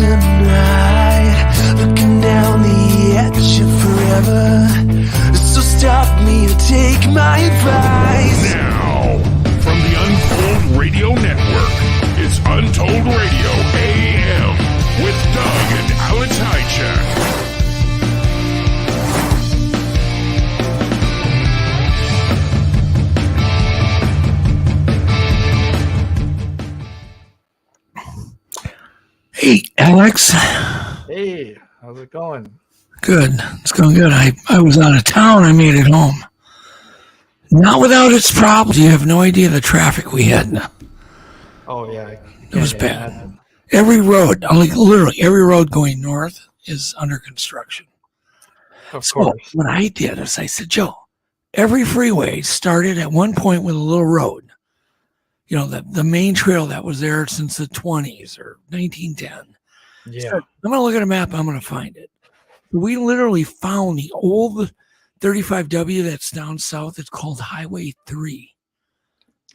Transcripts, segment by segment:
tonight, looking down the edge of forever. So stop me or take my advice. Now, from the Untold Radio Network, it's Untold Radio AM with Doug and Alex Hajicek. Hey, Alex. Hey, how's it going? Good. It's going good. I was out of town. I made it home. Not without its problems. You have no idea the traffic we had. Oh, yeah. It was bad. Every road, like literally every road going north is under construction. Of course. What I did is I said, Joe, every freeway started at one point with a little road. You know, the main trail that was there since the 20s or 1910. Yeah. So I'm going to look at a map. I'm going to find it. We literally found the old 35W that's down south. It's called Highway 3.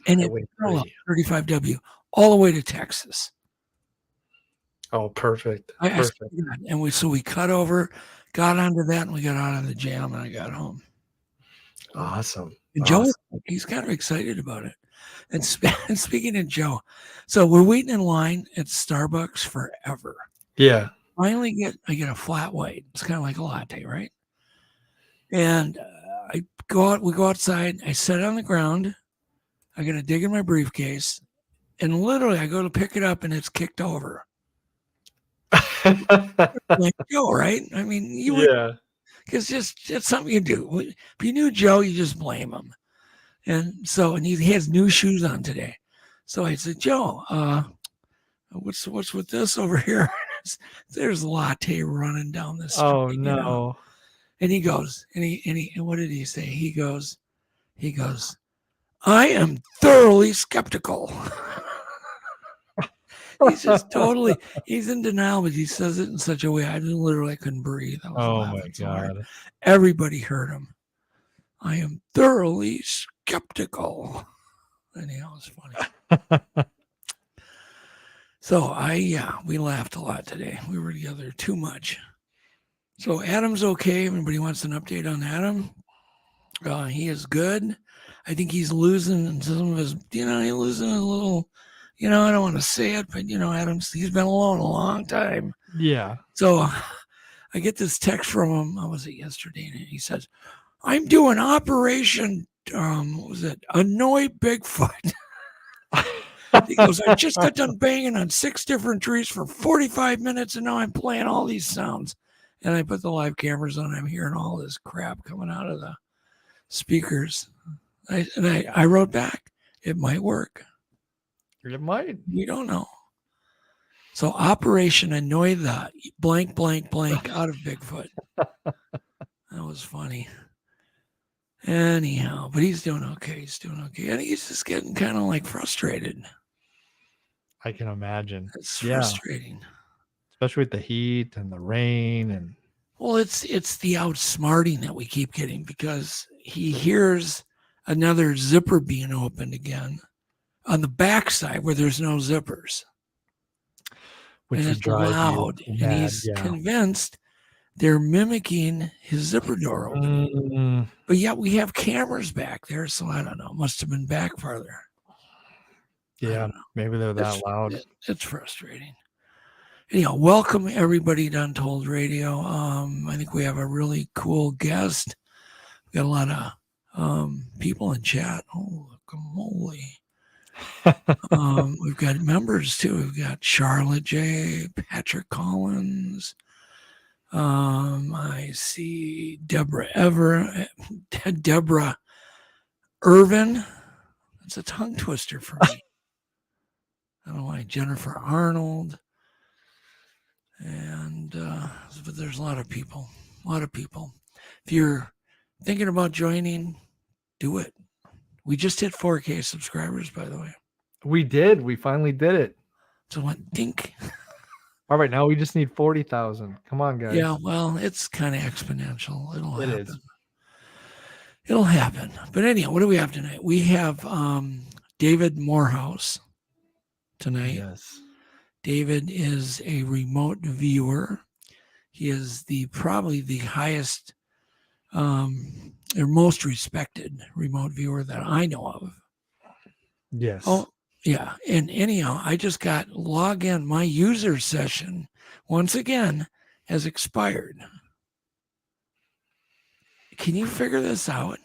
And it's 35W all the way to Texas. Oh, perfect. Perfect. And we cut over, got onto that, and we got out of the jam, and I got home. Awesome. And Joe, he's kind of excited about it. And speaking of Joe, so we're waiting in line at Starbucks forever. Yeah. Finally I get a flat white. It's kind of like a latte, right? And we go outside. I sit on the ground. I got to dig in my briefcase. And literally I go to pick it up and it's kicked over. Like Joe, right? I mean, yeah. Because it's something you do. If you knew Joe, you just blame him. And he has new shoes on today. So I said, Joe, what's with this over here? There's a latte running down the street. Oh no. You know? And he goes, and what did he say? He goes, I am thoroughly skeptical. He's just he's in denial, but he says it in such a way I literally couldn't breathe. Oh my God. Everybody heard him. I am thoroughly skeptical. Anyhow, it's funny. So we laughed a lot today. We were together too much. So Adam's okay. Everybody wants an update on Adam. He is good. I think he's losing some of his, he's losing a little, I don't want to say it, but he's been alone a long time. Yeah. So I get this text from him. How was it yesterday? And he says, I'm doing Operation, Annoy Bigfoot. He goes, I just got done banging on 6 different trees for 45 minutes, and now I'm playing all these sounds. And I put the live cameras on. I'm hearing all this crap coming out of the speakers. I wrote back, it might work. It might. We don't know. So Operation Annoy the blank, blank, blank out of Bigfoot. That was funny. Anyhow, but he's doing okay. And he's just getting kind of like frustrated. I can imagine. It's frustrating. Especially with the heat and the rain and well, it's the outsmarting that we keep getting because he hears another zipper being opened again on the backside where there's no zippers. which and would it's drive loud. you And mad. he's Yeah. convinced they're mimicking his zipper door opening. But yet we have cameras back there, so I don't know. Must have been back farther. Yeah, maybe they're that loud. It's frustrating. Anyhow, welcome everybody to Untold Radio. I think we have a really cool guest. We got a lot of people in chat. Oh, guacamole. We've got members too. We've got Charlotte J, Patrick Collins. I see Deborah Irvin. That's a tongue twister for me. I don't know why. Jennifer Arnold. And but there's a lot of people. If you're thinking about joining, do it. We just hit 4K subscribers, by the way. We did. We finally did it. So I think. All right, now we just need 40,000. Come on, guys. Yeah, well, it's kind of exponential. It is. It'll happen. But anyhow, what do we have tonight? We have David Morehouse tonight. Yes. David is a remote viewer. He is probably the highest or most respected remote viewer that I know of. Yes. Oh, yeah. And anyhow, I just got log in. My user session, once again, has expired. Can you figure this out?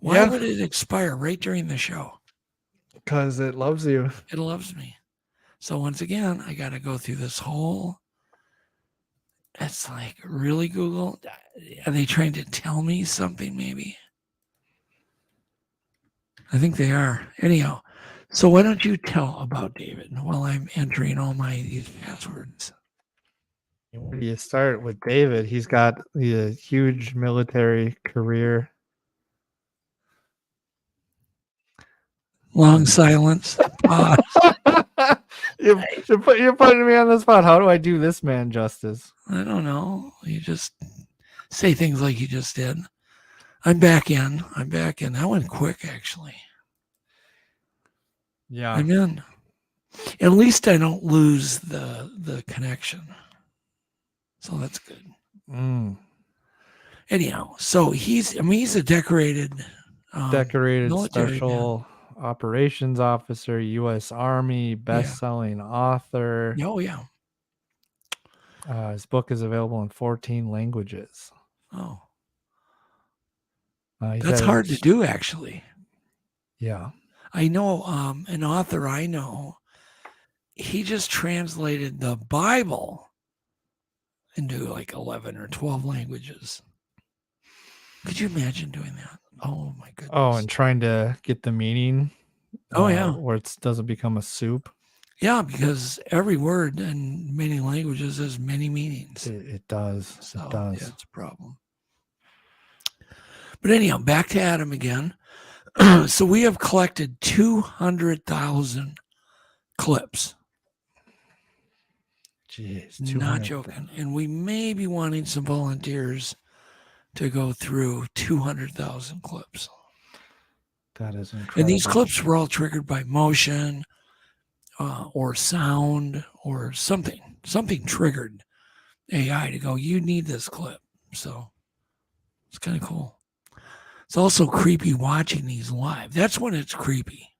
Why would it expire right during the show? Because it loves you. It loves me. So once again, I got to go through this whole. It's like, really, Google? Are they trying to tell me something, maybe? I think they are. Anyhow, so why don't you tell about David while I'm entering all these passwords? Where do you start with David? He's got the huge military career. Long silence. Pause. You're putting me on the spot. How do I do this man justice? I don't know. You just say things like you just did. I'm back in. That went quick, actually. Yeah. I'm in. At least I don't lose the connection. So that's good. Anyhow, so he's a decorated military special man. operations officer, U.S. Army, best-selling author. Oh, yeah. His book is available in 14 languages. Oh. That's hard to do, actually. Yeah. I know an author I know, he just translated the Bible into like 11 or 12 languages. Could you imagine doing that? Oh, my goodness. Oh, and trying to get the meaning. Oh, yeah. Where it doesn't become a soup. Yeah, because every word in many languages has many meanings. It does. So, it does. Yeah, it's a problem. But anyhow, back to Adam again. So we have collected 200,000 clips. Jeez, Not joking. And we may be wanting some volunteers to go through 200,000 clips. That is incredible. And these clips were all triggered by motion or sound or something. Something triggered AI to go, you need this clip. So it's kind of cool. It's also creepy watching these live. That's when it's creepy.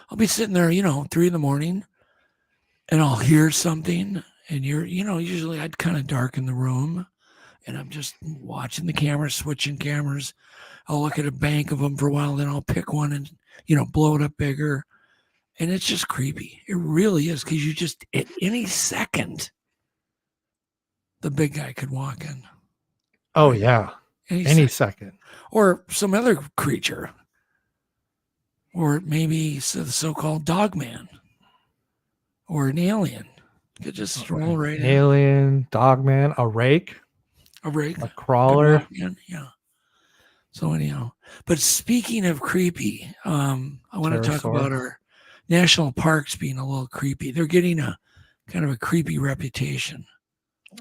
I'll be sitting there, 3 a.m, and I'll hear something, and usually I'd kind of darken the room, and I'm just watching the cameras, switching cameras. I'll look at a bank of them for a while, then I'll pick one and, blow it up bigger. And it's just creepy. It really is, because you just, at any second, the big guy could walk in. Oh, yeah. Any second. Or some other creature. Or maybe the so-called dog man. Or an alien. Could just stroll right in. Alien, dog man, a rake. A crawler. Yeah. So anyhow. But speaking of creepy, I want to talk about our national parks being a little creepy. They're getting a kind of a creepy reputation.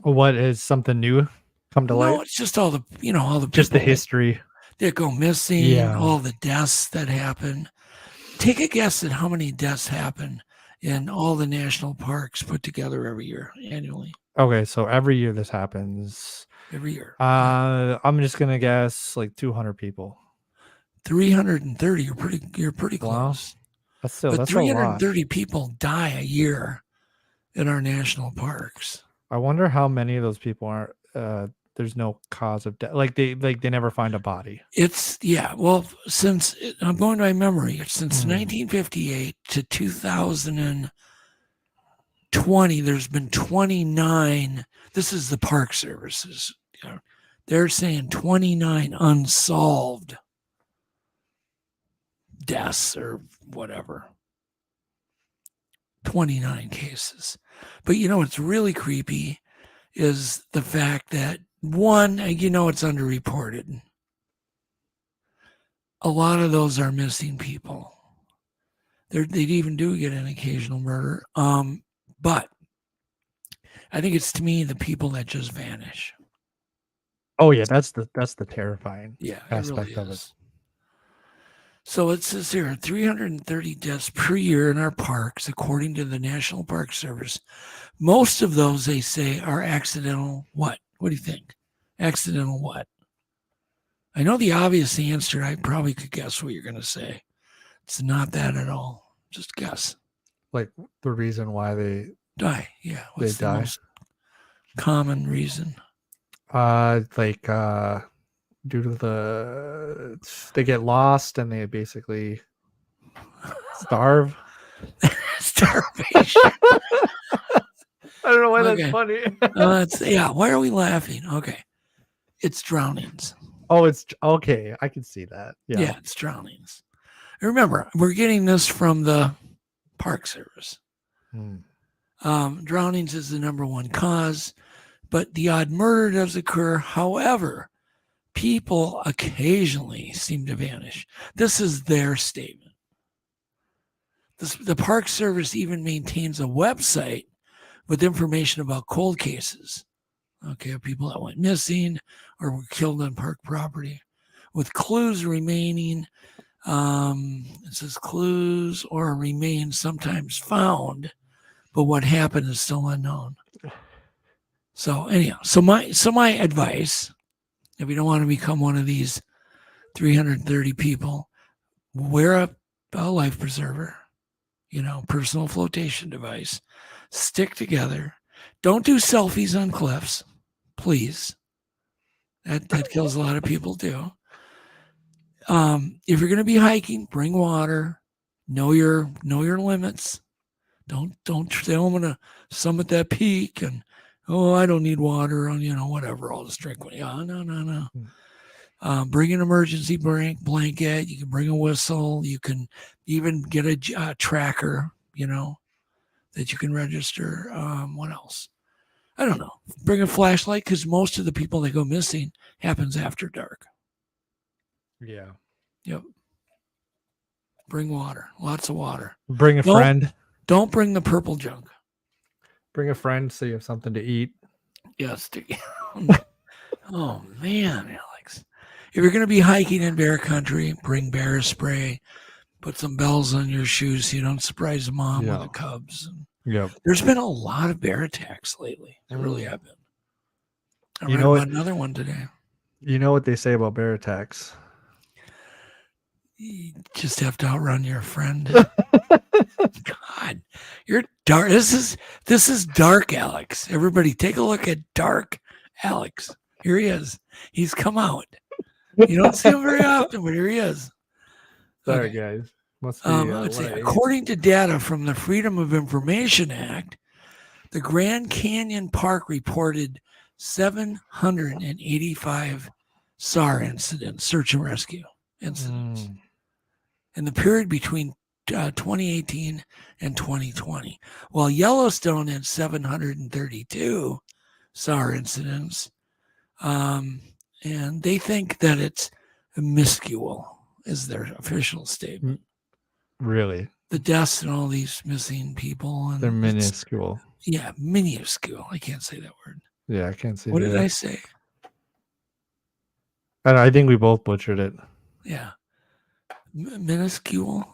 What is something new come to light? No, it's just all the just the history that go missing, all the deaths that happen. Take a guess at how many deaths happen in all the national parks put together every year, annually. Okay, so every year this happens. Every year. I'm just gonna guess like 200 people. 330. You're pretty close. That's 330 people die a year in our national parks. I wonder how many of those people aren't. There's no cause of death. Like they never find a body. Well, since I'm going by memory, since 1958 to 2020, there's been 29. This is the Park Services. They're saying 29 unsolved deaths or whatever. 29 cases. But what's really creepy is the fact that, one, it's underreported. A lot of those are missing people. They even do get an occasional murder. But I think it's, to me, the people that just vanish. Oh yeah, that's the terrifying aspect really of it. So it says here 330 deaths per year in our parks, according to the National Park Service. Most of those, they say, are accidental what? What do you think? Accidental what? I know the obvious answer. I probably could guess what you're going to say. It's not that at all. Just guess. Like the reason why they Die. Yeah. What's the die? most common reason? Like due to they get lost and they basically starve. Starvation. I don't know why Okay. that's funny. Yeah. Why are we laughing? Okay. It's drownings. Oh, it's okay. I can see that. Yeah, it's drownings. Remember, we're getting this from the Park Service. Drownings is the number one cause, but the odd murder does occur. However, people occasionally seem to vanish. This is their statement. The Park Service even maintains a website with information about cold cases. Okay, people that went missing or were killed on park property, with clues remaining. It says clues or remain sometimes found, but what happened is still unknown. So anyhow, so my advice, if you don't want to become one of these 330 people, wear a life preserver, personal flotation device, stick together. Don't do selfies on cliffs, please. That kills a lot of people too. If you're going to be hiking, bring water. Know your limits. Don't say, I'm going to summit that peak and I don't need water on whatever. I'll just drink one. Yeah, no. Bring an emergency blanket. You can bring a whistle. You can even get a tracker. That you can register. What else? I don't know. Bring a flashlight because most of the people that go missing happens after dark. Yeah. Yep. Bring water. Lots of water. Bring a friend. Don't bring the purple junk. Bring a friend so you have something to eat. Yes. Oh, man, Alex. If you're going to be hiking in bear country, bring bear spray. Put some bells on your shoes so you don't surprise mom with the cubs. Yep. There's been a lot of bear attacks lately. There really have been. I read about another one today. You know what they say about bear attacks? You just have to outrun your friend. God, you're dark. This is dark Alex. Everybody take a look at dark Alex. Here he is. He's come out. You don't see him very often, but here he is. Sorry, guys. Must be, let's see. According to data from the Freedom of Information Act, the Grand Canyon Park reported 785 SAR incidents, search and rescue incidents, in the period between 2018 and 2020, while Yellowstone had 732 SAR incidents, and they think that it's minuscule, is their official statement. Really? The deaths and all these missing people. And they're minuscule. Yeah, minuscule. I can't say that word. Yeah, I can't say what that. What did I say? I think we both butchered it. Yeah. Minuscule?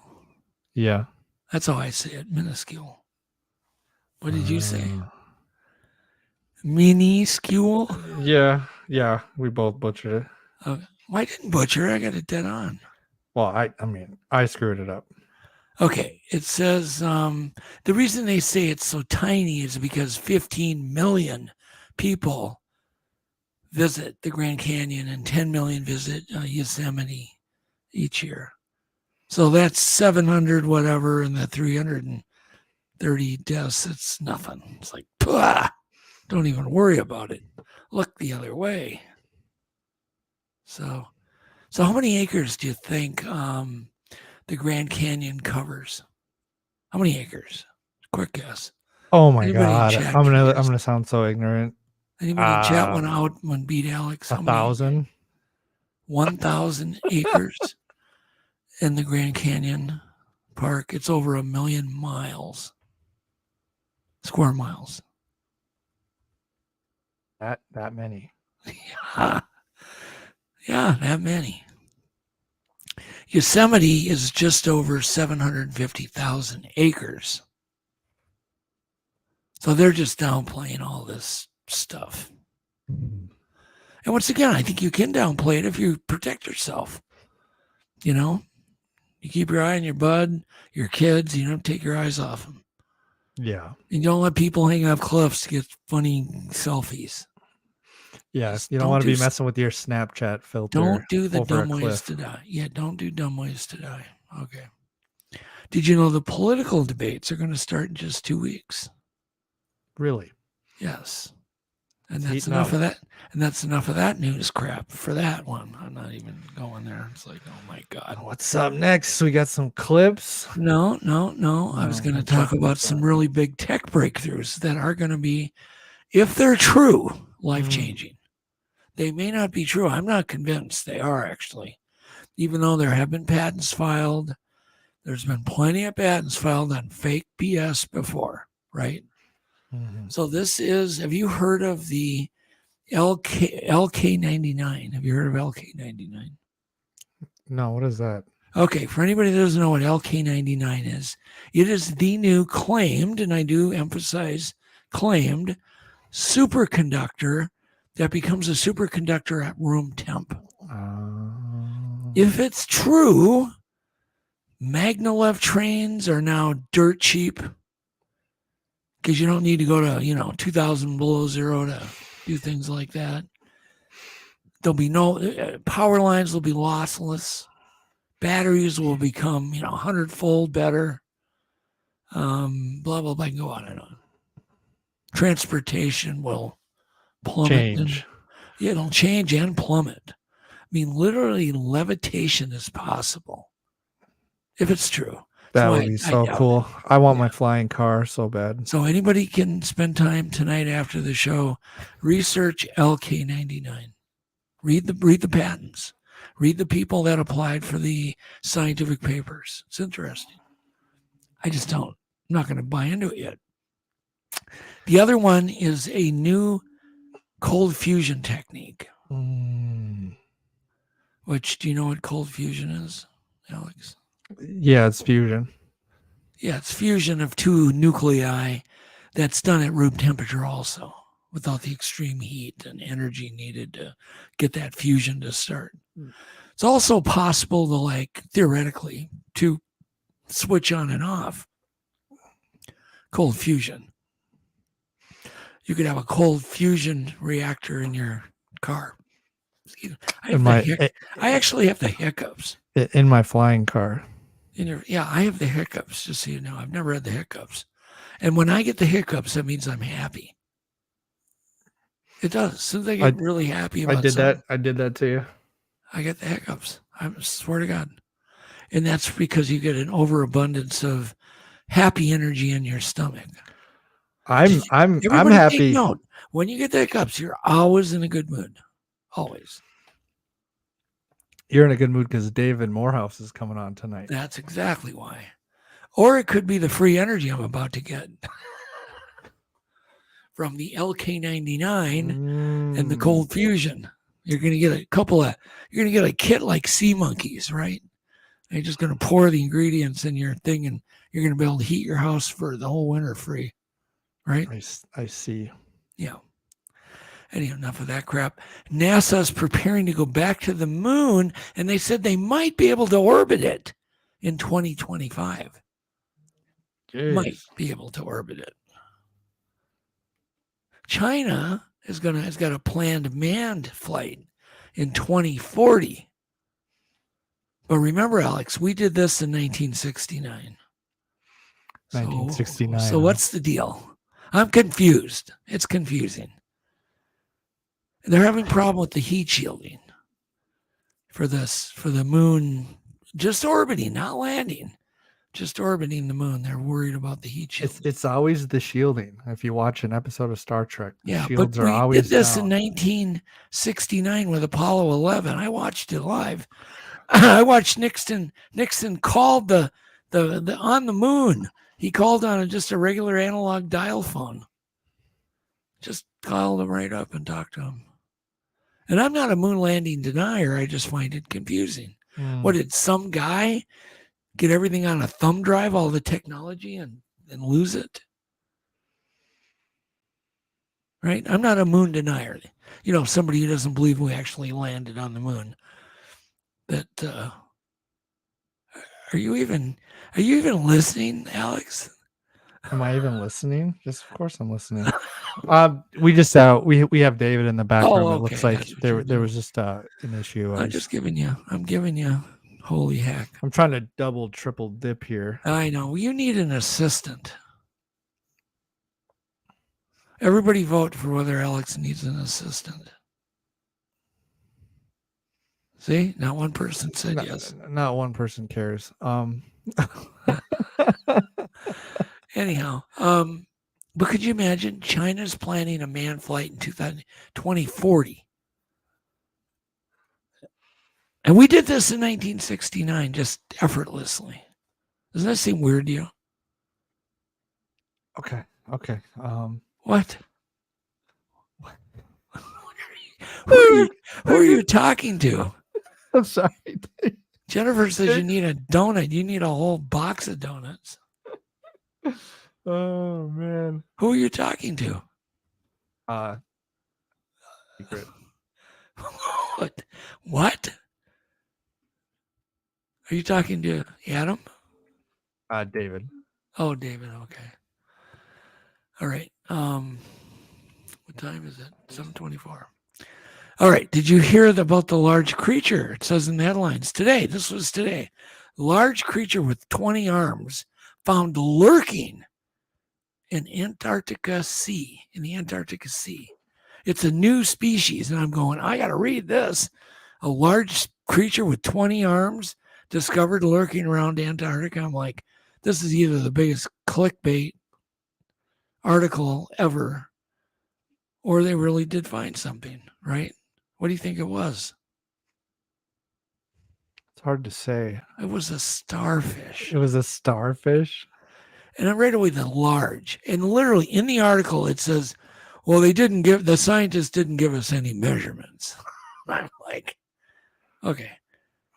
Yeah. That's how I say it, minuscule. What did you say? Minuscule? Yeah, we both butchered it. Why didn't butcher? I got it dead on. Well, I mean, I screwed it up. Okay, it says the reason they say it's so tiny is because 15 million people visit the Grand Canyon and 10 million visit Yosemite each year. So that's 700 whatever, and the 330 deaths, it's nothing. It's like, don't even worry about it. Look the other way. So how many acres do you think the Grand Canyon covers? How many acres? Quick guess. Oh my God! I'm gonna sound so ignorant. Anybody in chat want out when beat Alex? 1,000. 1,000 acres in the Grand Canyon Park. It's over 1 million miles, square miles. That many. Yeah, that many. Yosemite is just over 750,000 acres. So they're just downplaying all this stuff. And once again, I think you can downplay it if you protect yourself. You know, you keep your eye on your bud, your kids, you don't take your eyes off them. Yeah. And don't let people hang off cliffs to get funny selfies. Yeah. Just You don't want to be messing with your Snapchat filter. Don't do the over dumb a ways cliff. to die. Yeah, don't do dumb ways to die. Okay. Did you know the political debates are going to start in just 2 weeks? Really? Yes. And It's that's heating enough up. of that. And that's enough of that news crap for that one. I'm not even going there. It's like, oh my God. What's up next? We got some clips. No. I was No, going to what's talk up, about what's some up? really big tech breakthroughs that are going to be, if they're true, life-changing. They may not be true. I'm not convinced they are, actually. Even though there have been patents filed, there's been plenty of patents filed on fake BS before, right? Mhm. So this is, have you heard of the LK99? Have you heard of LK99? No, what is that? Okay, for anybody that doesn't know what LK99 is, it is the new claimed, and I do emphasize claimed, superconductor that becomes a superconductor at room temp. If it's true, maglev trains are now dirt cheap because you don't need to go to 2,000 below zero to do things like that. There'll be no power lines will be lossless. Batteries will become 100-fold better. Blah blah blah. I can go on and on. Transportation will plummet. Change. It'll change and plummet. I mean, literally, levitation is possible if it's true. That would be so cool. I want my flying car so bad. So anybody can spend time tonight after the show, research LK99. Read the patents. Read the people that applied for the scientific papers. It's interesting. I just don't. I'm not going to buy into it yet. The other one is a new cold fusion technique. Which, do you know what cold fusion is, Alex? Yeah, it's fusion. Yeah, it's fusion of two nuclei that's done at room temperature also, without the extreme heat and energy needed to get that fusion to start. It's also possible to, theoretically, to switch on and off cold fusion. You could have a cold fusion reactor in your car. I actually have the hiccups. In my flying car. I have the hiccups, just so you know. I've never had the hiccups. And when I get the hiccups, that means I'm happy. It does. As soon as I get really happy about something. I did that to you. I get the hiccups. I swear to God. And that's because you get an overabundance of happy energy in your stomach. I'm Everybody happy. take note. When you get the hiccups, you're always in a good mood. Always. You're in a good mood because David Morehouse is coming on tonight. That's exactly why. Or it could be the free energy I'm about to get from the LK99 and the cold fusion. You're going to get you're going to get a kit like sea monkeys, right? You're just going to pour the ingredients in your thing and you're going to be able to heat your house for the whole winter free, right? I see. Yeah. Anyhow, enough of that crap. NASA's preparing to go back to the moon, and they said they might be able to orbit it in 2025. Jeez. Might be able to orbit it. China has got a planned manned flight in 2040. But remember, Alex, we did this in 1969. 1969. So what's the deal? I'm confused. It's confusing. They're having a problem with the heat shielding for the moon, just orbiting, not landing, just orbiting the moon. They're worried about the heat shielding. It's always the shielding. If you watch an episode of Star Trek, the shields but are always did this down. in 1969 with Apollo 11. I watched it live. I watched Nixon. Nixon called the on the moon. He called on just a regular analog dial phone. Just called him right up and talked to him. And I'm not a moon landing denier. I just find it confusing. What did some guy get everything on a thumb drive, all the technology, and lose it? Right? I'm not a moon denier. Somebody who doesn't believe we actually landed on the moon. That are you even listening, Alex? Am I even listening? Yes, of course I'm listening. We just we have David in the background. It looks like there was just an issue. I'm giving you holy heck. I'm trying to double, triple dip here. I know. You need an assistant. Everybody vote for whether Alex needs an assistant. See, not one person said yes. Not one person cares. Anyhow, but could you imagine China's planning a manned flight in 2040? And we did this in 1969, just effortlessly. Doesn't that seem weird to you? Okay. What? Who are you talking to? I'm sorry. Jennifer says you need a donut. You need a whole box of donuts. Oh man. Who are you talking to? Secret. What? Are you talking to Adam? David. Oh, David. Okay. All right. What time is it? 7:24. All right. Did you hear about the large creature? It says in the headlines today. This was today. Large creature with 20 arms found lurking in the Antarctica Sea. It's a new species, and I'm going, I got to read this. A large creature with 20 arms discovered lurking around Antarctica. I'm like, this is either the biggest clickbait article ever, or they really did find something, right? What do you think it was? It's hard to say. It was a starfish. It was a starfish? And I read away the large. And literally in the article, it says, well, the scientists didn't give us any measurements. I'm like, okay.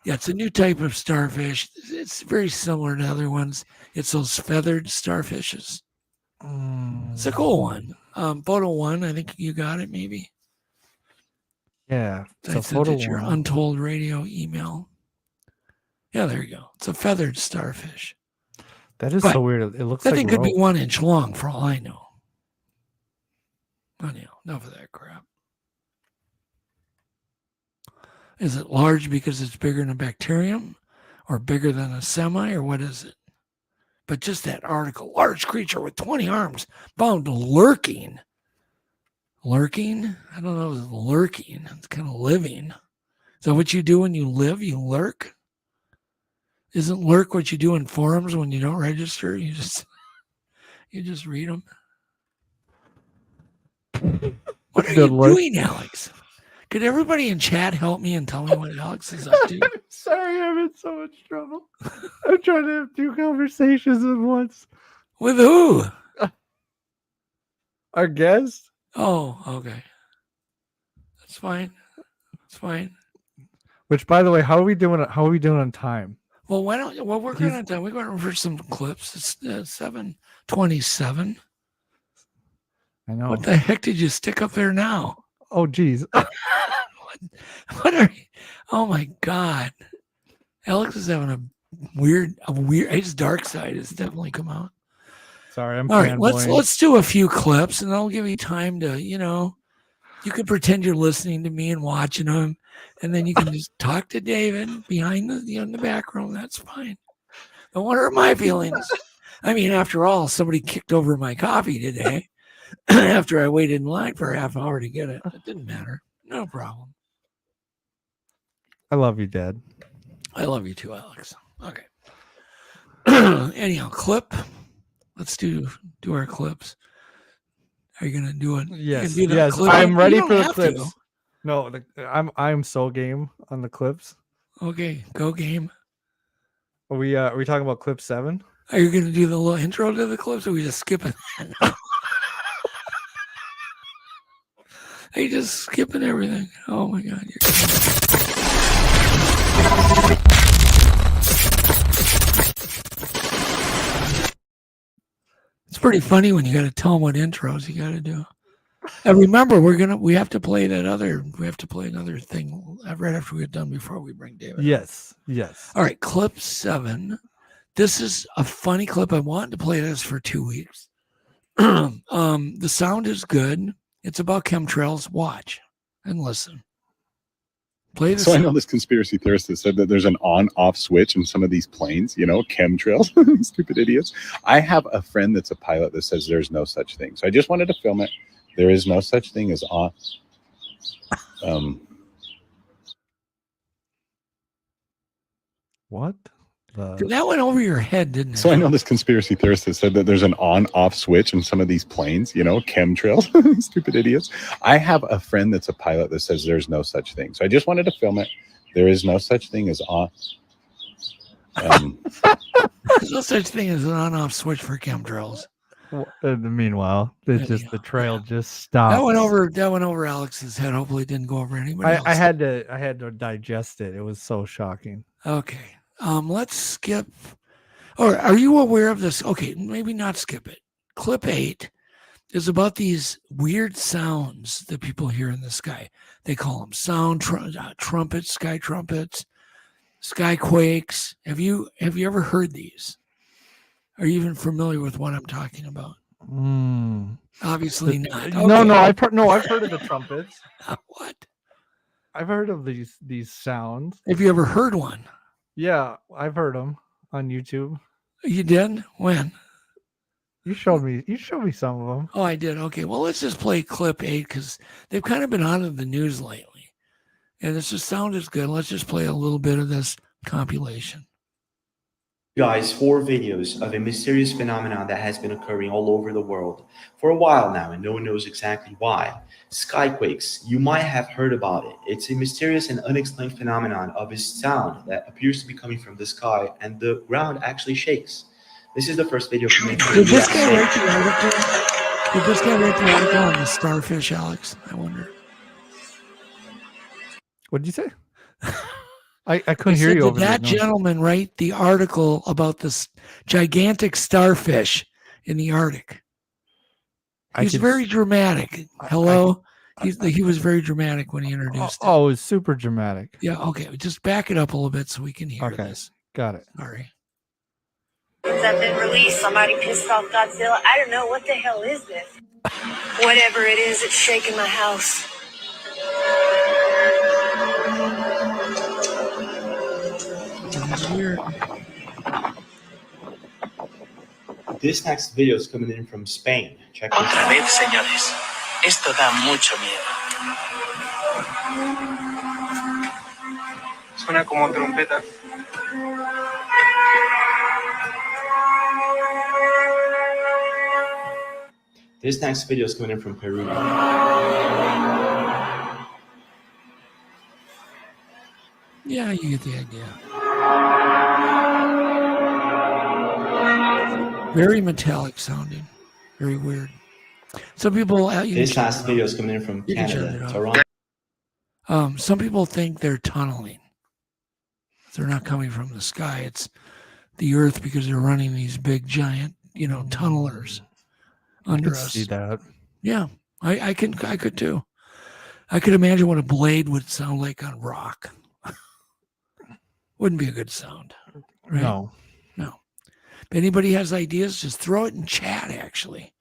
Yeah, it's a new type of starfish. It's very similar to other ones. It's those feathered starfishes. It's a cool one. Photo one, I think you got it, maybe. Yeah. I sent it your Untold radio email. Yeah, there you go. It's a feathered starfish. That is so weird. It looks that like thing could be 1 inch long for all I know. Anyhow, enough of that crap. Is it large because it's bigger than a bacterium or bigger than a semi, or what is it? But just that article, large creature with 20 arms found lurking. Lurking? I don't know if it's lurking. It's kind of living. Is that what you do when you live? You lurk? Isn't lurk what you do in forums when you don't register? You just read them. What are you doing, Alex? Could everybody in chat help me and tell me what Alex is up to? I'm sorry, I'm in so much trouble. I'm trying to have 2 conversations at once. With who? Our guest. Oh, okay. That's fine. That's fine. Which, by the way, how are we doing on time? Well, we're going for some clips. It's 7:27. I know. What the heck did you stick up there now? Oh, geez. What are you? Oh my God. Alex is having a weird, his dark side has definitely come out. Sorry, I'm all right. Let's do a few clips, and I'll give you time to, you can pretend you're listening to me and watching them, and then you can just talk to David behind in the background. That's fine. Don't want to hurt my feelings. I mean, after all, somebody kicked over my coffee today after I waited in line for a half hour to get it. It didn't matter. No problem. I love you, Dad. I love you too, Alex. Okay. Anyhow, clip. Let's do our clips. Are you gonna do it? Yes. Yes. Clip? I'm ready for the clips. To. No, I'm so game on the clips. Okay, go game. Are we talking about clip 7? Are you gonna do the little intro to the clips, or are we just skipping that? Are you just skipping everything? Oh my God! pretty funny when you got to tell them what intros you got to do. And remember, we have to play another thing right after we get done before we bring David. Yes. All right, clip 7. This is a funny clip. I wanted to play this for 2 weeks. The sound is good. It's about chemtrails. Watch and listen. Play this. So I know this conspiracy theorist that said that there's an on-off switch in some of these planes, chemtrails, stupid idiots. I have a friend that's a pilot that says there's no such thing. So I just wanted to film it. There is no such thing as on. What? That went over your head, didn't it? So I know this conspiracy theorist that said that there's an on-off switch in some of these planes, chemtrails, stupid idiots. I have a friend that's a pilot that says there's no such thing. So I just wanted to film it. There is no such thing as on. There's no such thing as an on-off switch for chemtrails. Meanwhile, the trail just stopped. That went over Alex's head. Hopefully, it didn't go over anybody else. I had to digest it. It was so shocking. Okay. Let's skip. Or are you aware of this? Okay, maybe not skip it. Clip 8 is about these weird sounds that people hear in the sky. They call them sound trumpets, sky trumpets, sky quakes. Have you ever heard these? Are you even familiar with what I'm talking about? Obviously not. Okay. No, I've heard of the trumpets. What? I've heard of these sounds. Have you ever heard one? Yeah, I've heard them on YouTube. You did? When? You showed me some of them. Oh, I did. Okay. Well, let's just play clip 8 because they've kind of been out of the news lately. And this just sound is good. Let's just play a little bit of this compilation. Guys, 4 videos of a mysterious phenomenon that has been occurring all over the world for a while now, and no one knows exactly why. Skyquakes, you might have heard about it. It's a mysterious and unexplained phenomenon of a sound that appears to be coming from the sky, and the ground actually shakes. This is the first video from Did this guy write the article? Did this guy write the article on the starfish, Alex? I wonder. What did you say? I couldn't hear you over there. Did that gentleman write the article about this gigantic starfish in the Arctic? He's very dramatic. Hello? He was very dramatic when he introduced it. Oh, it was super dramatic. Yeah, okay. Just back it up a little bit so we can hear this. Got it. Sorry. Have been released. Somebody pissed off Godzilla. I don't know. What the hell is this? Whatever it is, it's shaking my house. Weird. This next video is coming in from Spain. Check this Otra out. vez, señores. Esto da mucho miedo. Suena como trompeta. This next video is coming in from Peru. Yeah, you get the idea. Very metallic sounding. Very weird. Some people... This last video is coming in from Canada, Toronto. Some people think they're tunneling. They're not coming from the sky. It's the Earth because they're running these big, giant, tunnelers under us. See that? Yeah, I could too. I could imagine what a blade would sound like on rock. Wouldn't be a good sound. Right? No. If anybody has ideas, just throw it in chat. Actually,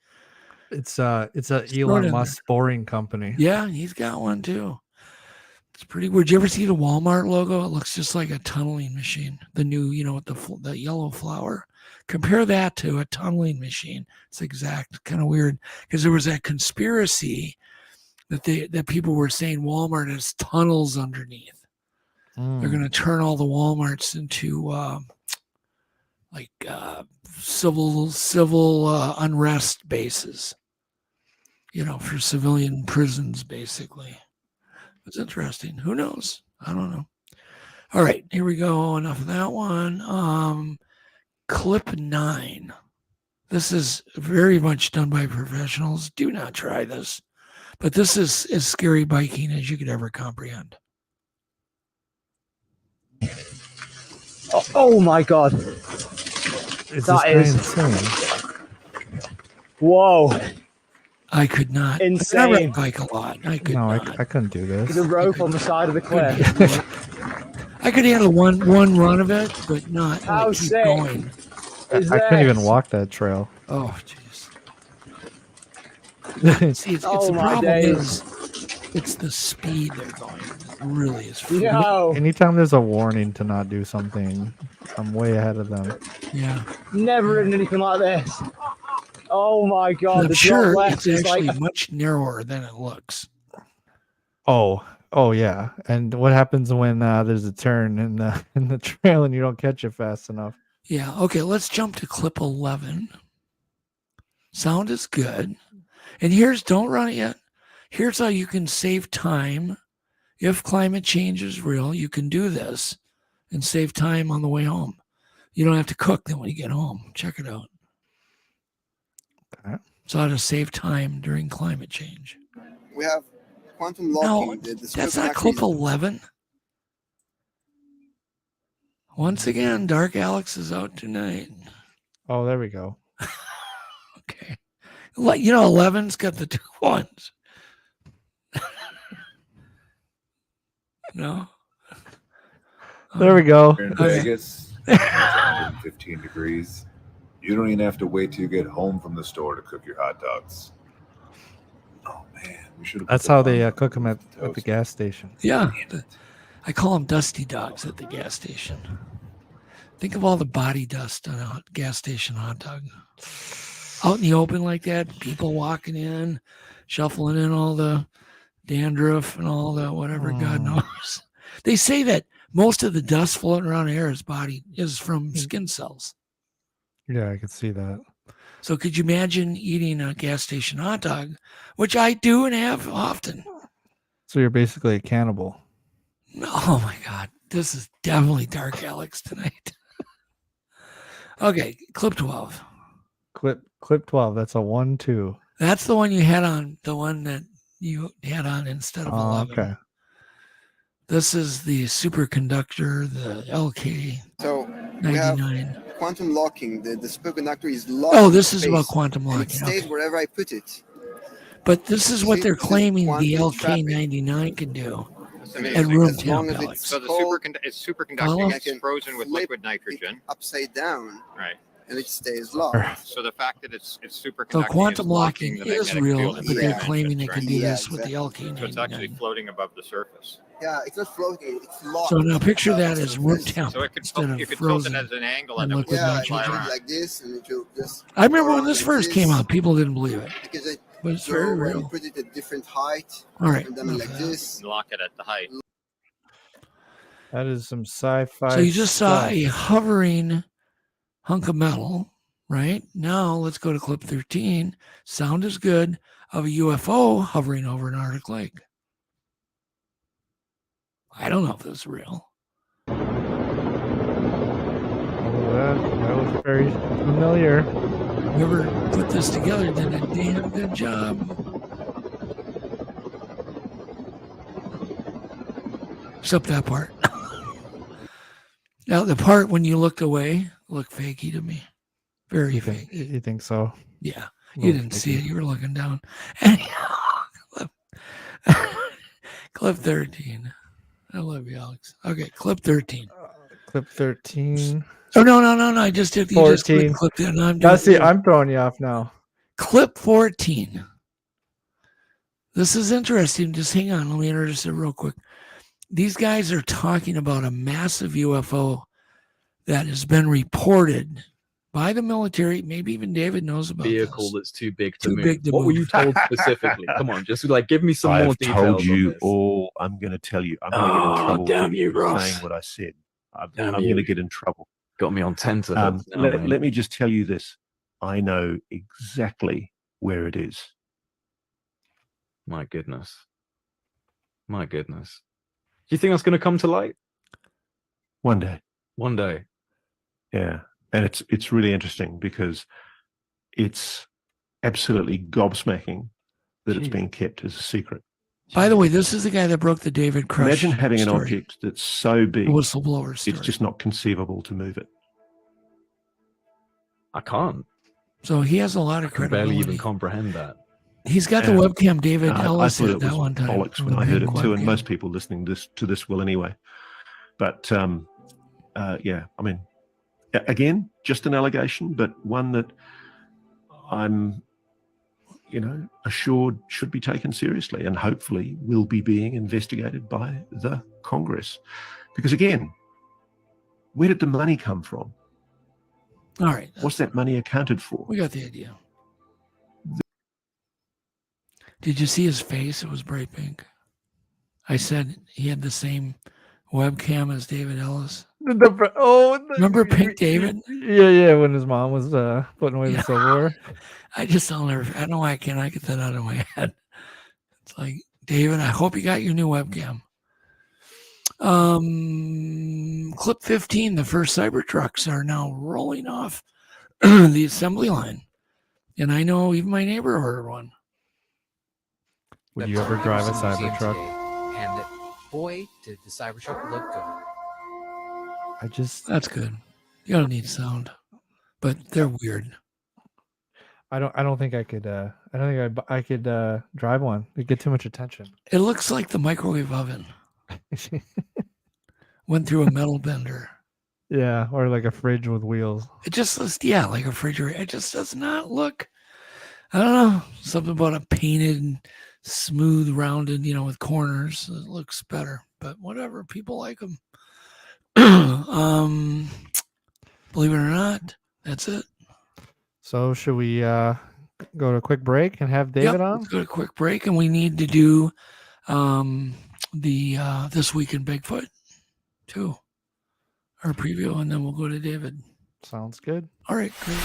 it's a Elon Musk boring company. Yeah, he's got one too. It's pretty weird. Did you ever see the Walmart logo? It looks just like a tunneling machine. The new, with the yellow flower. Compare that to a tunneling machine. It's exact. Kind of weird because there was that conspiracy that people were saying Walmart has tunnels underneath. They're going to turn all the Walmarts into civil unrest bases, for civilian prisons, basically. It's interesting. Who knows? I don't know. All right, here we go. Enough of that one. Clip 9. This is very much done by professionals. Do not try this. But this is as scary biking as you could ever comprehend. Oh my God. That is insane. Whoa. I could not. Insane. I ride a bike a lot. I could No, not. I couldn't do this. There's a rope on the side of the cliff. I could handle one run of it, but not How like, keep sick going. is I couldn't even this? walk that trail. Oh, jeez. See, it's Oh the my problem days. is it's the speed they're going. It really is. Freaky. Yo, Anytime there's a warning to not do something, I'm way ahead of them. Yeah. never ridden anything like this. Oh my god, I'm the sure drop it's left is actually like much narrower than it looks. Oh yeah. And what happens when there's a turn in the trail and you don't catch it fast enough? Yeah. Okay. Let's jump to clip 11. Sound is good. And don't run it yet. Here's how you can save time. If climate change is real, you can do this and save time on the way home. You don't have to cook then when you get home. Check it out. Okay. So how to save time during climate change. We have quantum No, locking. that's not clip 11. Once again, Dark Alex is out tonight. Oh, there we go. Okay. 11's got the 2 ones. No? There we go. We're in Okay. Vegas. It's 115 degrees. You don't even have to wait till you get home from the store to cook your hot dogs. Oh man, we should. That's how they cook them at the gas station. Yeah. I call them dusty dogs at the gas station. Think of all the body dust on a gas station hot dog. Out in the open like that, people walking in, shuffling in all the dandruff and all the whatever God knows. They say that most of the dust floating around the air is from skin cells. Yeah, I could see that. So could you imagine eating a gas station hot dog, which I do and have often? So you're basically a cannibal. Oh my God. This is definitely Dark Alex tonight. Okay, clip 12. Clip 12. That's a 1-2. That's the one you had on, the one that you had on instead of 11. Okay. This is the superconductor, the LK So we have 99. quantum locking. The superconductor is locked. Oh, in this is space, about quantum and it locking. stays Okay. wherever I put it. But this is what See, they're this is claiming the quantum trapping. LK99 can do As at room as long temp, as Alex. it's So the cold, it's Follow? superconducting. I It's can frozen with flip liquid nitrogen. it upside down, Right. and it stays locked. So the fact that it's superconducting So quantum is locking locking the is magnetic real, field but in they're three claiming they dimensions, can do right? this with the So it's actually LK99. floating above the surface. Yeah, it's not floating. It's locked. So now picture above that the as room surface. temp So it could instead you of could tilt it frozen. at an angle and and it liquid would Yeah, you fly put it around. like this, and it will just. I remember go when this like first came this, out, people didn't believe it, because it. but it's So very when you real. put it at different height, All right. and then like this. And lock it at the height. That is some sci-fi. So you just saw stuff. a hovering hunk of metal, right? Now let's go to clip 13. Sound is good of a UFO hovering over an Arctic lake. I don't know if this is real. Oh, that was very familiar. Whoever put this together did a damn good job. Except that part. Now the part when you looked away looked fakey to me. Very You fake. think, you think so? Yeah. A You little didn't see fakey. it. You were looking down. Anyhow, clip 13. I love you, Alex. Okay, clip 13. Clip 13. Oh, no. I just did. You just 14. clip it. And I'm Now doing see, it. I'm throwing you off now. Clip 14. This is interesting. Just hang on. Let me introduce it real quick. These guys are talking about a massive UFO that has been reported by the military. Maybe even David knows about vehicle this. that's too big to Too move. big to What were move. you told specifically? Come on, just like give me some more I've details. told you on this. all. I'm going to tell you. I'm going to get in trouble damn you, for Ross. saying what I said. I'm Damn going to get in trouble. Got me on tenterhooks now, let mate. me just tell you this. I know exactly where it is. My goodness. My goodness. Do you think that's going to come to light? One day. One day. Yeah. And it's really interesting because it's absolutely gobsmacking that it's being kept as a secret. By the way, this is the guy that broke the David Crush Imagine having an story. object that's so big, The whistleblower story. it's just not conceivable to move it. I can't. So he has a lot of I can barely credibility. even comprehend that. He's got the webcam David Ellis I thought had it that was one time. bollocks when The I heard big it too, and webcam. most people listening to this will anyway. But yeah, I mean, again, just an allegation, but one that I'm, assured should be taken seriously, and hopefully will be being investigated by the Congress. Because again, where did the money come from? All right. What's that money accounted for? We got the idea. Did you see his face? It was bright pink. I said he had the same webcam as David Ellis. Remember Pink David? Yeah. When his mom was putting away the silverware. I don't know why I cannot get that out of my head. It's like, David, I hope you got your new webcam. Clip 15, the first Cybertrucks are now rolling off the assembly line. And I know even my neighbor ordered one. Would you ever drive a Cybertruck? And boy, did the Cybertruck look good. That's good. You don't need sound, but they're weird. I don't think I could. I could drive one. It'd get too much attention. It looks like the microwave oven went through a metal bender. Yeah, or like a fridge with wheels. It just looks, like a refrigerator. It just does not look. I don't know, something about a painted, smooth, rounded, with corners. It looks better, but whatever. People like them. Believe it or not, that's it. So should we go to a quick break and have David on? Let's go to a quick break, and we need to do the This Week in Bigfoot too, our preview, and then we'll go to David. Sounds good. All right, great.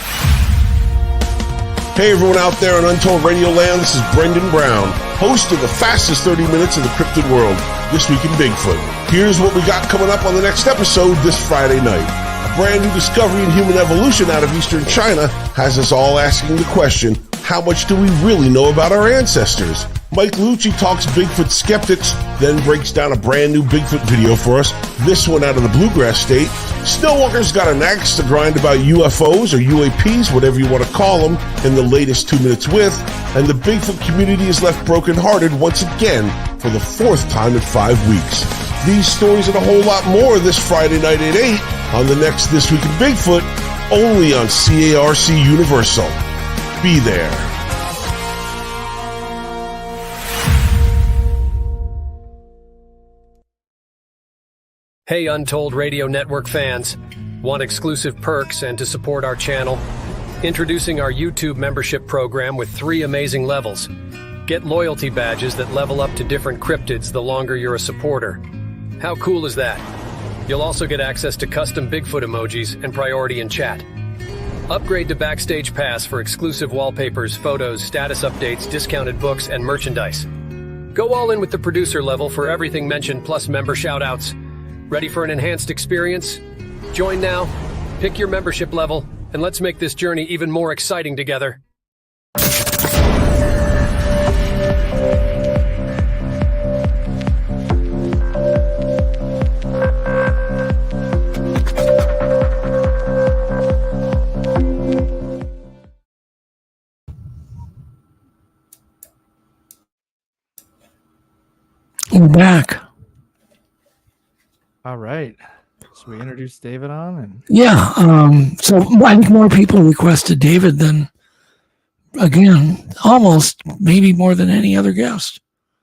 Hey everyone out there on Untold Radio Land, this is Brendan Brown, host of the fastest 30 minutes in the cryptid world, This Week in Bigfoot. Here's what we got coming up on the next episode this Friday night. A brand new discovery in human evolution out of eastern China has us all asking the question, how much do we really know about our ancestors? Mike Lucci talks Bigfoot skeptics, then breaks down a brand new Bigfoot video for us, this one out of the Bluegrass State. Snowwalker's got an axe to grind about UFOs or UAPs, whatever you want to call them, in the latest 2 Minutes With, and the Bigfoot community is left brokenhearted once again for the fourth time in 5 weeks. These stories and a whole lot more this Friday night at 8 on the next This Week in Bigfoot, only on CARC Universal. Be there. Hey Untold Radio Network fans, want exclusive perks and to support our channel? Introducing our YouTube membership program with 3 amazing levels. Get loyalty badges that level up to different cryptids the longer you're a supporter. How cool is that? You'll also get access to custom Bigfoot emojis and priority in chat. Upgrade to Backstage Pass for exclusive wallpapers, photos, status updates, discounted books, and merchandise. Go all in with the producer level for everything mentioned plus member shoutouts. Ready for an enhanced experience? Join now, pick your membership level, and let's make this journey even more exciting together. We're back. All right. So we introduced David on, and so I think more people requested David than, again, almost maybe more than any other guest.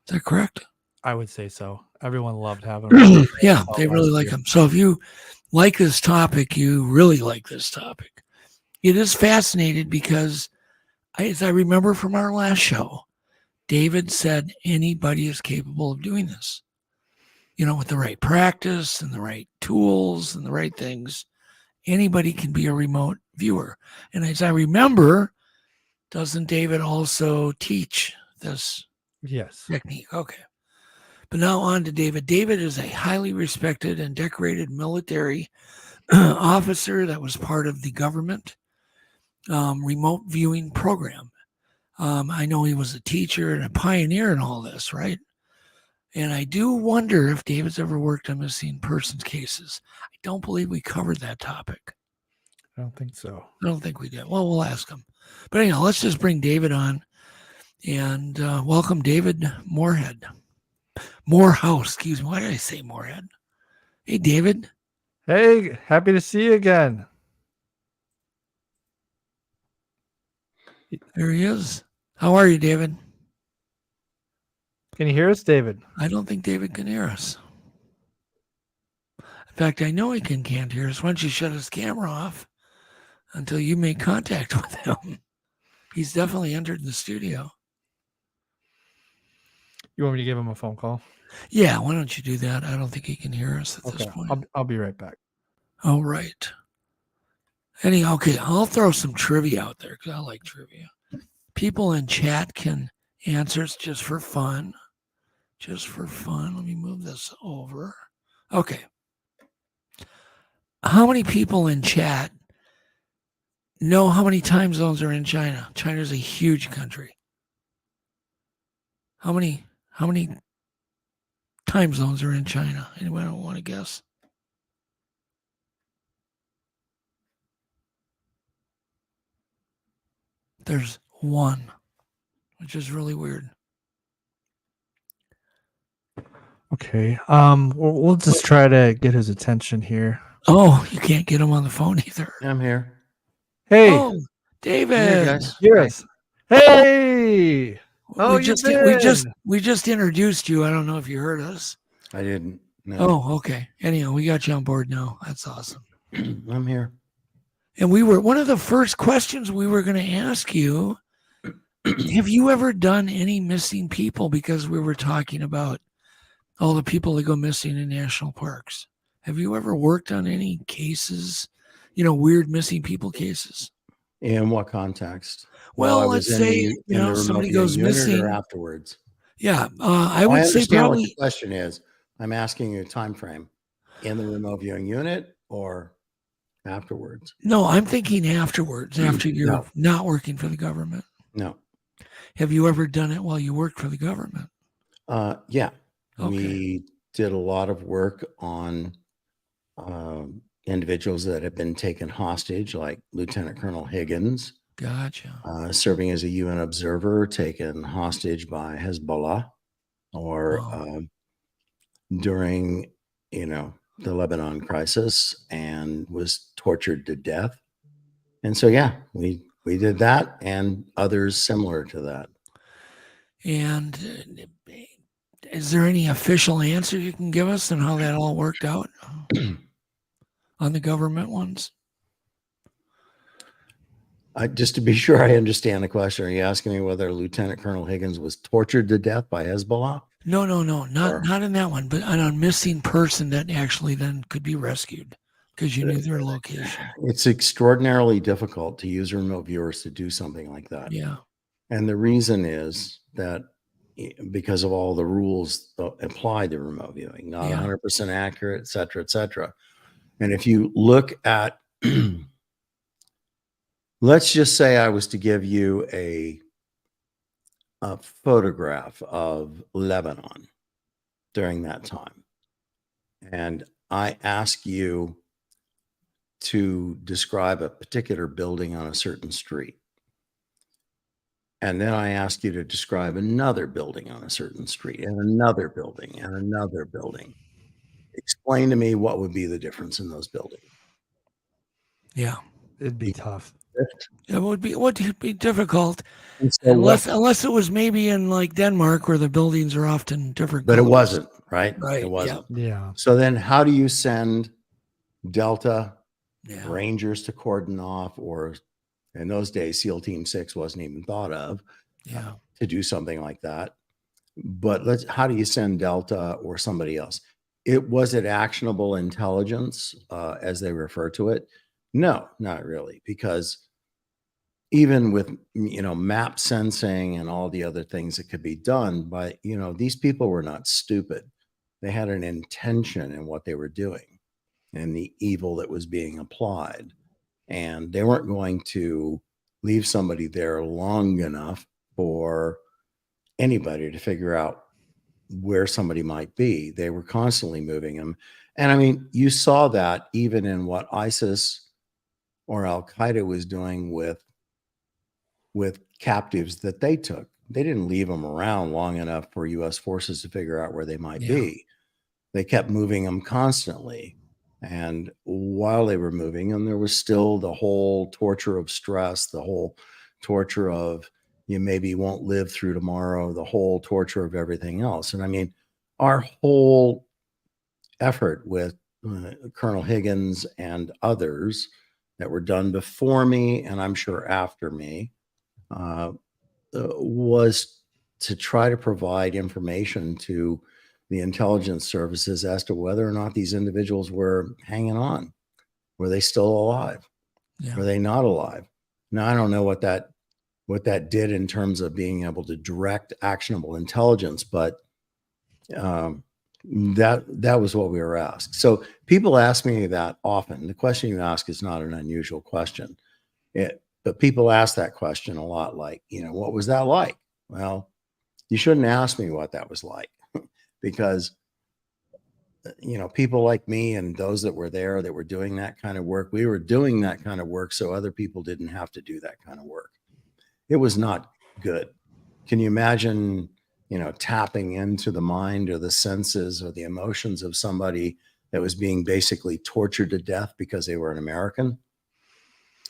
Is that correct? I would say so. Everyone loved having him. Yeah, they really like him. So if you like this topic, you really like this topic. It is fascinating because, as I remember from our last show, David said anybody is capable of doing this. With the right practice and the right tools and the right things, anybody can be a remote viewer. And as I remember, doesn't David also teach this technique? Okay. But now on to David. David is a highly respected and decorated military officer that was part of the government remote viewing program. I know he was a teacher and a pioneer in all this, right? And I do wonder if David's ever worked on missing persons cases. I don't believe we covered that topic. I don't think so. I don't think we did. Well, we'll ask him. But anyhow, let's just bring David on and welcome David Morehouse. Excuse me. Why did I say Morehead? Hey, David. Hey, happy to see you again. There he is. How are you, David? Can you hear us, David? I don't think David can hear us. In fact, I know he can't hear us. Why don't you shut his camera off until you make contact with him? He's definitely entered the studio. You want me to give him a phone call? Yeah, why don't you do that? I don't think he can hear us at this point. I'll be right back. Oh, right. Anyhow, okay, I'll throw some trivia out there because I like trivia. People in chat can answer just for fun. Just for fun. Let me move this over. Okay. How many people in chat know how many time zones are in China? China's a huge country. How many time zones are in China? Anyone want to guess? There's one, which is really weird. Okay. We'll just try to get his attention here. Oh, you can't get him on the phone either. I'm here. Hey. Oh, David. Here, guys. Yes. Hey. Oh, we just introduced you. I don't know if you heard us. I didn't. No. Oh, okay. Anyhow, we got you on board now. That's awesome. I'm here. And one of the first questions we were going to ask you, have you ever done any missing people? Because we were talking about all the people that go missing in national parks. Have you ever worked on any cases, weird missing people cases? In what context? Well, I let's was say, in the remote somebody goes unit missing. or afterwards. Yeah, I would say understand probably. what the question is. I'm asking you a time frame in the remote viewing unit or afterwards. No, I'm thinking afterwards, after you're No. not working for the government. No. Have you ever done it while you worked for the government? Yeah. Okay. We did a lot of work on individuals that have been taken hostage, like Lieutenant Colonel Higgins. Gotcha. Serving as a UN observer, taken hostage by Hezbollah, or during, the Lebanon crisis, and was tortured to death. And so, yeah, we did that and others similar to that. And is there any official answer you can give us on how that all worked out on the government ones? Just to be sure I understand the question, are you asking me whether Lieutenant Colonel Higgins was tortured to death by Hezbollah? No, not in that one, but on a missing person that actually then could be rescued because you knew their location. It's extraordinarily difficult to use remote viewers to do something like that. Yeah. And the reason is that because of all the rules that apply to remote viewing, not 100% accurate, et cetera, et cetera. And if you look at, let's just say I was to give you a photograph of Lebanon during that time, and I ask you to describe a particular building on a certain street. And then I ask you to describe another building on a certain street, and another building, and another building. Explain to me what would be the difference in those buildings. Yeah. It'd be tough. It would be difficult unless it was maybe in like Denmark where the buildings are often different. But colors. it wasn't, right? Right. It wasn't. Yeah. So then how do you send Delta Rangers to cordon off, or in those days, SEAL Team 6 wasn't even thought of to do something like that. But how do you send Delta or somebody else? Was it actionable intelligence, as they refer to it? No, not really, because even with, map sensing and all the other things that could be done, but, these people were not stupid. They had an intention in what they were doing and the evil that was being applied. And they weren't going to leave somebody there long enough for anybody to figure out where somebody might be. They were constantly moving them. And I mean, you saw that even in what ISIS or Al-Qaeda was doing with with captives that they took. They didn't leave them around long enough for U.S. forces to figure out where they might be. They kept moving them constantly. And while they were moving them, there was still the whole torture of stress, the whole torture of you maybe won't live through tomorrow, the whole torture of everything else. And I mean, our whole effort with Colonel Higgins and others that were done before me, and I'm sure after me, was to try to provide information to the intelligence services as to whether or not these individuals were hanging on. Were they still alive? Were they not alive? Now, I don't know what that did in terms of being able to direct actionable intelligence, but that was what we were asked. So people ask me that often. The question you ask is not an unusual question. But people ask that question a lot, like, what was that like? Well, you shouldn't ask me what that was like because, people like me and those that were there that were doing that kind of work, we were doing that kind of work so other people didn't have to do that kind of work. It was not good. Can you imagine, tapping into the mind or the senses or the emotions of somebody that was being basically tortured to death because they were an American?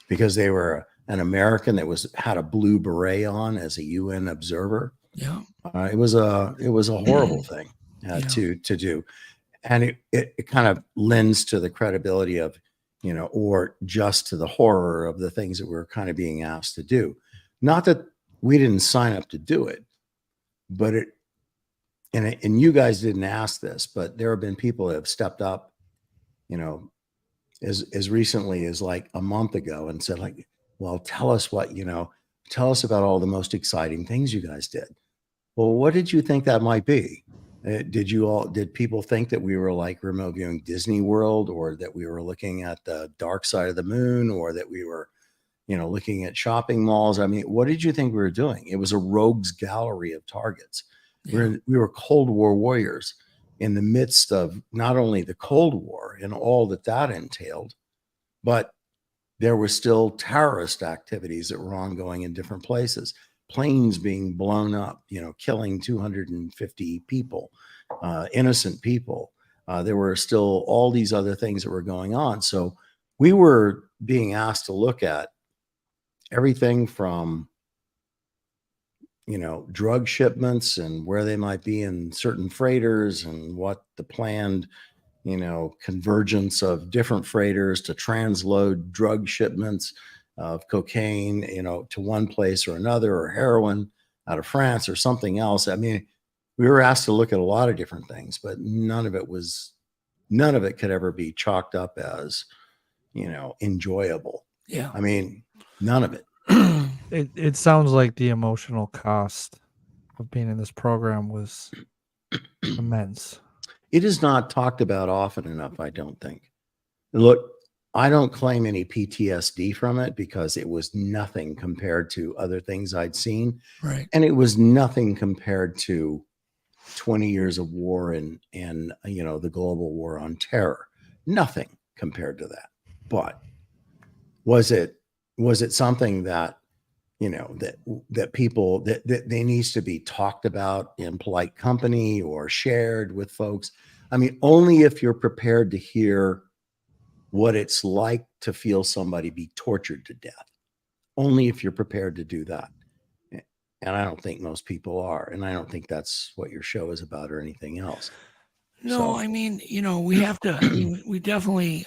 Because they were an American that had a blue beret on as a UN observer. Yeah. It was a horrible thing to do. And it kind of lends to the credibility of, or just to the horror of the things that we're kind of being asked to do. Not that we didn't sign up to do it, but and you guys didn't ask this, but there have been people that have stepped up, as recently as like a month ago and said, like, well, tell us tell us about all the most exciting things you guys did. Well, what did you think that might be? Did people think that we were like remote viewing Disney World, or that we were looking at the dark side of the moon, or that we were, looking at shopping malls? I mean, what did you think we were doing? It was a rogues gallery of targets. Yeah. We were Cold War warriors in the midst of not only the Cold War and all that entailed, but there were still terrorist activities that were ongoing in different places. Planes being blown up, killing 250 people, innocent people. There were still all these other things that were going on. So we were being asked to look at everything from, drug shipments and where they might be in certain freighters and what the planned, convergence of different freighters to transload drug shipments of cocaine, to one place or another, or heroin out of France or something else. I mean, we were asked to look at a lot of different things, but none of it could ever be chalked up as, enjoyable. Yeah. I mean, none of it. It sounds like the emotional cost of being in this program was immense. It is not talked about often enough, I don't think. Look, I don't claim any PTSD from it because it was nothing compared to other things I'd seen. Right. And it was nothing compared to 20 years of war and the global war on terror. Nothing compared to that. But was it something that, that people that they needs to be talked about in polite company or shared with folks? I mean, only if you're prepared to hear what it's like to feel somebody be tortured to death. Only if you're prepared to do that. And I don't think most people are. And I don't think that's what your show is about or anything else. No, I mean, we have to, we definitely,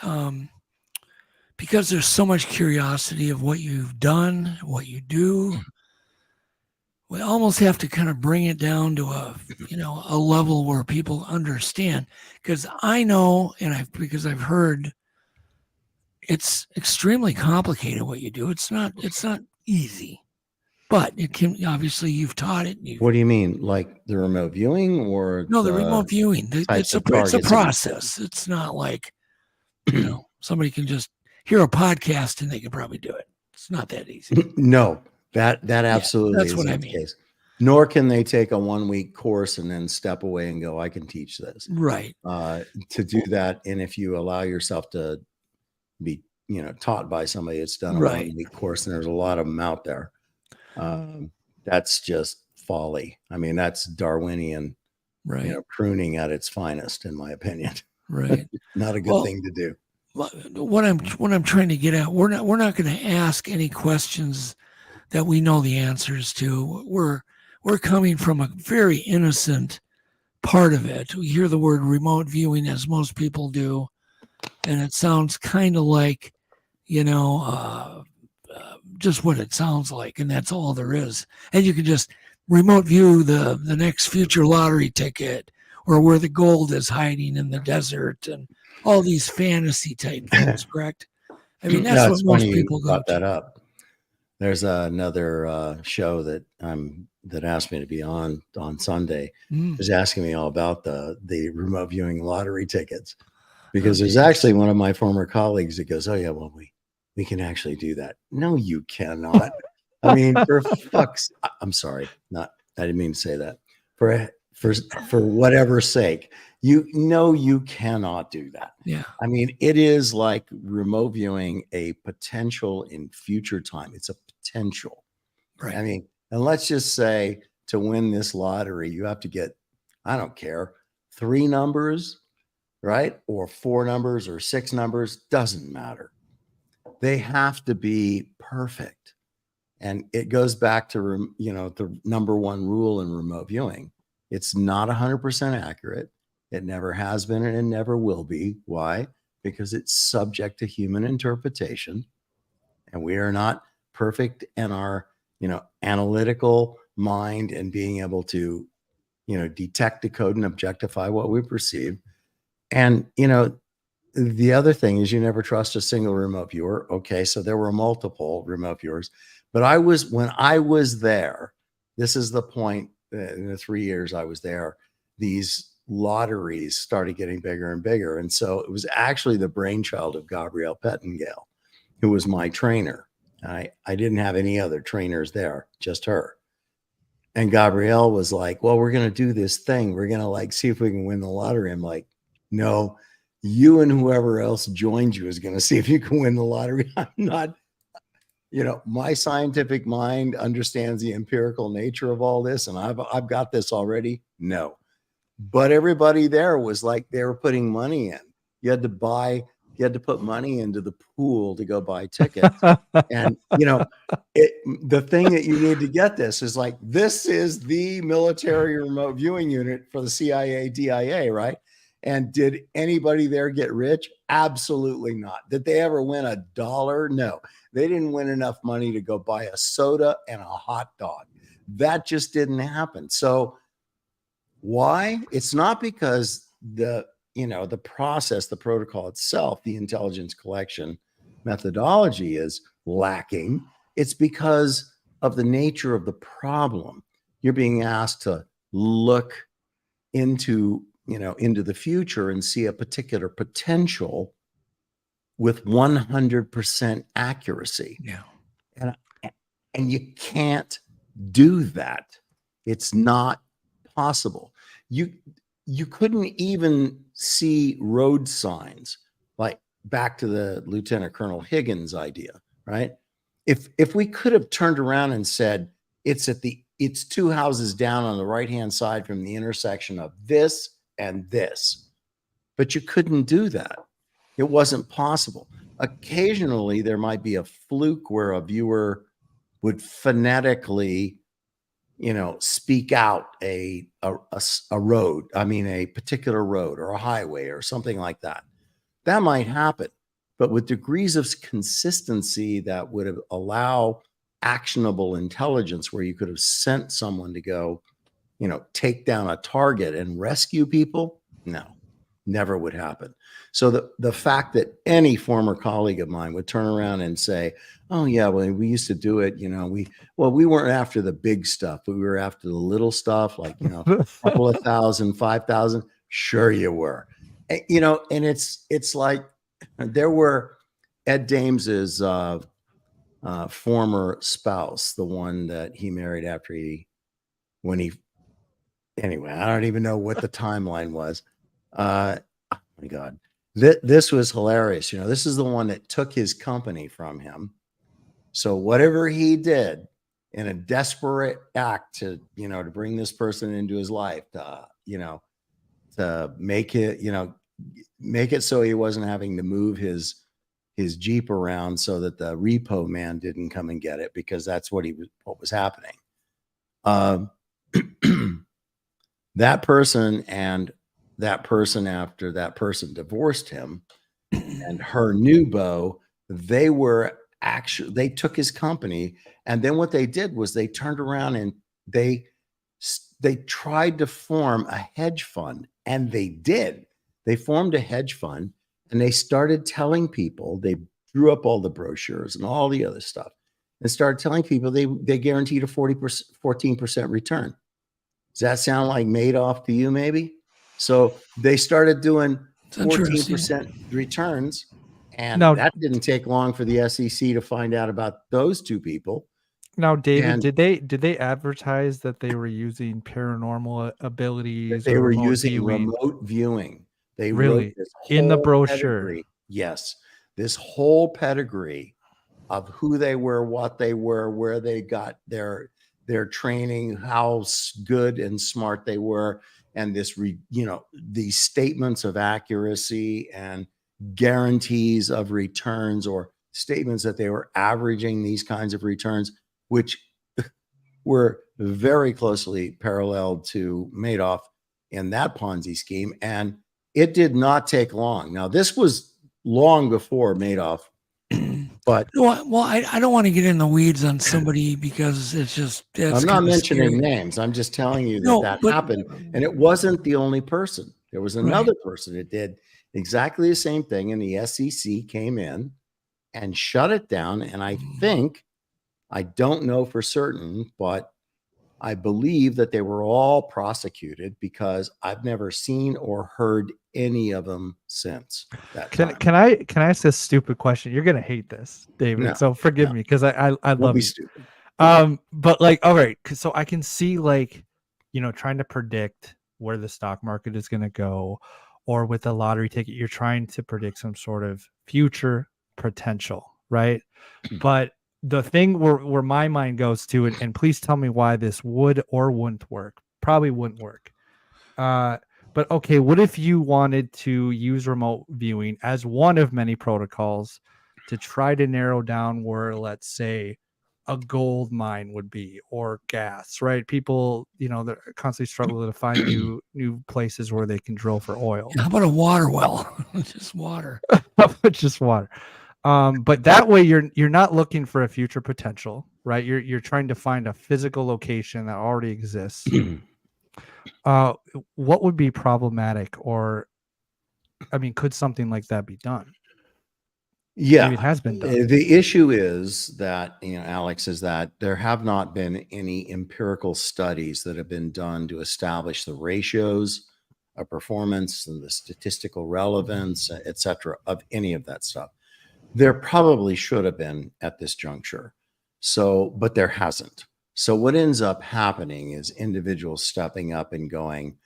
because there's so much curiosity of what you've done, what you do, we almost have to kind of bring it down to a level where people understand. Because I know, because I've heard, it's extremely complicated what you do. It's not easy, but it can, obviously you've taught it. What do you mean? Like the remote viewing or? No, the remote viewing. It's a process. It's not like, somebody can just hear a podcast and they can probably do it. It's not that easy. No, that absolutely that's is what not I the mean. case. Nor can they take a 1-week course and then step away and go, I can teach this. Right. To do that. And if you allow yourself to be, taught by somebody that's done a Right. 1-week course, and there's a lot of them out there. That's just folly. I mean, that's Darwinian, Right. pruning at its finest, in my opinion. Right. Not a good thing to do. What I'm trying to get at, we're not going to ask any questions that we know the answers to. We're coming from a very innocent part of it. We hear the word remote viewing, as most people do, and it sounds kind of like, just what it sounds like, and that's all there is. And you can just remote view the next future lottery ticket, or where the gold is hiding in the desert, and all these fantasy type things. Correct? I mean, that's what most people go brought to. that up. There's another show that asked me to be on Sunday. Was asking me all about the remote viewing lottery tickets, because there's actually one of my former colleagues that goes, "Oh yeah, well we can actually do that." No, you cannot. I mean, for fuck's, I'm sorry, I didn't mean to say that. For whatever sake, you cannot do that. Yeah. I mean, it is like remote viewing a potential in future time. It's a potential. Right. I mean, and let's just say to win this lottery, you have to get, I don't care, 3 numbers, right? Or 4 numbers or 6 numbers, doesn't matter. They have to be perfect. And it goes back to, the number one rule in remote viewing. It's not 100% accurate. It never has been, and it never will be. Why? Because it's subject to human interpretation. And we are not perfect in our, analytical mind and being able to, detect, decode, and objectify what we perceive. And, the other thing is you never trust a single remote viewer. Okay, so there were multiple remote viewers, but when I was there, this is the point, in the 3 years I was there, these lotteries started getting bigger and bigger. And so it was actually the brainchild of Gabrielle Pettengale, who was my trainer. I didn't have any other trainers there, just her. And Gabrielle was like, "Well, we're going to do this thing. We're going to see if we can win the lottery." I'm like, "No, you and whoever else joined you is going to see if you can win the lottery. I'm not, my scientific mind understands the empirical nature of all this, and I've got this already." No. But everybody there was like, they were putting money in. You had to put money into the pool to go buy tickets. And, the thing that you need to get this is like, this is the military remote viewing unit for the CIA, DIA, right? And did anybody there get rich? Absolutely not. Did they ever win $1? No, they didn't win enough money to go buy a soda and a hot dog. That just didn't happen. So why? It's not because the process, the protocol itself, the intelligence collection methodology is lacking. It's because of the nature of the problem. You're being asked to look into the future and see a particular potential with 100% accuracy. Yeah. And you can't do that. It's not possible. You couldn't even see road signs, like back to the Lieutenant Colonel Higgins idea, right? If we could have turned around and said, it's 2 houses down on the right-hand side from the intersection of this and this, but you couldn't do that. It wasn't possible. Occasionally there might be a fluke where a viewer would phonetically, speak out a road, a particular road or a highway or something like that. That might happen, but with degrees of consistency that would have allow actionable intelligence, where you could have sent someone to go, take down a target and rescue people. No, never would happen. So the fact that any former colleague of mine would turn around and say, "Oh yeah, well, we used to do it, we weren't after the big stuff, but we were after the little stuff, like, a couple of thousand, 5,000. Sure you were. And it's like, there were Ed Dames's former spouse, the one that he married anyway, I don't even know what the timeline was. Oh my God. This was hilarious. This is the one that took his company from him. So whatever he did, in a desperate act to, to bring this person into his life, to make it, make it so he wasn't having to move his Jeep around so that the repo man didn't come and get it, because that's what was happening. That person and that person, after that person divorced him, and her new beau, they took his company, and then what they did was they turned around and they tried to form a hedge fund, and they formed a hedge fund, and they started telling people, they drew up all the brochures and all the other stuff, and started telling people they guaranteed a 14% return. Does that sound like Madoff to you, maybe? So they started doing 14% returns, and that didn't take long for the SEC to find out about those two people. Now, David, did they advertise that they were using paranormal abilities? They were using remote viewing. They really wrote this in the whole brochure. Pedigree. Yes, this whole pedigree of who they were, what they were, where they got their training, how good and smart they were, and this these statements of accuracy and guarantees of returns, or statements that they were averaging these kinds of returns, which were very closely paralleled to Madoff in that Ponzi scheme. And it did not take long. Now, this was long before Madoff, but I don't want to get in the weeds on somebody, because it's just, I'm not mentioning names. I'm just telling you that happened, and it wasn't the only person. There was another person that did exactly the same thing, and the SEC came in and shut it down. And I think, I don't know for certain, but I believe that they were all prosecuted, because I've never seen or heard any of them since that time. Can I ask this stupid question? You're gonna hate this, David. No, so forgive me, because I love be you. Stupid. But like, all right, so I can see, like, trying to predict where the stock market is gonna go, or with a lottery ticket, you're trying to predict some sort of future potential, right? But the thing where my mind goes to, and please tell me why this would or wouldn't work. Probably wouldn't work. But okay, what if you wanted to use remote viewing as one of many protocols to try to narrow down where, let's say, a gold mine would be, or gas, right? People, they're constantly struggling to find new places where they can drill for oil. How about a water well? Just water. Just water. But that way you're not looking for a future potential, right? You're trying to find a physical location that already exists. What would be problematic, or could something like that be done? Yeah, maybe it has been done. The issue is that, Alex, is that there have not been any empirical studies that have been done to establish the ratios of performance and the statistical relevance, etc., of any of that stuff. There probably should have been at this juncture. But there hasn't. So what ends up happening is individuals stepping up and going,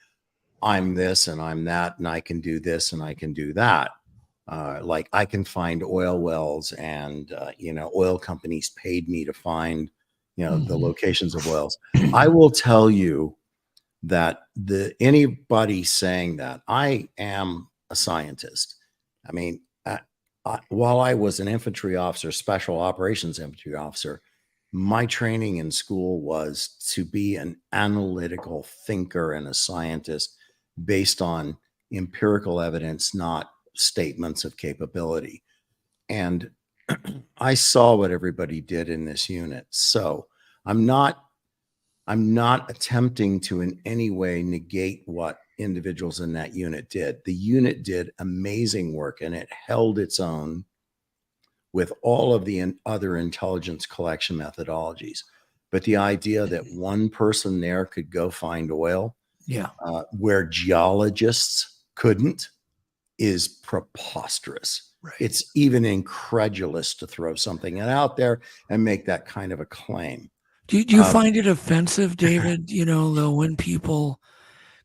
I'm this and I'm that, and I can do this and I can do that. Like, I can find oil wells, and, oil companies paid me to find, the locations of wells. I will tell you that anybody saying that, I am a scientist. While I was an infantry officer, special operations infantry officer, my training in school was to be an analytical thinker and a scientist based on empirical evidence, not statements of capability. And I saw what everybody did in this unit. So I'm not attempting to in any way negate what individuals in that unit did. The unit did amazing work, and it held its own with all of the other intelligence collection methodologies. But the idea that one person there could go find oil, where geologists couldn't, is preposterous. Right. It's even incredulous to throw something out there and make that kind of a claim. Do you find it offensive, David, though, when people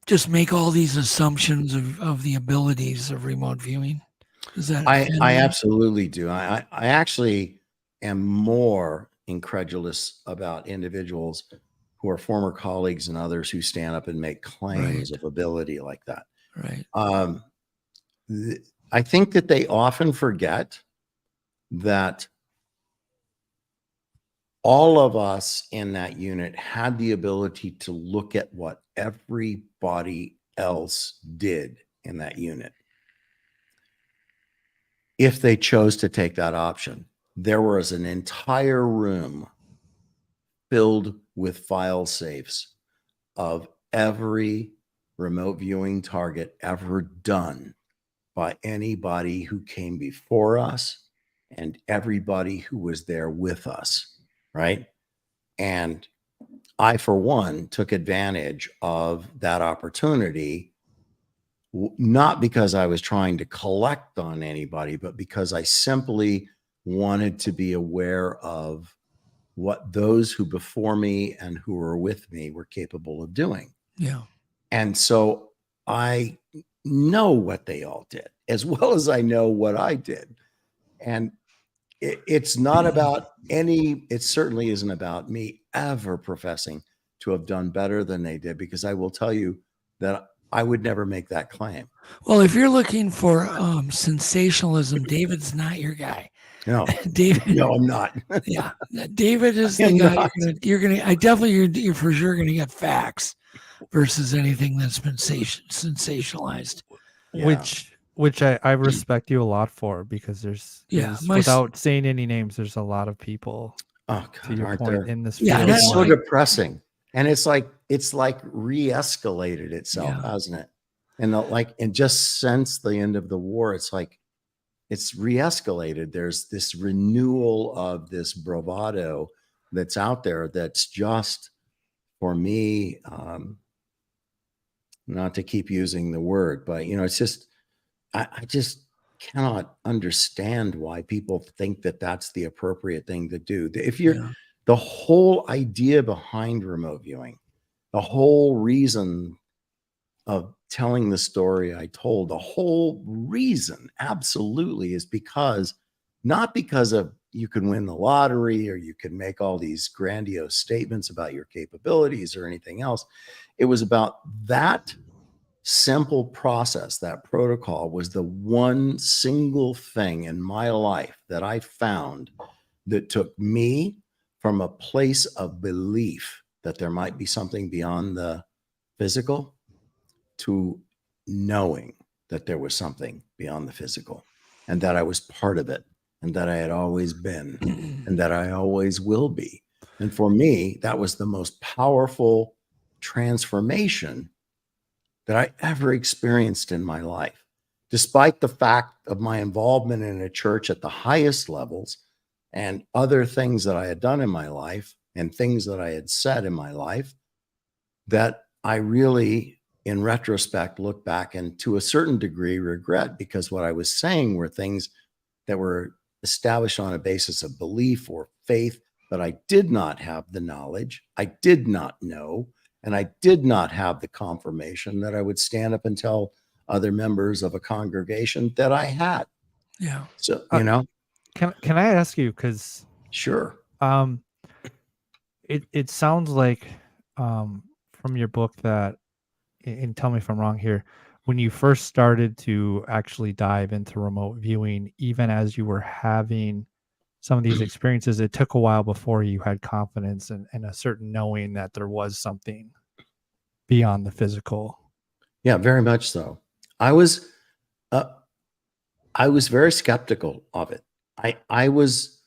just make all these assumptions of the abilities of remote viewing? Does that I absolutely do. I actually am more incredulous about individuals who are former colleagues and others who stand up and make claims of ability like that. Right. I think that they often forget that all of us in that unit had the ability to look at what everybody else did in that unit. If they chose to take that option, there was an entire room filled with file safes of every remote viewing target ever done by anybody who came before us and everybody who was there with us, right? And I, for one, took advantage of that opportunity, not because I was trying to collect on anybody, but because I simply wanted to be aware of what those who before me and who were with me were capable of doing. Yeah. And so I know what they all did as well as I know what I did. And it's not about it certainly isn't about me ever professing to have done better than they did, because I will tell you that I would never make that claim. Well, if you're looking for sensationalism, David's not your guy. No, David. No, I'm not. Yeah, David is the guy. You're for sure gonna get facts versus anything that's been sensationalized. Yeah. Which I respect you a lot for, because there's without saying any names, there's a lot of people God, to your aren't point there? in this Yeah, field. it's so depressing. And it's like re-escalated itself, hasn't it? And just since the end of the war, it's like it's re-escalated. There's this renewal of this bravado that's out there that's just, for me, not to keep using the word, but it's just, I just cannot understand why people think that that's the appropriate thing to do. If you're the whole idea behind remote viewing, the whole reason of telling the story I told, the whole reason absolutely is not because of you can win the lottery or you can make all these grandiose statements about your capabilities or anything else. It was about that simple process. That protocol was the one single thing in my life that I found that took me from a place of belief that there might be something beyond the physical to knowing that there was something beyond the physical and that I was part of it and that I had always been and that I always will be. And for me, that was the most powerful transformation that I ever experienced in my life, despite the fact of my involvement in a church at the highest levels and other things that I had done in my life and things that I had said in my life that I really, in retrospect, look back and to a certain degree regret, because what I was saying were things that were established on a basis of belief or faith, but I did not have the knowledge. I did not know. And I did not have the confirmation that I would stand up and tell other members of a congregation that I had. Yeah. So, Can I ask you, because sure. It sounds like from your book that, and tell me if I'm wrong here, when you first started to actually dive into remote viewing, even as you were having some of these experiences, it took a while before you had confidence and a certain knowing that there was something beyond the physical. Yeah, very much so. I was very skeptical of it. I was,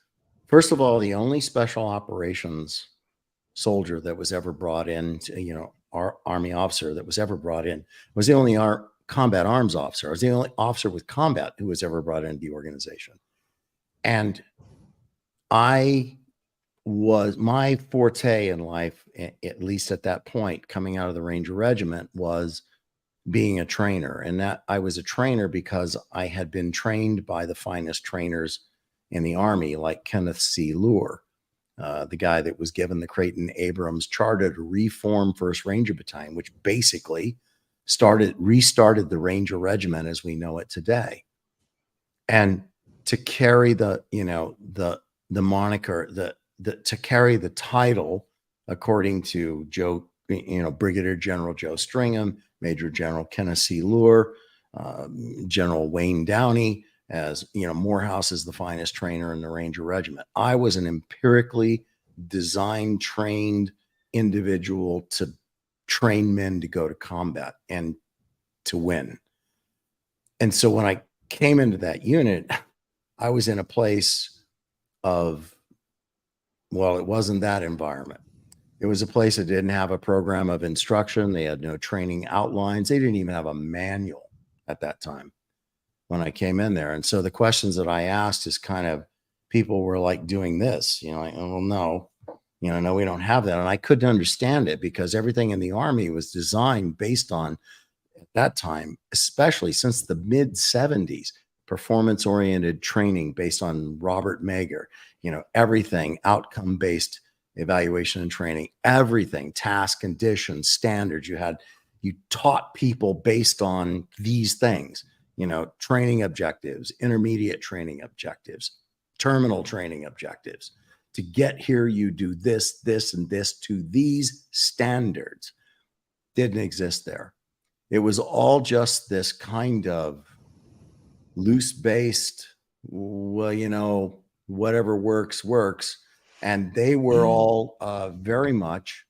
first of all, the only special operations soldier that was ever brought in, our Army officer that was ever brought in. I was the only combat arms officer. I was the only officer with combat who was ever brought into the organization. And my forte in life, at least at that point, coming out of the Ranger Regiment, was being a trainer. And that I was a trainer because I had been trained by the finest trainers in the Army, like Kenneth C. Lure, the guy that was given the Creighton Abrams charter to reform 1st Ranger Battalion, which basically restarted the Ranger Regiment as we know it today. And to carry the moniker, to carry the title, according to Joe, Brigadier General Joe Stringham, Major General Kenneth C. Lure, General Wayne Downey, as Morehouse is the finest trainer in the Ranger Regiment. I was an empirically designed, trained individual to train men to go to combat and to win. And so when I came into that unit, I was in a place of, well, it wasn't that environment. It was a place that didn't have a program of instruction. They had no training outlines. They didn't even have a manual at that time when I came in there. And so the questions that I asked is kind of, people were like doing this, like, oh, no, no, we don't have that. And I couldn't understand it because everything in the Army was designed based on, at that time, especially since the mid 70s, performance-oriented training based on Robert Mager, everything outcome-based evaluation and training, everything, task, conditions, standards. You taught people based on these things, training objectives, intermediate training objectives, terminal training objectives. To get here, you do this, this, and this to these standards. Didn't exist there. It was all just this kind of loose-based, well, whatever works. And they were all very much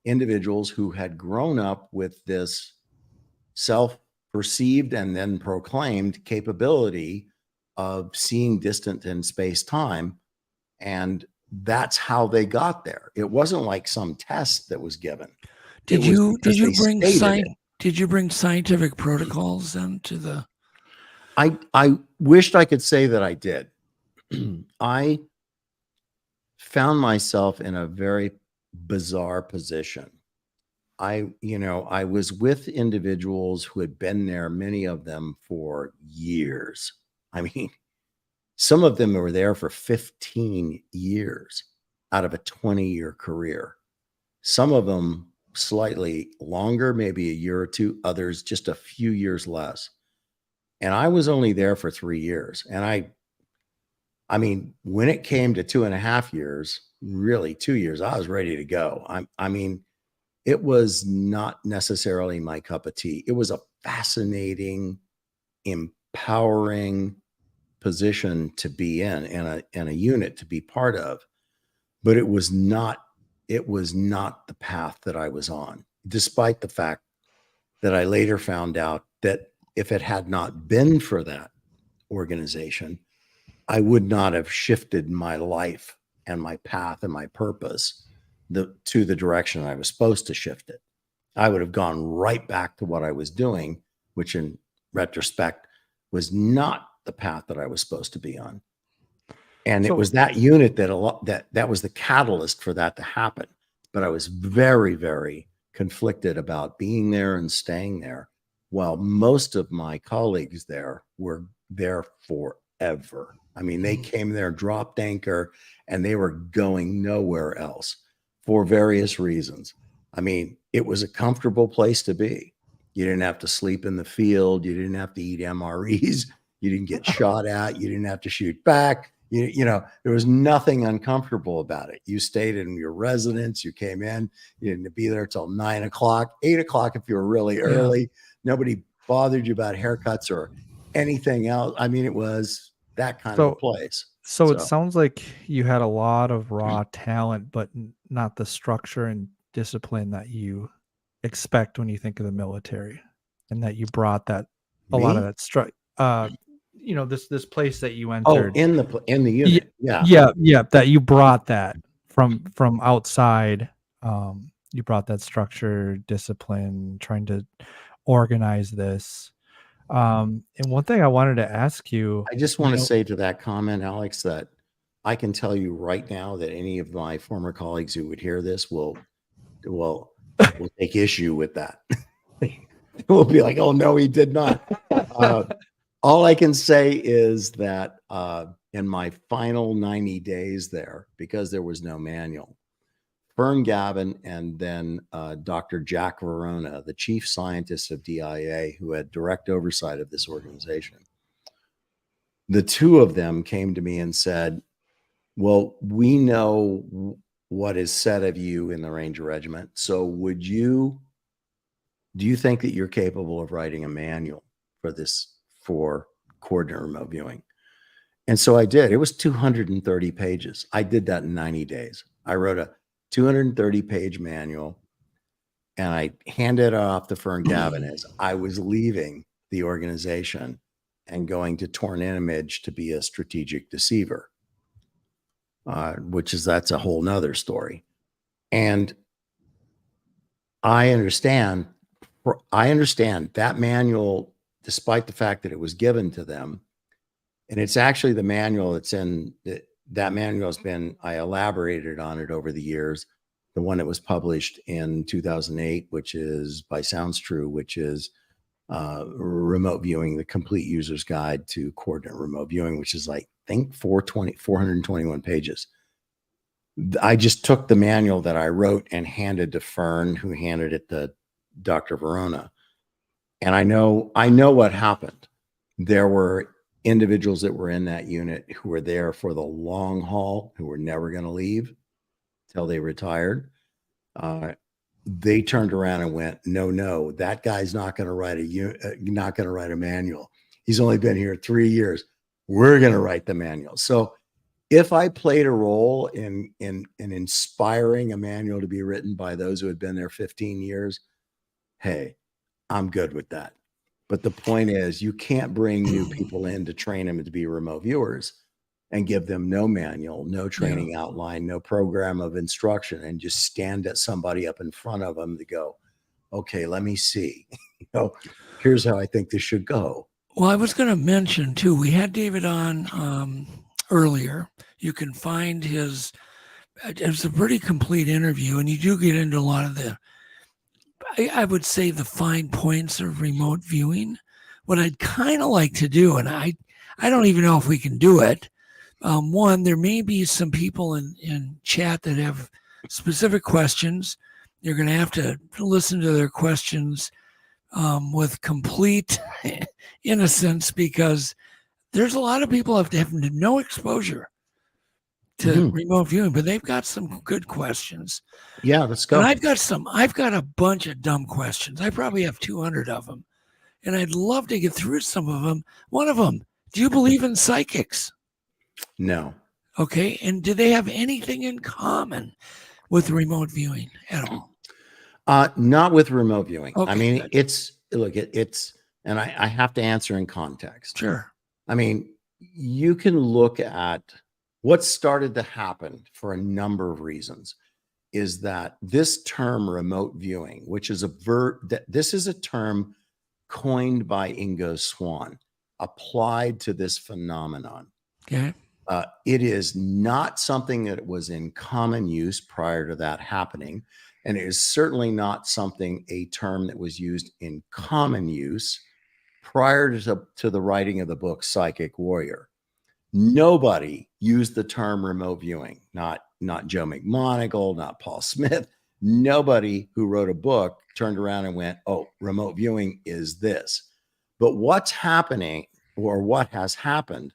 individuals who had grown up with this self-perceived and then proclaimed capability of seeing distant in space-time. And that's how they got there. It wasn't like some test that was given. Did you bring scientific protocols into the? I wished I could say that I did. I found myself in a very bizarre position. I was with individuals who had been there, many of them for years. I mean, some of them were there for 15 years out of a 20-year career. Some of them slightly longer, maybe a year or two, others just a few years less. And I was only there for 3 years. And I mean, when it came to 2.5 years, really 2 years, I was ready to go. I mean, it was not necessarily my cup of tea. It was a fascinating, empowering position to be in a unit to be part of, but it was not the path that I was on, despite the fact that I later found out that if it had not been for that organization, I would not have shifted my life and my path and my purpose to the direction I was supposed to shift it. I would have gone right back to what I was doing, which in retrospect was not the path that I was supposed to be on. And it was that unit that was the catalyst for that to happen. But I was very, very conflicted about being there and staying there, while most of my colleagues there were there forever. I mean, they came there, dropped anchor, and they were going nowhere else for various reasons. I mean, it was a comfortable place to be. You didn't have to sleep in the field. You didn't have to eat MREs. You didn't get shot at. You didn't have to shoot back. There was nothing uncomfortable about it. You stayed in your residence. You came in. You didn't be there till 9 o'clock, 8 o'clock if you were really early. Nobody bothered you about haircuts or anything else. I mean, it was that kind of a place. So it sounds like you had a lot of raw talent, but not the structure and discipline that you expect when you think of the military, and that you brought that a lot of that this place that you entered. Oh, in the unit. Yeah. That you brought that from outside. You brought that structure, discipline, trying to organize this. And one thing I wanted to ask you, I just want to say to that comment, Alex, that I can tell you right now that any of my former colleagues who would hear this will take issue with that. We'll be like, oh no, he did not. All I can say is that in my final 90 days there, because there was no manual, Fern Gavin and then Dr. Jack Verona, the chief scientist of DIA, who had direct oversight of this organization, the two of them came to me and said, Well, we know what is said of you in the Ranger Regiment. So do you think that you're capable of writing a manual for coordinate remote viewing? And so I did. It was 230 pages. I did that in 90 days. I wrote a 230 page manual and I handed it off to Fern Gavin as I was leaving the organization and going to Torn Image to be a strategic deceiver, that's a whole nother story. And I understand that manual, despite the fact that it was given to them, and it's actually the manual that's in that manual I elaborated on it over the years. The one that was published in 2008, which is by Sounds True, which is remote viewing, the complete user's guide to coordinate remote viewing, which is I think 421 pages. I just took the manual that I wrote and handed to Fern, who handed it to Dr. Verona. And I know what happened. There were individuals that were in that unit who were there for the long haul, who were never going to leave till they retired. They turned around and went, no, that guy's not going to write a manual. He's only been here 3 years. We're going to write the manual. So if I played a role in inspiring a manual to be written by those who had been there 15 years, hey, I'm good with that. But the point is, you can't bring new people in to train them to be remote viewers and give them no manual, no training outline, no program of instruction, and just stand at somebody up in front of them to go, okay, let me see. Here's how I think this should go. Well, I was going to mention too, we had David on earlier. You can find it was a pretty complete interview, and you do get into a lot of I would say the fine points of remote viewing. What I'd kind of like to do, and I don't even know if we can do it. One, there may be some people in chat that have specific questions. You're going to have to listen to their questions with complete innocence, because there's a lot of people have no exposure to remote viewing, but they've got some good questions. Yeah, let's go. And I've got a bunch of dumb questions. I probably have 200 of them, and I'd love to get through some of them. One of them, do you believe in psychics? No. Okay. And do they have anything in common with remote viewing at all? Not with remote viewing. Okay, I mean, good. it's, and I have to answer in context. Sure. I mean, you can look at what started to happen for a number of reasons, is that this term remote viewing, which is this is a term coined by Ingo Swann, applied to this phenomenon. Okay. It is not something that was in common use prior to that happening. And it is certainly not a term that was used in common use prior to the writing of the book Psychic Warrior. Nobody used the term remote viewing, not Joe McMoneagle, not Paul Smith. Nobody who wrote a book turned around and went, oh, remote viewing is this. But what's happening, or what has happened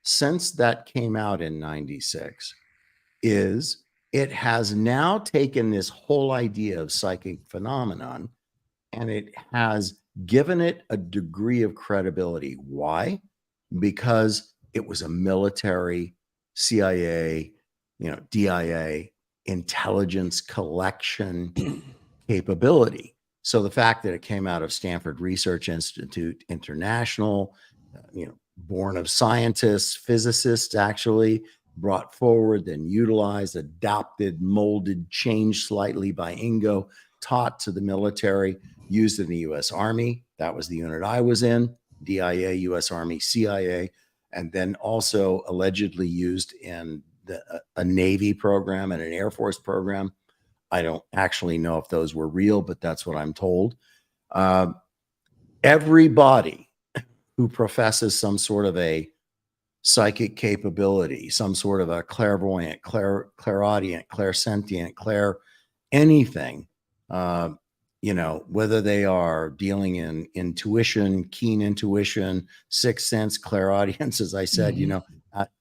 since that came out in 96, is it has now taken this whole idea of psychic phenomenon and it has given it a degree of credibility. Why? Because it was a military, CIA, DIA intelligence collection capability. So the fact that it came out of Stanford Research Institute International, born of scientists, physicists, actually brought forward, then utilized, adopted, molded, changed slightly by Ingo, taught to the military, used in the U.S. Army. That was the unit I was in, DIA, U.S. Army, CIA, and then also allegedly used in a Navy program and an Air Force program. I don't actually know if those were real, but that's what I'm told. Everybody who professes some sort of a psychic capability, some sort of a clairvoyant, clairaudient, clairsentient, anything, whether they are dealing in intuition, keen intuition, sixth sense, clairaudience, as I said,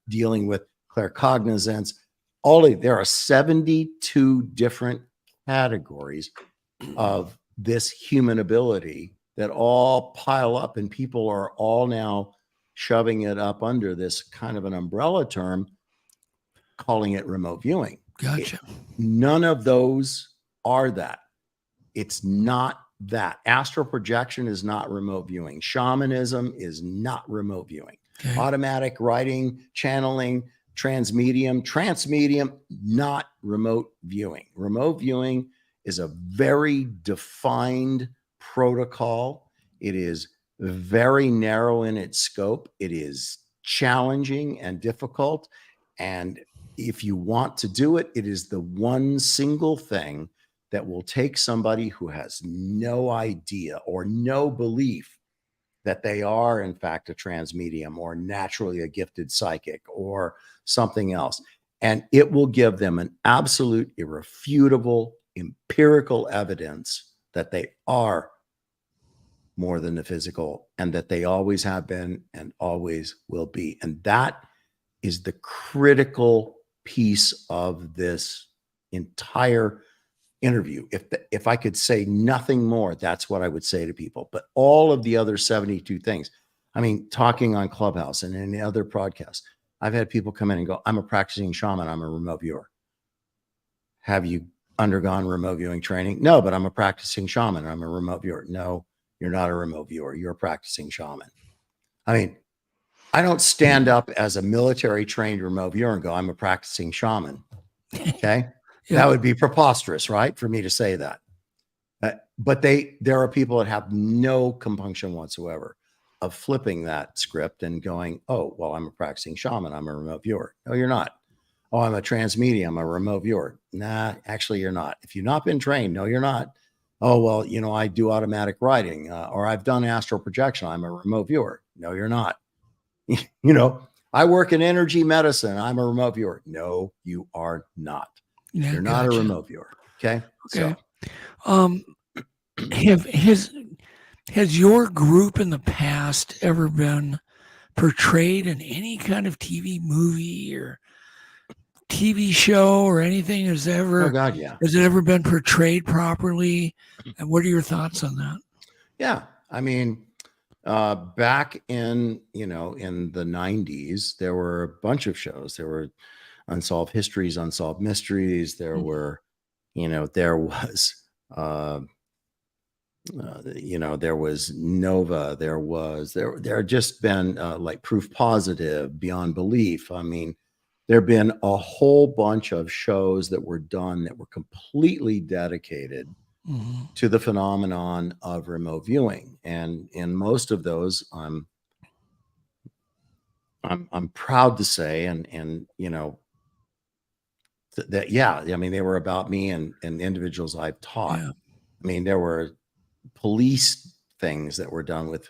dealing with claircognizance. There are 72 different categories of this human ability that all pile up, and people are all now shoving it up under this kind of an umbrella term, calling it remote viewing. Gotcha. None of those are that. It's not that. Astral projection is not remote viewing. Shamanism is not remote viewing. Okay. Automatic writing, channeling, transmedium, not remote viewing. Remote viewing is a very defined protocol. It is very narrow in its scope. It is challenging and difficult. And if you want to do it, it is the one single thing that will take somebody who has no idea or no belief that they are, in fact, a transmedium or naturally a gifted psychic or something else. And it will give them an absolute, irrefutable, empirical evidence that they are more than the physical, and that they always have been and always will be. And that is the critical piece of this entire interview. If I could say nothing more, that's what I would say to people. But all of the other 72 things, I mean, talking on Clubhouse and any other podcast, I've had people come in and go, I'm a practicing shaman, I'm a remote viewer. Have you undergone remote viewing training? No, but I'm a practicing shaman, I'm a remote viewer. No, you're not a remote viewer, you're a practicing shaman. I mean, I don't stand up as a military trained remote viewer and go, I'm a practicing shaman. Okay. Yeah. That would be preposterous, right? For me to say that. But there are people that have no compunction whatsoever of flipping that script and going, oh, well, I'm a practicing shaman, I'm a remote viewer. No, you're not. Oh, I'm a transmedium, I'm a remote viewer. Nah, actually, you're not. If you've not been trained, no, you're not. Oh, well, you know, I do automatic writing, or I've done astral projection, I'm a remote viewer. No, you're not. You know, I work in energy medicine, I'm a remote viewer. No, you are not. Yeah, you're not a remote viewer. Okay. Okay. Has your group in the past ever been portrayed in any kind of TV movie or TV show or anything? Oh God, yeah. Has it ever been portrayed properly? And what are your thoughts on that? Yeah. I mean, back in the 90s, there were a bunch of shows. There were Unsolved Histories, Unsolved Mysteries. There were, there was, there was Nova. There had just been like Proof Positive, Beyond Belief. I mean, there have been a whole bunch of shows that were done that were completely dedicated to the phenomenon of remote viewing. And in most of those, I'm proud to say, that, yeah, I mean, they were about me and individuals I've taught. Yeah. I mean, there were police things that were done with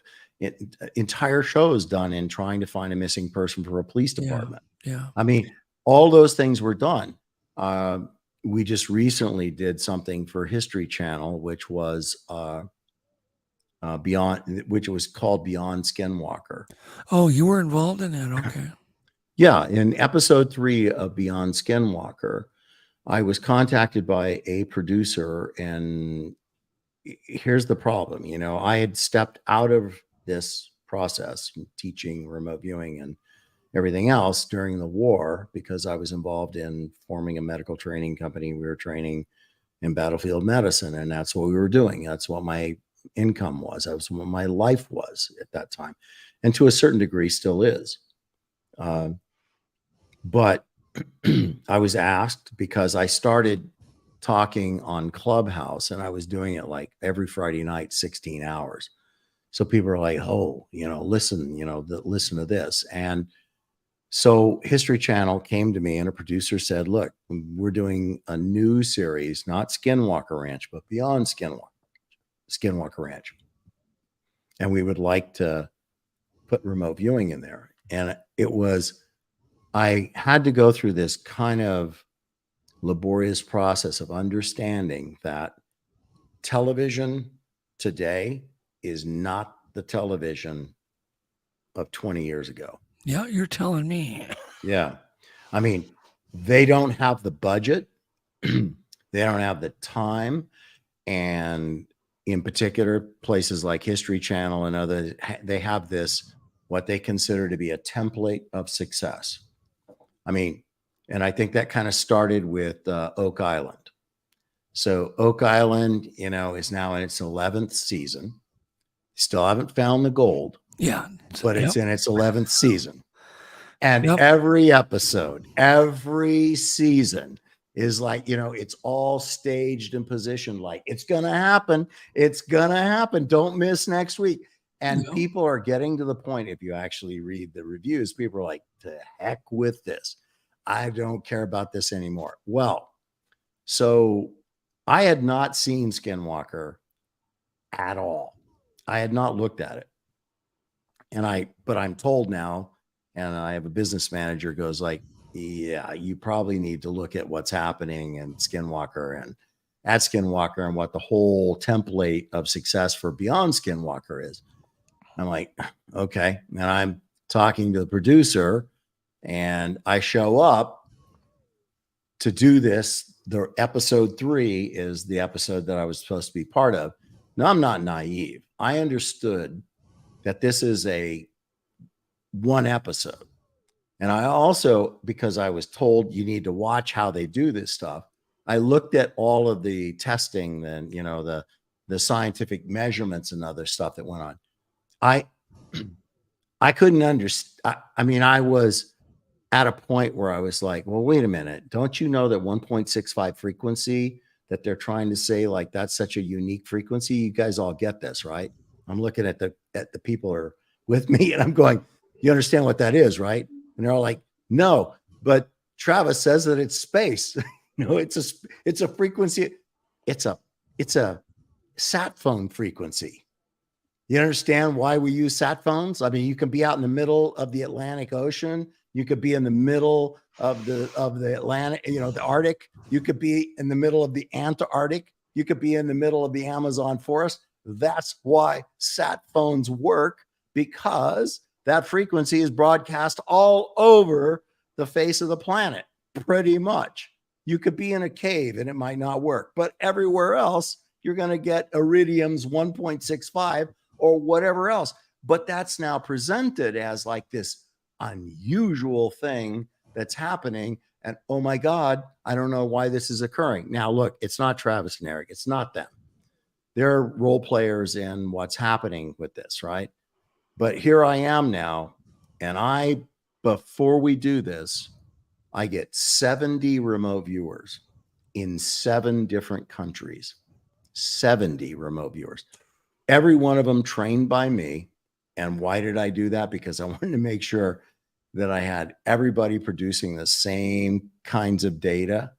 entire shows done in trying to find a missing person for a police department. Yeah. I mean, all those things were done. We just recently did something for History Channel, which was called Beyond Skinwalker. Oh, you were involved in that. Okay. Yeah. In episode 3 of Beyond Skinwalker, I was contacted by a producer, and here's the problem. I had stepped out of this process, teaching remote viewing and everything else during the war, because I was involved in forming a medical training company. We were training in battlefield medicine, and that's what we were doing. That's what my income was. That was what my life was at that time, and to a certain degree still is. But I was asked, because I started talking on Clubhouse, and I was doing it like every Friday night, 16 hours. So people are like, oh, listen, listen to this. And so History Channel came to me, and a producer said, look, we're doing a new series, not Skinwalker Ranch, but Beyond Skinwalker Ranch. And we would like to put remote viewing in there. And I had to go through this kind of laborious process of understanding that television today is not the television of 20 years ago. Yeah, you're telling me. Yeah. I mean, they don't have the budget, they don't have the time, and in particular, places like History Channel and others, they have this, what they consider to be a template of success. I mean, and I think that kind of started with Oak Island. So Oak Island, is now in its 11th season. Still haven't found the gold. Yeah. But it's in its 11th season. And Yep. every episode, every season is like, it's all staged and positioned like it's going to happen. It's going to happen. Don't miss next week. And people are getting to the point, if you actually read the reviews, people are like, to heck with this. I don't care about this anymore. Well, so I had not seen Skinwalker at all. I had not looked at it. But I'm told now, and I have a business manager goes like, yeah, you probably need to look at what's happening in Skinwalker and at Skinwalker and what the whole template of success for Beyond Skinwalker is. I'm like, okay. And I'm talking to the producer and I show up to do this. The episode 3 is the episode that I was supposed to be part of. Now, I'm not naive. I understood that this is a one episode. And I also, because I was told you need to watch how they do this stuff, I looked at all of the testing and, the scientific measurements and other stuff that went on. I couldn't understand. I mean, I was at a point where I was like, well, wait a minute. Don't you know that 1.65 frequency that they're trying to say, like, that's such a unique frequency? You guys all get this, right? I'm looking at the people who are with me and I'm going, you understand what that is, right? And they're all like, no, but Travis says that it's space. It's a frequency. It's a sat phone frequency. You understand why we use sat phones? I mean, you can be out in the middle of the Atlantic Ocean. You could be in the middle of the Atlantic, the Arctic. You could be in the middle of the Antarctic. You could be in the middle of the Amazon forest. That's why sat phones work, because that frequency is broadcast all over the face of the planet, pretty much. You could be in a cave and it might not work, but everywhere else, you're going to get Iridium's 1.65 or whatever else. But that's now presented as like this unusual thing that's happening. And oh my God, I don't know why this is occurring. Now, look, it's not Travis and Eric. It's not them. They're role players in what's happening with this, right? But here I am now, and before we do this, I get 70 remote viewers in 7 different countries. 70 remote viewers. Every one of them trained by me. And why did I do that? Because I wanted to make sure that I had everybody producing the same kinds of data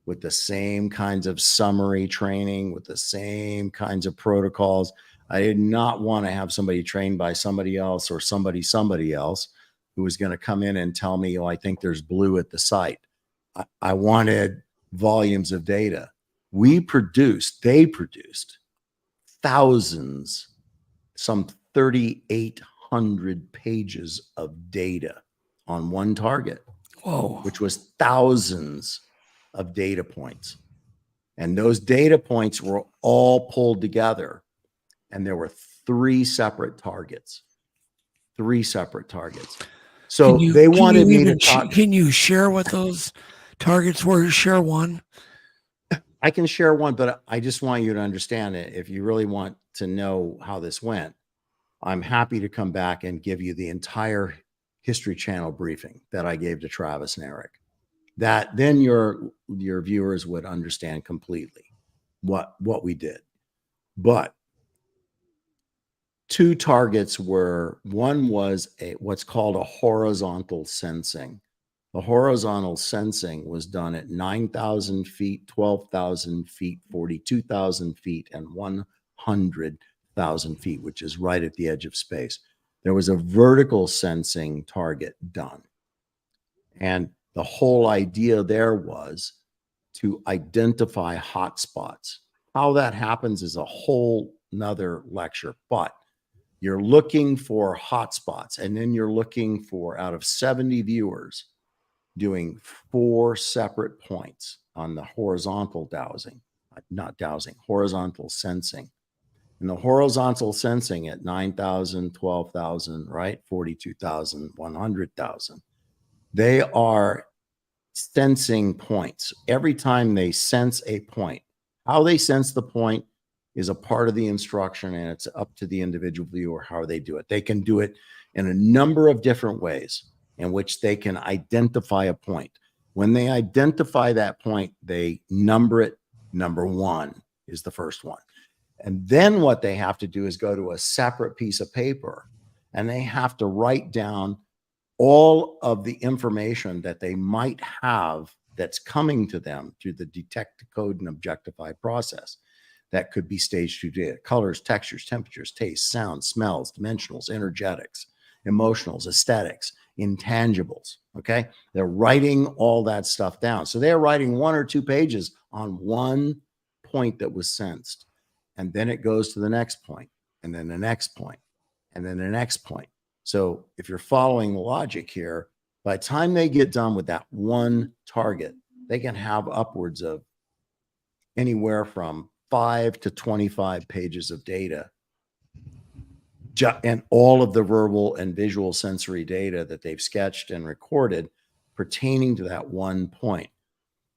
with the same kinds of summary training, with the same kinds of protocols. I did not want to have somebody trained by somebody else or somebody else who was going to come in and tell me, oh, I think there's blue at the site. I wanted volumes of data. They produced thousands, some 3,800 pages of data on one target. Whoa. Which was thousands of data points. And those data points were all pulled together. And there were 3 separate targets. 3 separate targets. So they wanted me to talk. Can you share what those targets were? Share one. I can share one, but I just want you to understand it. If you really want to know how this went, I'm happy to come back and give you the entire History Channel briefing that I gave to Travis and Eric. That then your viewers would understand completely what we did. But 2 targets were, one was what's called a horizontal sensing. The horizontal sensing was done at 9,000 feet, 12,000 feet, 42,000 feet, and 100,000 feet, which is right at the edge of space. There was a vertical sensing target done. And the whole idea there was to identify hotspots. How that happens is a whole nother lecture, but you're looking for hotspots, and then you're looking for, out of 70 viewers, doing 4 separate points on the horizontal dowsing, not dowsing, horizontal sensing. And the horizontal sensing at 9,000, 12,000, right? 42,000, 100,000. They are sensing points. Every time they sense a point, how they sense the point is a part of the instruction, and it's up to the individual viewer how they do it. They can do it in a number of different ways in which they can identify a point. When they identify that point, they number it. Number 1 is the first one. And then what they have to do is go to a separate piece of paper, and they have to write down all of the information that they might have that's coming to them through the detect, decode, and objectify process. That could be stage 2 data: colors, textures, temperatures, taste, sounds, smells, dimensionals, energetics, emotionals, aesthetics, intangibles. Okay. They're writing all that stuff down. So they're writing 1 or 2 pages on one point that was sensed. And then it goes to the next point, and then the next point, and then the next point. So if you're following the logic here, by the time they get done with that one target, they can have upwards of anywhere from 5 to 25 pages of data, and all of the verbal and visual sensory data that they've sketched and recorded pertaining to that one point.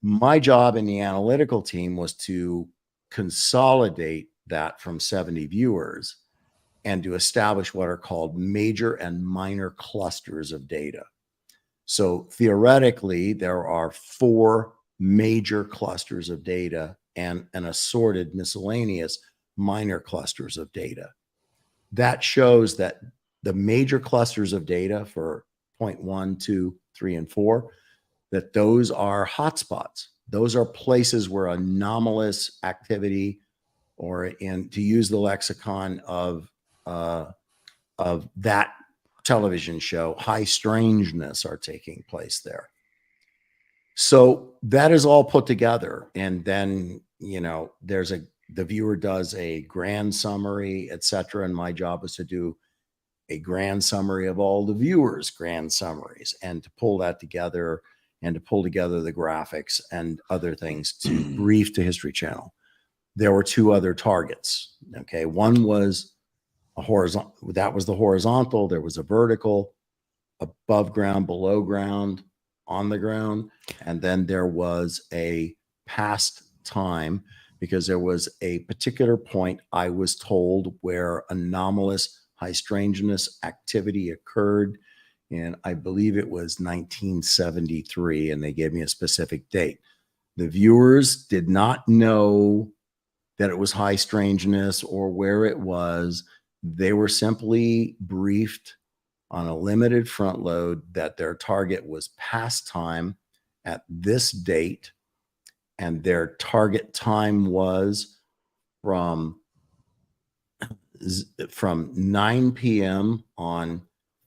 My job in the analytical team was to consolidate that from 70 viewers and to establish what are called major and minor clusters of data. So theoretically, there are 4 major clusters of data and an assorted miscellaneous minor clusters of data. That shows that the major clusters of data for point 1, 2, 3, and 4, that those are hotspots. Those are places where anomalous activity, or to use the lexicon of that television show, high strangeness, are taking place there. So that is all put together. And then, the viewer does a grand summary, etc. And my job was to do a grand summary of all the viewers' grand summaries, and to pull that together, and to pull together the graphics and other things to brief to History Channel. There were 2 other targets. Okay. One was a horizontal. That was the horizontal. There was a vertical, above ground, below ground, on the ground. And then there was a past time, because there was a particular point, I was told, where anomalous high strangeness activity occurred. And I believe it was 1973, and they gave me a specific date. The viewers did not know that it was high strangeness or where it was. They were simply briefed on a limited front load that their target was past time at this date, and their target time was from 9 p.m. on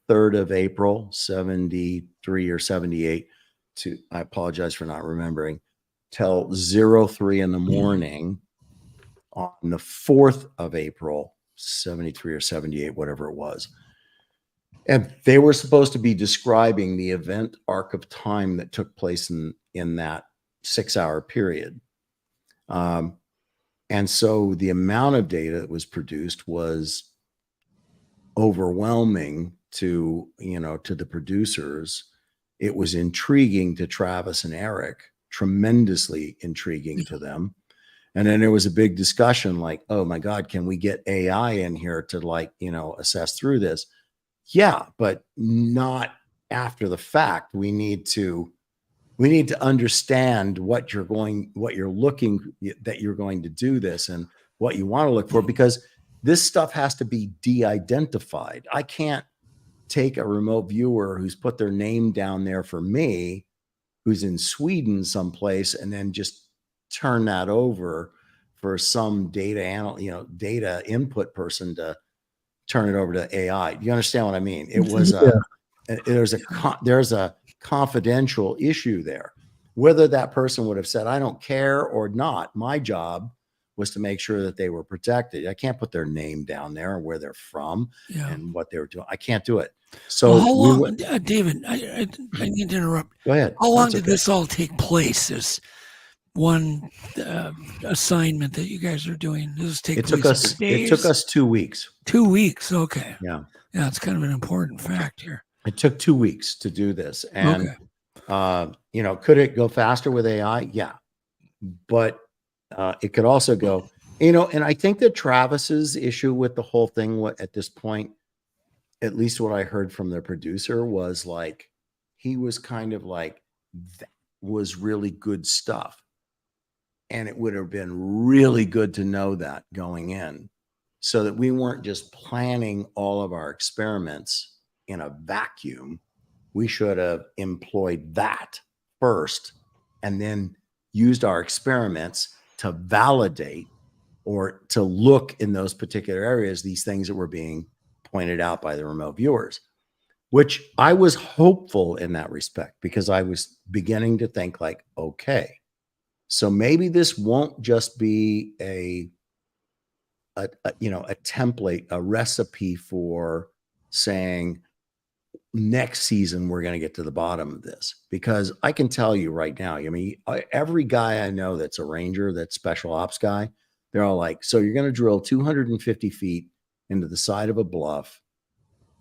3rd of April, 73 or 78, to, I apologize for not remembering, till 03 in the morning on the 4th of April, 73 or 78, whatever it was. And they were supposed to be describing the event arc of time that took place in that 6-hour period. And so the amount of data that was produced was overwhelming to the producers. It was intriguing to Travis and Eric, tremendously intriguing to them. And then there was a big discussion like, oh my God, can we get AI in here to assess through this? Yeah, but not after the fact. We need to understand that you're going to do this and what you want to look for, because this stuff has to be de-identified. I can't take a remote viewer who's put their name down there for me, who's in Sweden someplace, and then just turn that over for some data input person to turn it over to AI. Do you understand what I mean? It was there's a confidential issue there. Whether that person would have said, I don't care or not, my job was to make sure that they were protected. I can't put their name down there and where they're from and what they were doing. I can't do it. So well, how long, David? I need to interrupt. Go ahead. How long did this all take place? This one assignment that you guys are doing. This take it took place us. in days? It took us 2 weeks. 2 weeks. Okay. Yeah. Yeah, it's kind of an important fact here. It took 2 weeks to do this, and you know, could it go faster with AI? Yeah, but it could also go. You know, and I think that Travis's issue with the whole thing at this point, at least what I heard from the producer, was like he was kind of like, that was really good stuff. And it would have been really good to know that going in, so that we weren't just planning all of our experiments in a vacuum. We should have employed that first and then used our experiments to validate or to look in those particular areas, these things that were being pointed out by the remote viewers, which I was hopeful in that respect, because I was beginning to think like, okay, so maybe this won't just be a you know, a template, a recipe for saying next season we're going to get to the bottom of this. Because I can tell you right now, I mean, every guy I know that's a ranger, that's special ops guy, they're all like, so you're going to drill 250 feet into the side of a bluff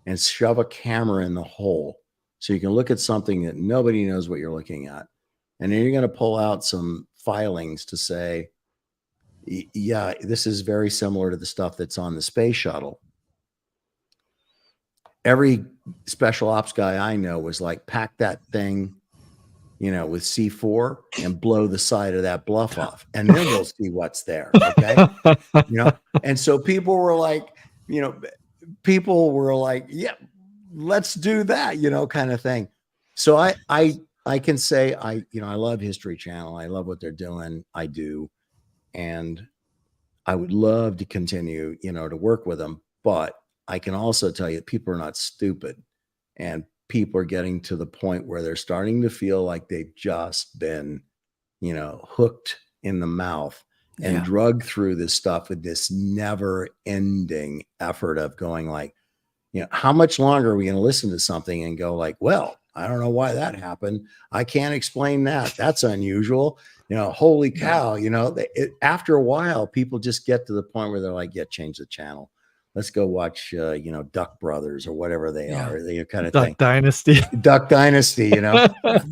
and shove a camera in the hole so you can look at something that nobody knows what you're looking at. And then you're going to pull out some filings to say, yeah, this is very similar to the stuff that's on the space shuttle. Every special ops guy I know was like, pack that thing, you know, with C4 and blow the side of that bluff off, and then we'll see what's there. Okay. You know, and so people were like, you know, yeah, let's do that, you know, kind of thing. So I can say, you know, I love History Channel. I love what they're doing. I do. And I would love to continue, you know, to work with them. But I can also tell you, people are not stupid, and people are getting to the point where they're starting to feel like they've just been, you know, hooked in the mouth and drugged through this stuff with this never ending effort of going like, you know, how much longer are we going to listen to something and go like, well, I don't know why that happened. I can't explain that. That's unusual. You know, holy cow, you know, after a while, people just get to the point where they're like, yeah, change the channel. Let's go watch, you know, Duck Brothers or whatever they are, you know, kind of Duck thing. Dynasty. Duck Dynasty, you know.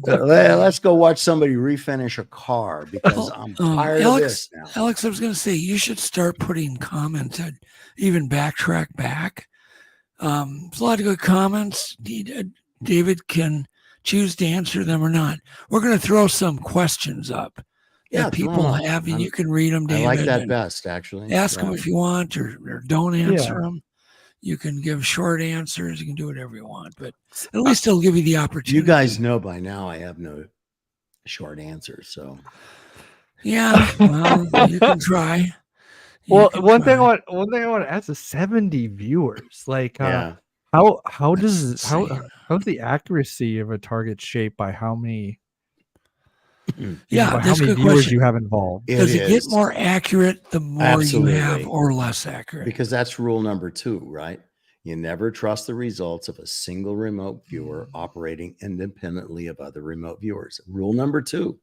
Let's go watch somebody refinish a car because I'm tired of this now. Alex, I was going to say, you should start putting comments and even backtrack back. There's a lot of good comments. David can choose to answer them or not. We're going to throw some questions up that people have, and you can read them, David. I like that best, actually. Ask them if you want, or don't answer them. You can give short answers. You can do whatever you want, but at least it'll give you the opportunity. You guys know by now I have no short answers, so. Yeah, well, you can try. Well, one thing I want to ask is 70 viewers. Like, how's the accuracy of a target shaped by how many? That's a good viewers question. You have involved? Does it get more accurate the more you have, or less accurate? Because that's rule number 2, right? You never trust the results of a single remote viewer operating independently of other remote viewers. Rule number 2.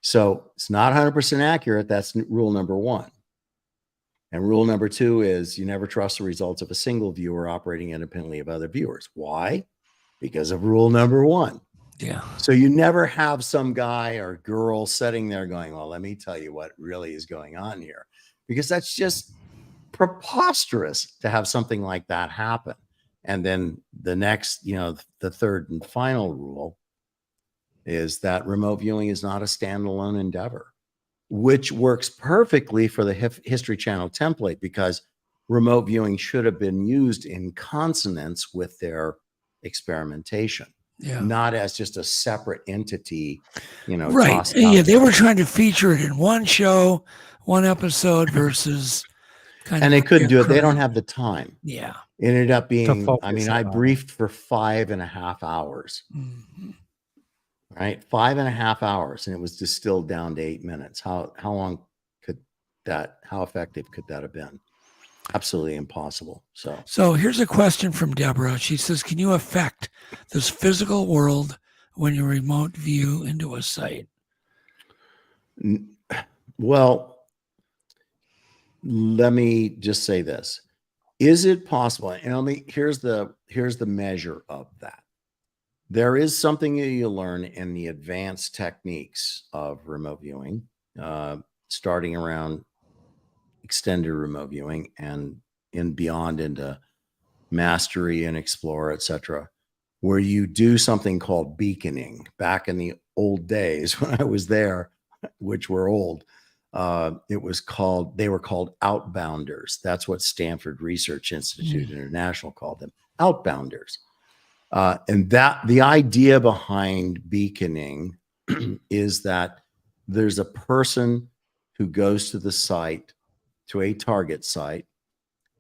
So it's not 100% accurate. That's rule number 1. And rule number 2 is you never trust the results of a single viewer operating independently of other viewers. Why? Because of rule number 1. Yeah. So you never have some guy or girl sitting there going, well, let me tell you what really is going on here. Because that's just preposterous to have something like that happen. And then the next, you know, the third and final rule is that remote viewing is not a standalone endeavor, which works perfectly for the History Channel template, because remote viewing should have been used in consonance with their experimentation, not as just a separate entity, you know. Right. Yeah, they were trying to feature it in one show, one episode versus and they couldn't do it. They don't have the time. Yeah. It ended up being, I mean, I briefed for 5.5 hours. Mm-hmm. Right, 5.5 hours, and it was distilled down to 8 minutes. How long could how effective could that have been? Absolutely impossible. So here's a question from Deborah. She says, can you affect this physical world when you remote view into a site? Well, let me just say this. Is it possible? And here's the measure of that. There is something that you learn in the advanced techniques of remote viewing, starting around extended remote viewing and beyond into mastery and explore, etc., where you do something called beaconing. Back in the old days when I was there, which were old, they were called outbounders. That's what Stanford Research Institute International called them, outbounders. And that the idea behind beaconing is that there's a person who goes to the site, to a target site,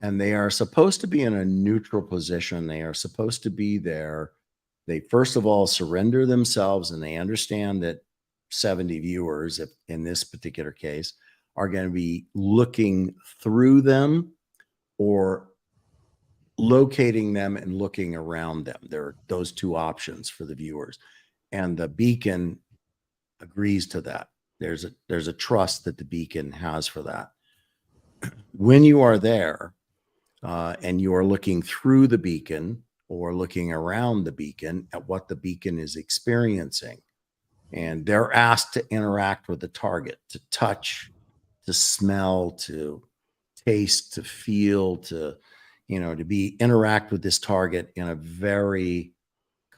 and they are supposed to be in a neutral position. They are supposed to be there. They first of all surrender themselves, and they understand that 70 viewers, if in this particular case, are going to be looking through them or locating them and looking around them. There are those two options for the viewers, and the beacon agrees to that. There's a trust that the beacon has for that. When you are there and you are looking through the beacon or looking around the beacon at what the beacon is experiencing, and they're asked to interact with the target, to touch, to smell, to taste, to feel, to interact with this target in a very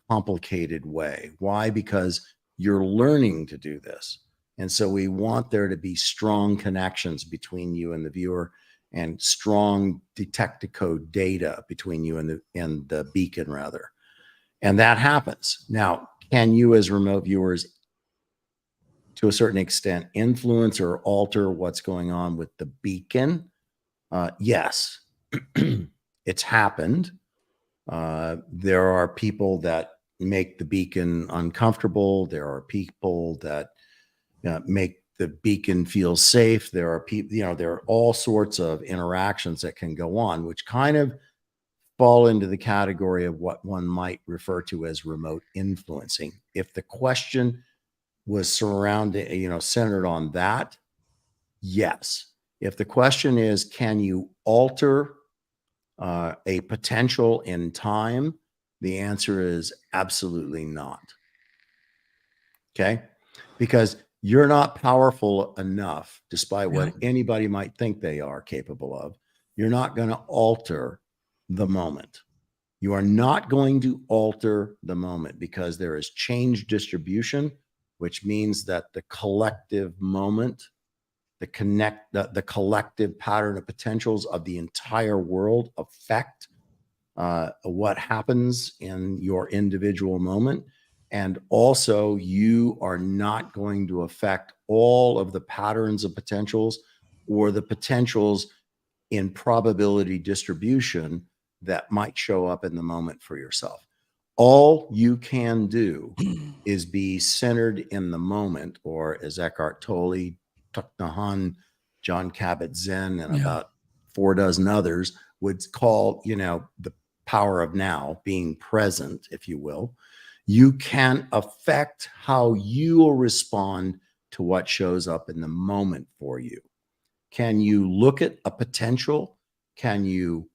complicated way. Why? Because you're learning to do this. And so we want there to be strong connections between you and the viewer, and strong detect-to-code data between you and the beacon, rather. And that happens. Now, can you as remote viewers, to a certain extent, influence or alter what's going on with the beacon? Yes. It's happened. There are people that make the beacon uncomfortable. There are people that make the beacon feel safe. There are people, there are all sorts of interactions that can go on, which kind of fall into the category of what one might refer to as remote influencing. If the question was centered on that, yes. If the question is, can you alter a potential in time? The answer is absolutely not. Okay? Because you're not powerful enough, despite what anybody might think they are capable of. You're not going to alter the moment. You are not going to alter the moment, because there is change distribution, which means that the collective moment, the collective pattern of potentials of the entire world affect what happens in your individual moment. And also, you are not going to affect all of the patterns of potentials or the potentials in probability distribution that might show up in the moment for yourself. All you can do is be centered in the moment, or as Eckhart Tolle, Thich Nhat Hanh, John Kabat-Zinn, and about 4 dozen others would call, the power of now, being present, if you will. You can affect how you will respond to what shows up in the moment for you. Can you look at a potential? Can you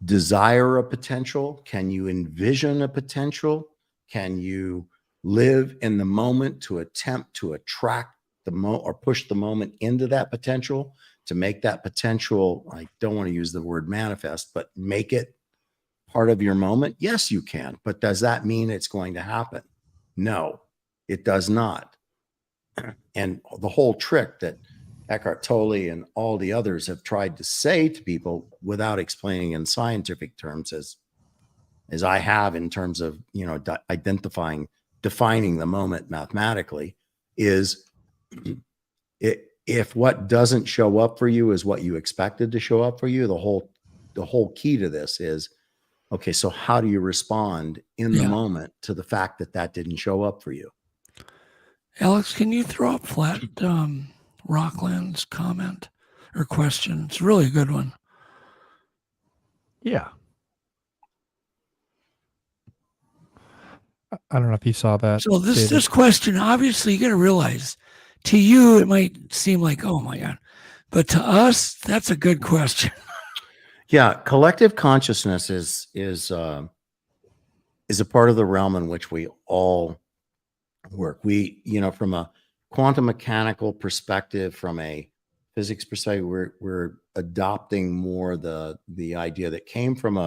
desire a potential? Can you envision a potential? Can you live in the moment to attempt to attract or push the moment into that potential, to make that potential, I don't want to use the word manifest, but make it part of your moment? Yes, you can. But does that mean it's going to happen? No, it does not. And the whole trick that Eckhart Tolle and all the others have tried to say to people without explaining in scientific terms, as I have in terms of, defining the moment mathematically, is if what doesn't show up for you is what you expected to show up for you, the whole key to this is, okay, so how do you respond in the moment to the fact that that didn't show up for you? Alex, can you throw up Flat Rockland's comment? or question. It's really a good one. Yeah. I don't know if you saw that. So this David. question, obviously, you got to realize, to you it might seem like, oh my God, but to us, that's a good question. Yeah, collective consciousness is a part of the realm in which we all work. We, from a quantum mechanical perspective, from a physics perspective, we're adopting more the idea that came from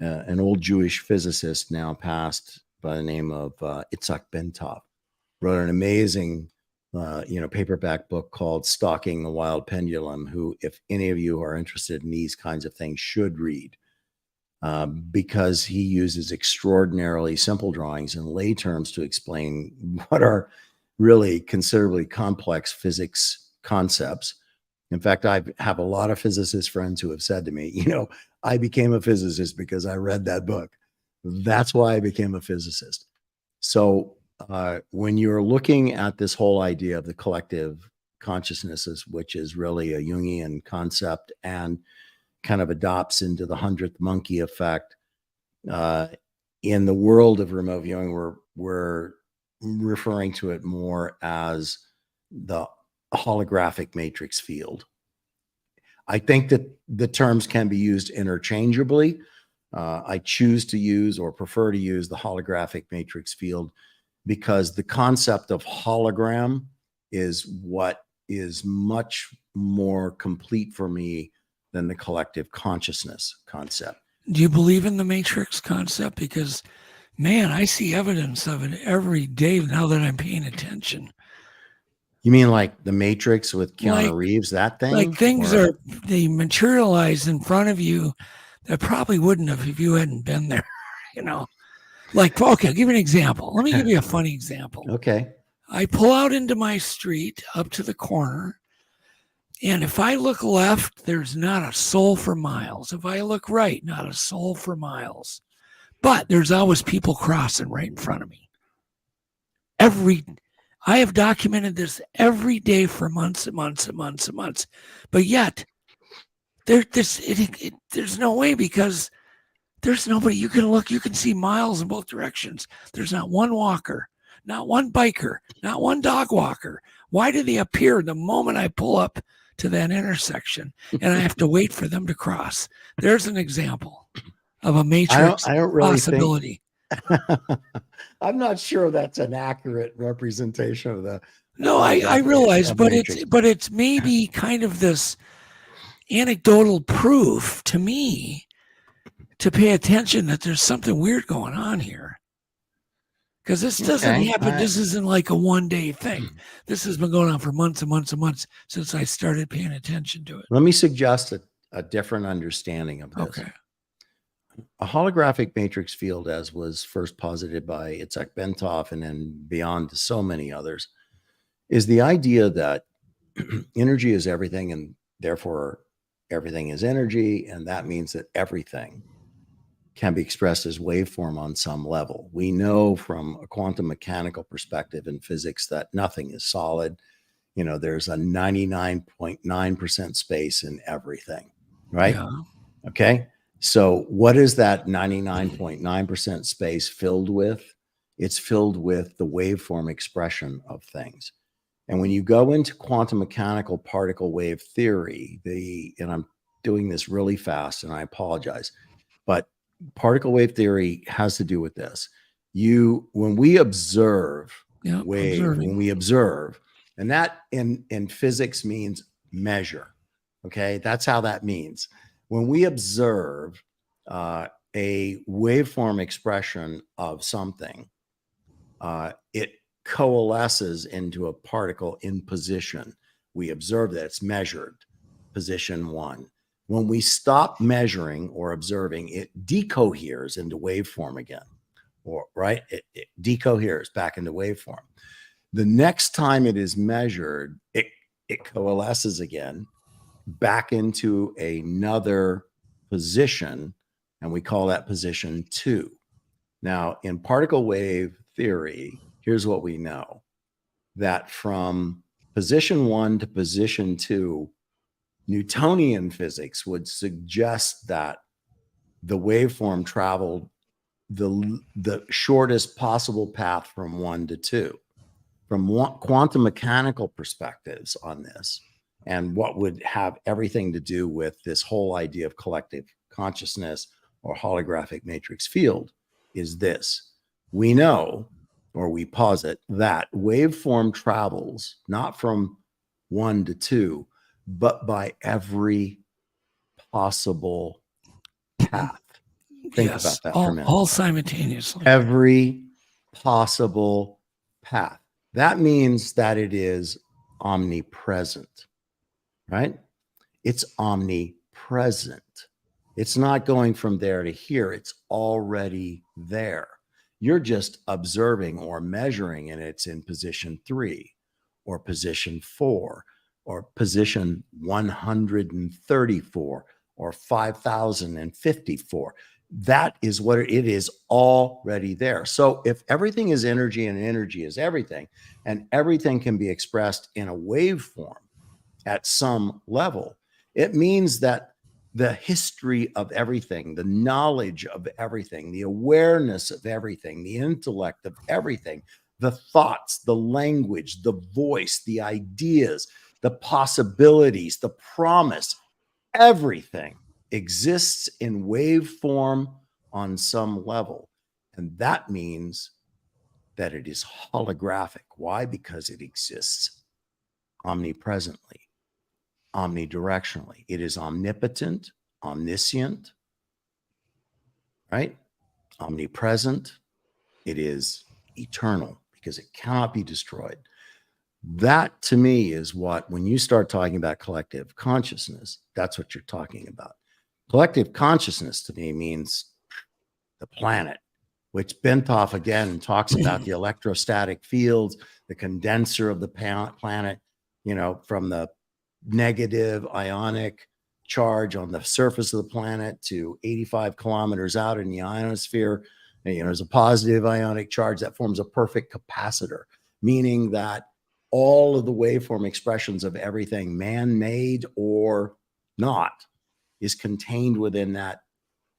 an old Jewish physicist now passed by the name of Itzhak Bentov. Wrote an amazing paperback book called Stalking the Wild Pendulum, who, if any of you are interested in these kinds of things, should read, because he uses extraordinarily simple drawings in lay terms to explain what are really considerably complex physics concepts. In fact, I have a lot of physicist friends who have said to me, I became a physicist because I read that book. That's why I became a physicist. So when you're looking at this whole idea of the collective consciousnesses, which is really a Jungian concept and kind of adopts into the 100th monkey effect, in the world of remote viewing, we're referring to it more as the holographic matrix field. I think that the terms can be used interchangeably. I choose to use or prefer to use the holographic matrix field because the concept of hologram is what is much more complete for me than the collective consciousness concept. Do you believe in the matrix concept? Because, man, I see evidence of it every day now that I'm paying attention. You mean like the Matrix with Keanu Reeves, that thing? Like things they materialize in front of you that probably wouldn't have if you hadn't been there, Like, okay, I'll give you an example. Let me give you a funny example. Okay. I pull out into my street up to the corner, and if I look left, there's not a soul for miles. If I look right, not a soul for miles. But there's always people crossing right in front of me. I have documented this every day for months and months and months and months. But yet, there's no way, because there's nobody. You can look, you can see miles in both directions. There's not one walker, not one biker, not one dog walker. Why do they appear the moment I pull up to that intersection and I have to wait for them to cross? There's an example of a matrix I don't really possibility. I'm not sure that's an accurate representation of the. No, I realize, but it's maybe kind of this anecdotal proof to me to pay attention that there's something weird going on here. Because this doesn't happen. This isn't like a one-day thing. This has been going on for months and months and months since I started paying attention to it. Let me suggest a different understanding of this. Okay. A holographic matrix field, as was first posited by Itzhak Bentov and then beyond to so many others, is the idea that energy is everything, and therefore everything is energy, and that means that everything can be expressed as waveform on some level. We know from a quantum mechanical perspective in physics that nothing is solid. There's a 99.9% space in everything, right? Yeah. Okay. So what is that 99.9% space filled with? It's filled with the waveform expression of things. And when you go into quantum mechanical particle wave theory, and I'm doing this really fast and I apologize, but particle wave theory has to do with this. When we observe when we observe, and that in physics means measure. Okay. That's how that means. When we observe a waveform expression of something, it coalesces into a particle in position. We observe that it's measured, position 1. When we stop measuring or observing, it decoheres into waveform again, It decoheres back into waveform. The next time it is measured, it coalesces again back into another position, and we call that position 2. Now, in particle wave theory, here's what we know: that from Position 1 to position 2, Newtonian physics would suggest that the waveform traveled the shortest possible path from 1 to 2. From quantum mechanical perspectives on this, and what would have everything to do with this whole idea of collective consciousness or holographic matrix field, is this. We know, or we posit, that waveform travels not from 1 to 2, but by every possible path. Think about that for a minute. All simultaneously. Every possible path. That means that it is omnipresent, right? It's omnipresent. It's not going from there to here. It's already there. You're just observing or measuring, and it's in position 3 or position 4 or position 134 or 5054. That is what it is, already there. So if everything is energy and energy is everything, and everything can be expressed in a waveform at some level, it means that the history of everything, the knowledge of everything, the awareness of everything, the intellect of everything, the thoughts, the language, the voice, the ideas, the possibilities, the promise, everything exists in waveform on some level. And that means that it is holographic. Why? Because it exists omnipresently, omnidirectionally. It is omnipotent, omniscient, right? Omnipresent. It is eternal because it cannot be destroyed. That to me is what, when you start talking about collective consciousness, that's what you're talking about. Collective consciousness to me means the planet, which Bentoff again talks about the electrostatic fields, the condenser of the planet, you know, from the negative ionic charge on the surface of the planet to 85 kilometers out in the ionosphere. And, you know, there's a positive ionic charge that forms a perfect capacitor, meaning that all of the waveform expressions of everything, man-made or not, is contained within that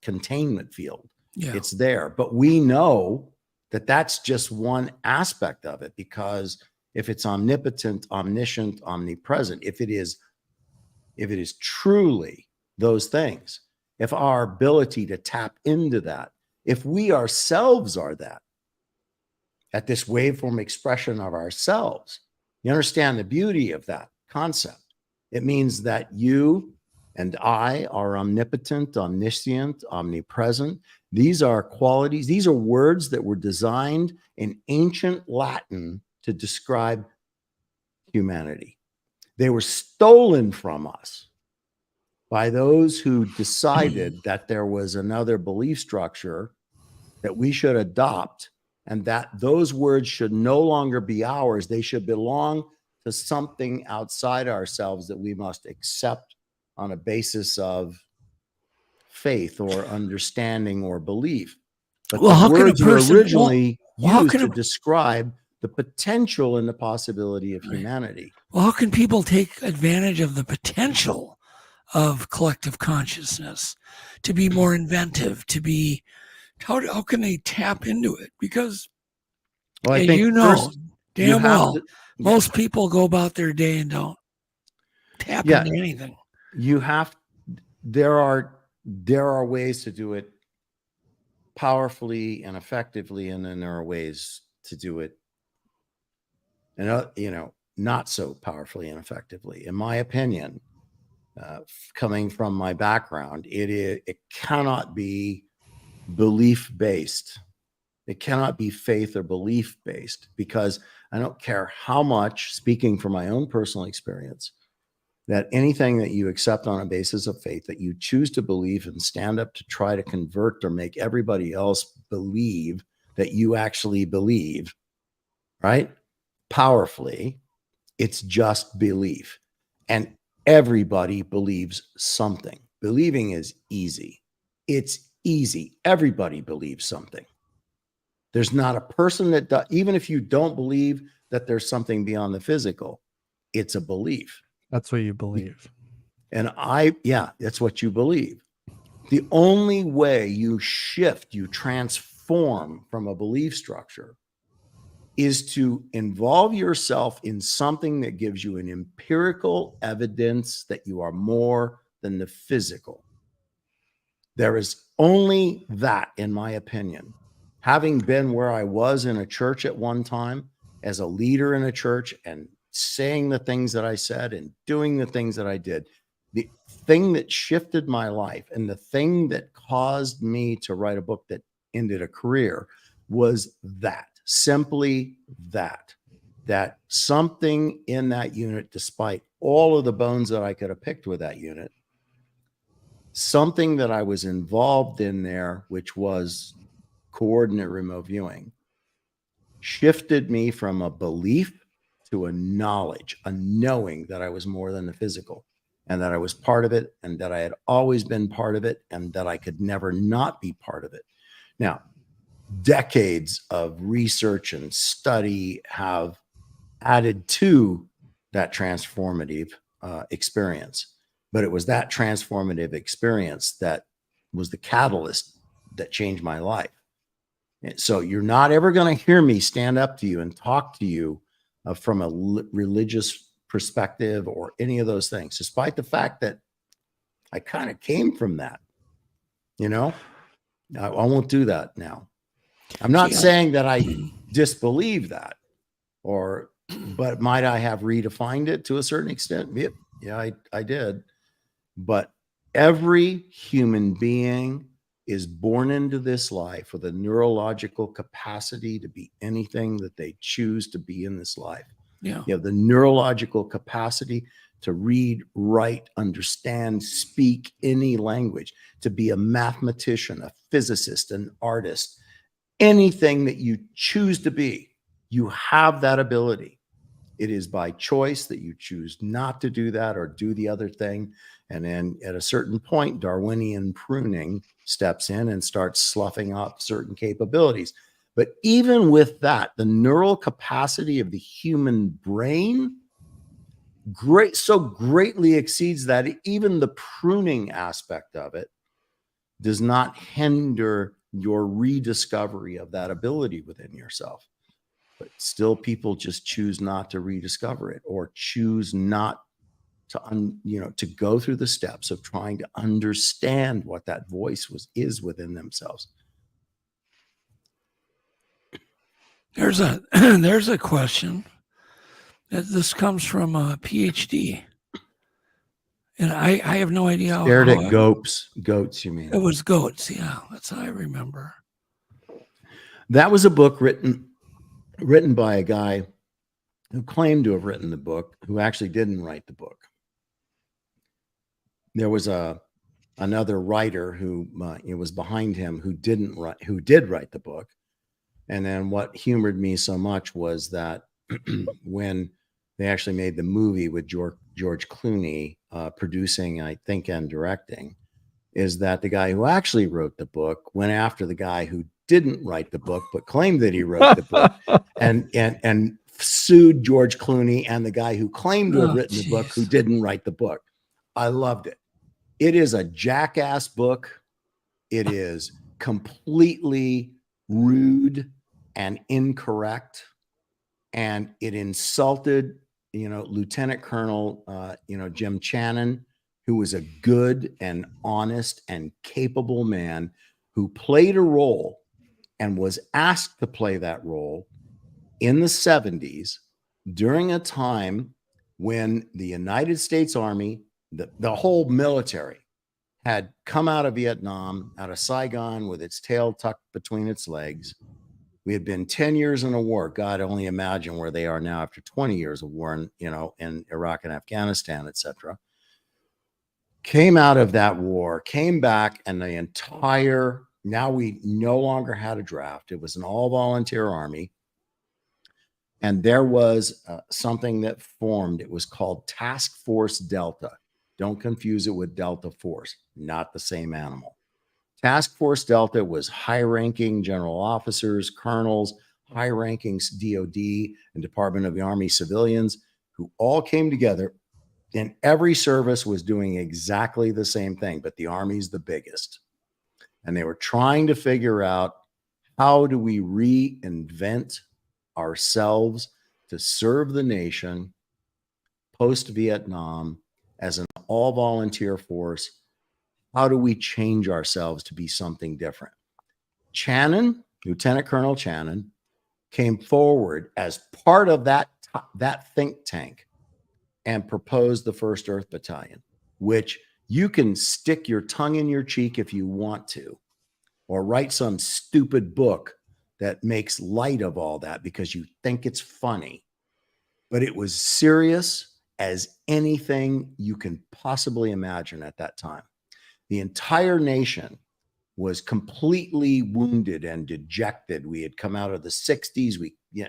containment field. Yeah. It's there. But we know that that's just one aspect of it, because if it's omnipotent, omniscient, omnipresent, if it is truly those things, if our ability to tap into that, if we ourselves are that, at this waveform expression of ourselves, you understand the beauty of that concept. It means that you and I are omnipotent, omniscient, omnipresent. These are qualities, these are words that were designed in ancient Latin to describe humanity. They were stolen from us by those who decided that there was another belief structure that we should adopt, and that those words should no longer be ours. They should belong to something outside ourselves that we must accept on a basis of faith or understanding or belief. But Well, the how can a words were person- originally well, how used can to a- describe the potential and the possibility of humanity. Well, how can people take advantage of the potential of collective consciousness to be more inventive, to be, how can they tap into it? Because, Well, I as think you know, first you damn have well, to- most people go about their day and don't tap Yeah. into anything. You have, there are ways to do it powerfully and effectively, and then there are ways to do it, and you know, not so powerfully and effectively. In my opinion, coming from my background, it cannot be belief based. It cannot be faith or belief based, because I don't care how much, speaking from my own personal experience, that anything that you accept on a basis of faith, that you choose to believe and stand up to try to convert or make everybody else believe that you actually believe, right? Powerfully, it's just belief. And everybody believes something. Believing is easy. It's easy. Everybody believes something. There's not a person that even if you don't believe that there's something beyond the physical, it's a belief. That's what you believe. And that's what you believe. The only way you shift, you transform from a belief structure is to involve yourself in something that gives you an empirical evidence that you are more than the physical. There is only that, in my opinion. Having been where I was in a church at one time, as a leader in a church, and saying the things that I said and doing the things that I did, the thing that shifted my life and the thing that caused me to write a book that ended a career was that, simply that something in that unit, despite all of the bones that I could have picked with that unit, something that I was involved in there, which was coordinate remote viewing, shifted me from a belief to a knowledge, a knowing that I was more than the physical, and that I was part of it, and that I had always been part of it, and that I could never not be part of it. Now, decades of research and study have added to that transformative experience. But it was that transformative experience that was the catalyst that changed my life. And so you're not ever going to hear me stand up to you and talk to you from a religious perspective or any of those things, despite the fact that I kind of came from that. You know, I won't do that now. I'm not saying that I disbelieve that, but might I have redefined it to a certain extent? Yeah, I did. But every human being is born into this life with a neurological capacity to be anything that they choose to be in this life. Yeah. You have the neurological capacity to read, write, understand, speak any language, to be a mathematician, a physicist, an artist, anything that you choose to be. You have that ability. It is by choice that you choose not to do that or do the other thing. And then at a certain point, Darwinian pruning steps in and starts sloughing off certain capabilities. But even with that, the neural capacity of the human brain greatly exceeds that. Even the pruning aspect of it does not hinder your rediscovery of that ability within yourself. But still, people just choose not to rediscover it, or choose not to go through the steps of trying to understand what that voice is within themselves. There's a question. This comes from a PhD, and I have no idea. Stared at goats, you mean? It was goats. Yeah, that's how I remember. That was a book written by a guy who claimed to have written the book, who actually didn't write the book. There was another writer who it was behind him who did write the book. And then what humored me so much was that when they actually made the movie with George Clooney producing, I think, and directing, is that the guy who actually wrote the book went after the guy who didn't write the book but claimed that he wrote the book and sued George Clooney and the guy who claimed to have written the book who didn't write the book. I loved it. It is a jackass book. It is completely rude and incorrect, and it insulted, Lieutenant Colonel, Jim Channon, who was a good and honest and capable man who played a role and was asked to play that role in the 70s during a time when the United States Army, the whole military, had come out of Vietnam, out of Saigon with its tail tucked between its legs. We had been 10 years in a war. God, only imagine where they are now after 20 years of war in Iraq and Afghanistan, etc. Came out of that war, came back, and now we no longer had a draft. It was an all-volunteer army. And there was something that formed. It was called Task Force Delta. Don't confuse it with Delta Force. Not the same animal. Task Force Delta was high-ranking general officers, colonels, high-ranking DOD and Department of the Army civilians who all came together, and every service was doing exactly the same thing, but the Army's the biggest. And they were trying to figure out, how do we reinvent ourselves to serve the nation post-Vietnam as an all-volunteer force? How do we change ourselves to be something different? Channon, Lieutenant Colonel Channon, came forward as part of that think tank and proposed the 1st Earth Battalion, which you can stick your tongue in your cheek if you want to, or write some stupid book that makes light of all that because you think it's funny. But it was serious as anything you can possibly imagine at that time. The entire nation was completely wounded and dejected. We had come out of the 60s.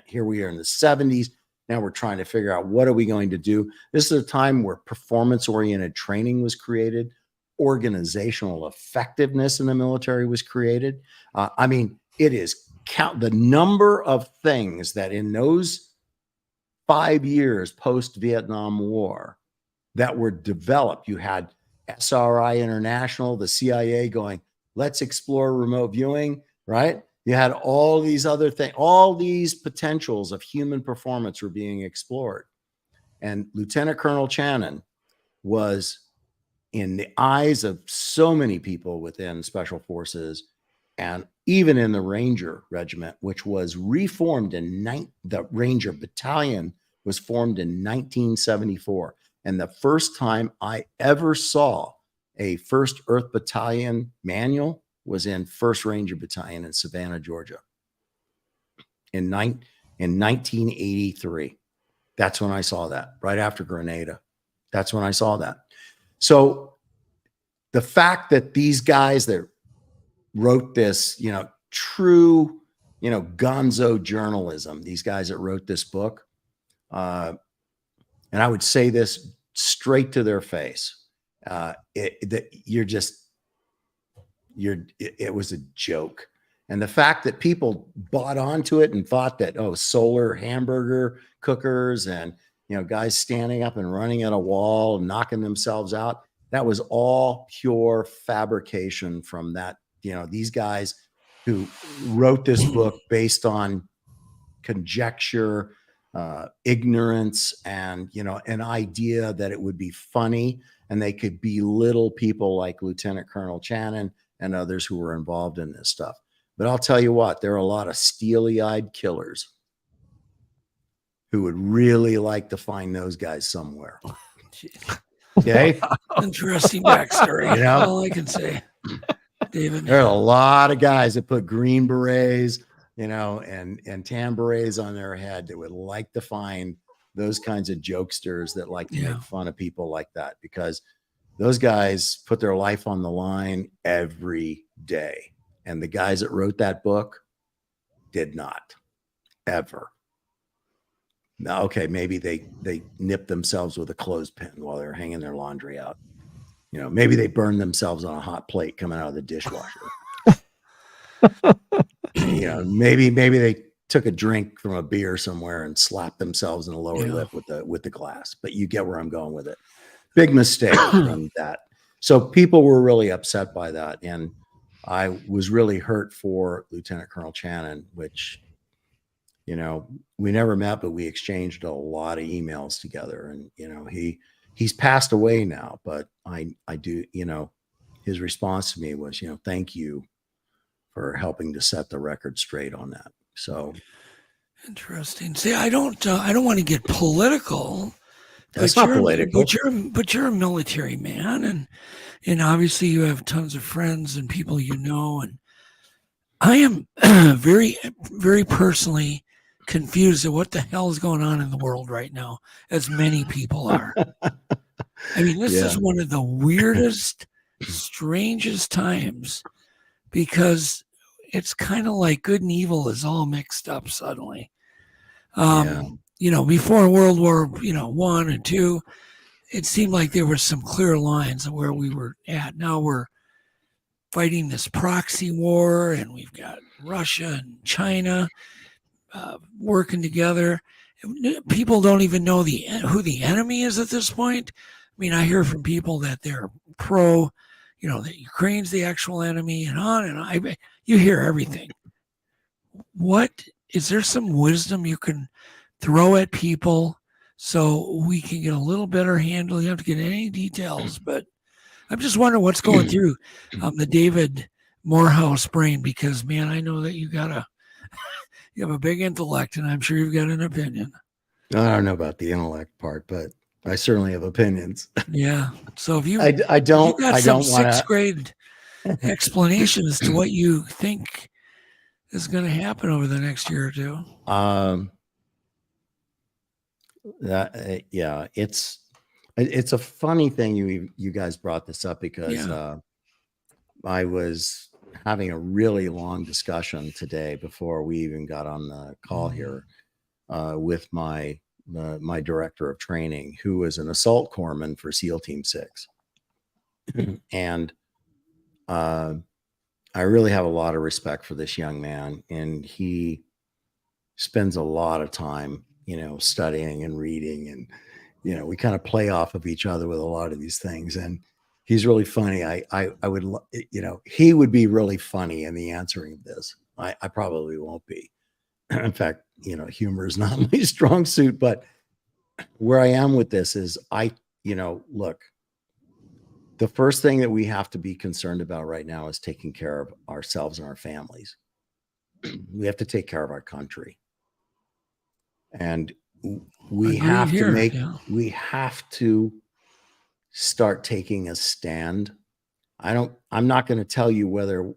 Here we are in the 70s. Now we're trying to figure out, what are we going to do? This is a time where performance-oriented training was created. Organizational effectiveness in the military was created. I mean, it is the number of things that in those 5 years post-Vietnam War that were developed. You had SRI International, the CIA going, let's explore remote viewing, right? You had all these other things, all these potentials of human performance were being explored. And Lieutenant Colonel Channon was, in the eyes of so many people within Special Forces and even in the Ranger Regiment, which was reformed the Ranger Battalion was formed in 1974. And the first time I ever saw a 1st Earth Battalion manual was in 1st Ranger Battalion in Savannah, Georgia in 1983. That's when I saw that, right after Grenada. That's when I saw that. So the fact that these guys that wrote this, true, gonzo journalism, these guys that wrote this book, and I would say this straight to their face, it was a joke. And the fact that people bought onto it and thought that, solar hamburger cookers and, guys standing up and running at a wall and knocking themselves out, that was all pure fabrication from that, these guys who wrote this book based on conjecture, ignorance, and, an idea that it would be funny and they could belittle people like Lieutenant Colonel Channon and others who were involved in this stuff. But I'll tell you what, there are a lot of steely-eyed killers who would really like to find those guys somewhere. Okay. Interesting backstory. All I can say, David. There are a lot of guys that put green berets, and tan berets on their head that would like to find those kinds of jokesters that like to make fun of people like that, because those guys put their life on the line every day. And the guys that wrote that book did not, ever. Now, okay, maybe they nipped themselves with a clothespin while they're hanging their laundry out. Maybe they burned themselves on a hot plate coming out of the dishwasher. Maybe they took a drink from a beer somewhere and slapped themselves in the lower lip with the glass. But you get where I'm going with it. Big mistake from that. So people were really upset by that, and I was really hurt for Lieutenant Colonel Channon, which, we never met, but we exchanged a lot of emails together. And, he's passed away now, but I do, his response to me was, thank you for helping to set the record straight on that. So interesting. See, I don't want to get political. That's not political. But you're a military man, and obviously you have tons of friends and people and I am very, very personally confused at what the hell is going on in the world right now, as many people are. I mean, this is one of the weirdest, strangest times, because it's kind of like good and evil is all mixed up suddenly. Before World War, I and II, it seemed like there were some clear lines of where we were at. Now we're fighting this proxy war, and we've got Russia and China working together. People don't even know who the enemy is at this point. I mean, I hear from people that they're pro, that Ukraine's the actual enemy, and on and on. You hear everything. What is there some wisdom you can throw at people so we can get a little better handle? You don't have to get any details, but I'm just wondering what's going through the David Morehouse brain, because man, I know that you have a big intellect, and I'm sure you've got an opinion. I don't know about the intellect part, but I certainly have opinions. Yeah. So if you, I don't, if you got I some don't want sixth grade explanation as to what you think is going to happen over the next year or two. Yeah, it's a funny thing you guys brought this up, because I was having a really long discussion today before we even got on the call here with my director of training, who was an assault corpsman for SEAL Team 6. And I really have a lot of respect for this young man, and he spends a lot of time, studying and reading, and, we kind of play off of each other with a lot of these things. And he's really funny. I would, he would be really funny in the answering of this. I probably won't be. In fact, humor is not my strong suit, but where I am with this is look, the first thing that we have to be concerned about right now is taking care of ourselves and our families. We have to take care of our country. And we have to start taking a stand. I'm not going to tell you whether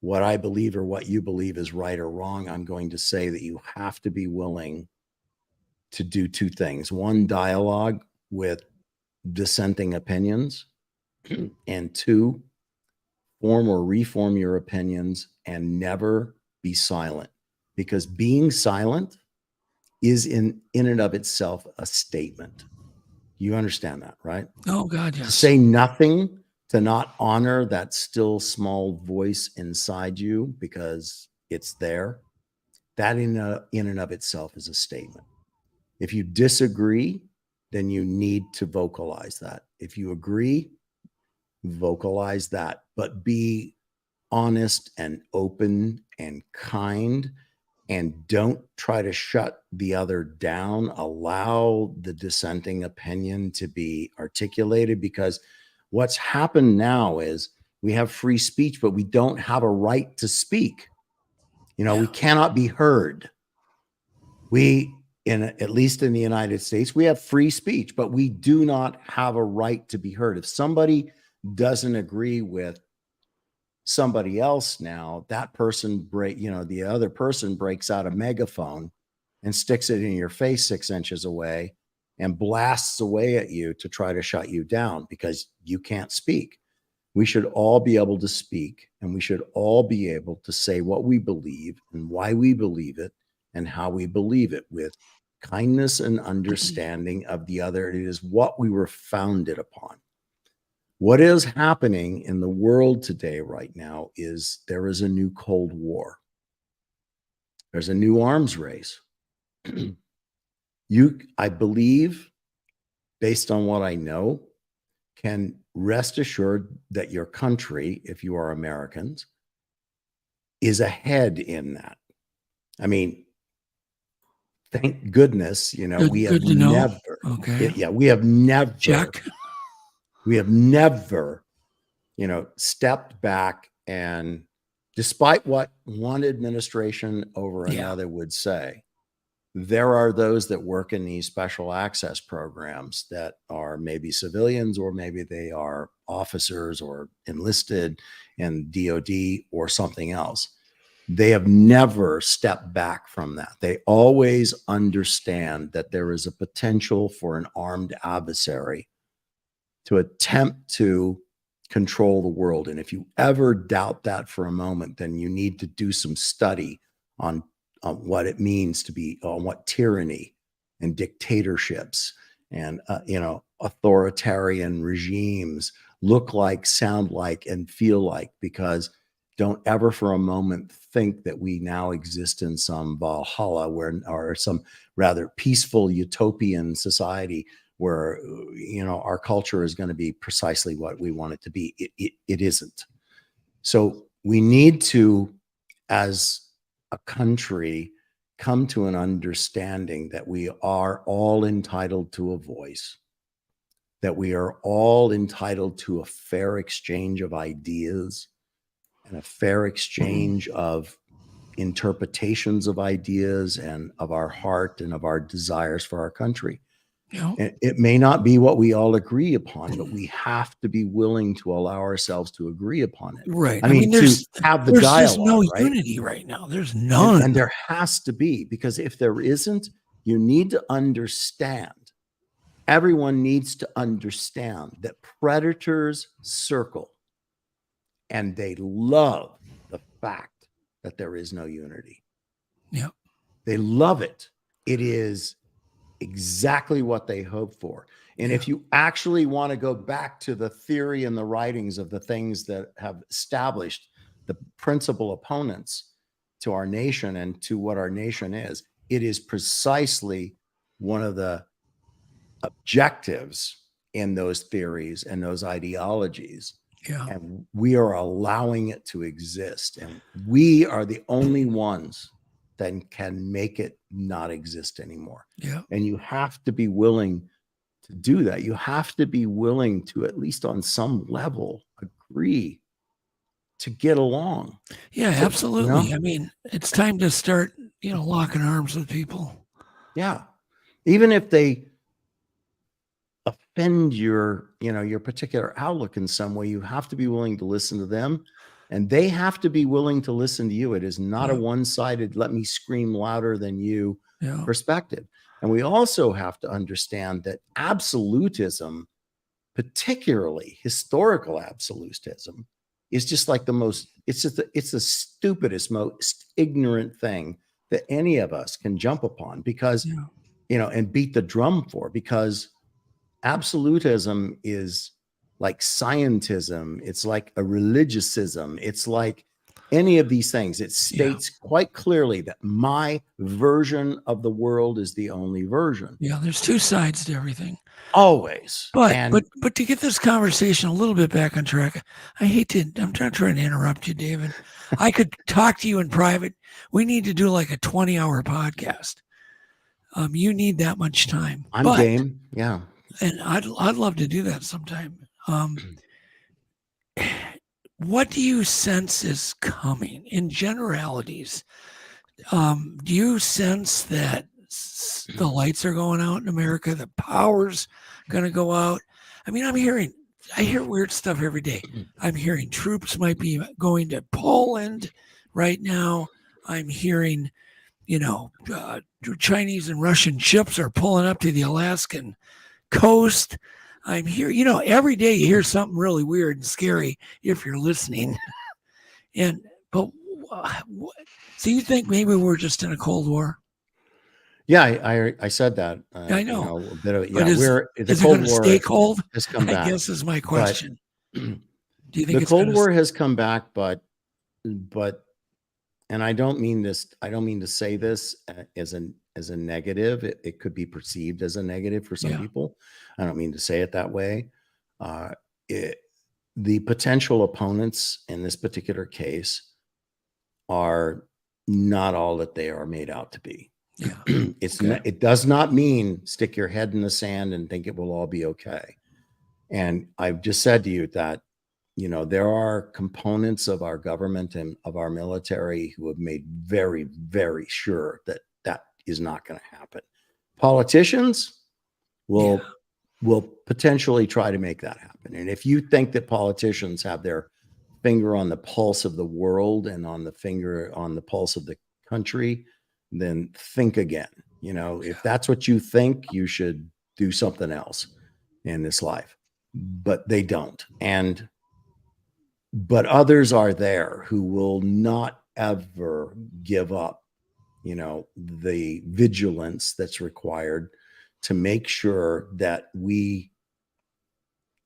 what I believe or what you believe is right or wrong. I'm going to say that you have to be willing to do two things. One, dialogue with dissenting opinions, and two, form or reform your opinions and never be silent, because being silent is in and of itself a statement. You understand that, right? Oh God, yes. To say nothing, to not honor that still small voice inside you because it's there, that in and of itself is a statement. If you disagree, then you need to vocalize that. If you agree, vocalize that, but be honest and open and kind, and don't try to shut the other down. Allow the dissenting opinion to be articulated, because what's happened now is we have free speech, but we don't have a right to speak. We cannot be heard. At least in the United States, we have free speech, but we do not have a right to be heard. If somebody doesn't agree with somebody else now, that person the other person breaks out a megaphone and sticks it in your face 6 inches away and blasts away at you to try to shut you down because you can't speak. We should all be able to speak, and we should all be able to say what we believe and why we believe it and how we believe it, with kindness and understanding of the other. It is what we were founded upon. What is happening in the world today right now is there is a new Cold War. There's a new arms race. I believe, based on what I know, can rest assured that your country, if you are Americans, is ahead in that. I mean, thank goodness, we have never. Okay. We have never. Check. We have never, stepped back, and despite what one administration over another would say, there are those that work in these special access programs that are maybe civilians, or maybe they are officers or enlisted in DOD or something else. They have never stepped back from that. They always understand that there is a potential for an armed adversary to attempt to control the world. And if you ever doubt that for a moment, then you need to do some study on what it means to be, on what tyranny and dictatorships and, authoritarian regimes look like, sound like, and feel like, because don't ever for a moment think that we now exist in some Valhalla or some rather peaceful utopian society where, our culture is going to be precisely what we want it to be. It isn't. So we need to, as a country, come to an understanding that we are all entitled to a voice, that we are all entitled to a fair exchange of ideas and a fair exchange of interpretations of ideas and of our heart and of our desires for our country. And it may not be what we all agree upon, but we have to be willing to allow ourselves to agree upon it. Right. I mean, to have the dialogue. There's no right? unity right now. There's none. And there has to be, because if there isn't, you need to understand. Everyone needs to understand that predators circle, and they love the fact that there is no unity. Yeah. They love it. It is exactly what they hope for. And if you actually want to go back to the theory and the writings of the things that have established the principal opponents to our nation and to what our nation is, it is precisely one of the objectives in those theories and those ideologies. Yeah. And we are allowing it to exist. And we are the only ones that can make it not exist anymore. Yeah. And you have to be willing to do that. You have to be willing to, at least on some level, agree to get along. Yeah, So, absolutely. I mean, it's time to start, locking arms with people. Yeah. Even if they offend your particular outlook in some way, you have to be willing to listen to them, and they have to be willing to listen to you. It is not a one-sided, let me scream louder than you perspective. And we also have to understand that absolutism, particularly historical absolutism, is just like it's the stupidest, most ignorant thing that any of us can jump upon because, and beat the drum for, because absolutism is like scientism. It's like a religiosism. It's like any of these things. It states quite clearly that my version of the world is the only version. Yeah, there's two sides to everything. Always. But to get this conversation a little bit back on track, I'm not trying to interrupt you, David. I could talk to you in private. We need to do like a 20-hour podcast. You need that much time. I'm game. Yeah. And I'd love to do that sometime. What do you sense is coming in generalities? Do you sense that the lights are going out in America? The power's going to go out? I mean, I hear weird stuff every day. I'm hearing troops might be going to Poland right now. I'm hearing, Chinese and Russian ships are pulling up to the Alaskan coast. I'm here, every day you hear something really weird and scary if you're listening. So you think maybe we're just in a Cold War? Yeah, I said that. I know. A bit of, Is it going to stay cold? Has come back. I guess is my question. Do you think the Cold War has come back? But, and I don't mean to say this as a negative. It could be perceived as a negative for some people. I don't mean to say it that way. The potential opponents in this particular case are not all that they are made out to be. Yeah. It does not mean stick your head in the sand and think it will all be okay. And I've just said to you that, there are components of our government and of our military who have made very, very sure that that is not going to happen. Politicians will potentially try to make that happen. And if you think that politicians have their finger on the pulse of the world and on the pulse of the country, then think again. If that's what you think, you should do something else in this life. But they don't. But others are there who will not ever give up, the vigilance that's required to make sure that we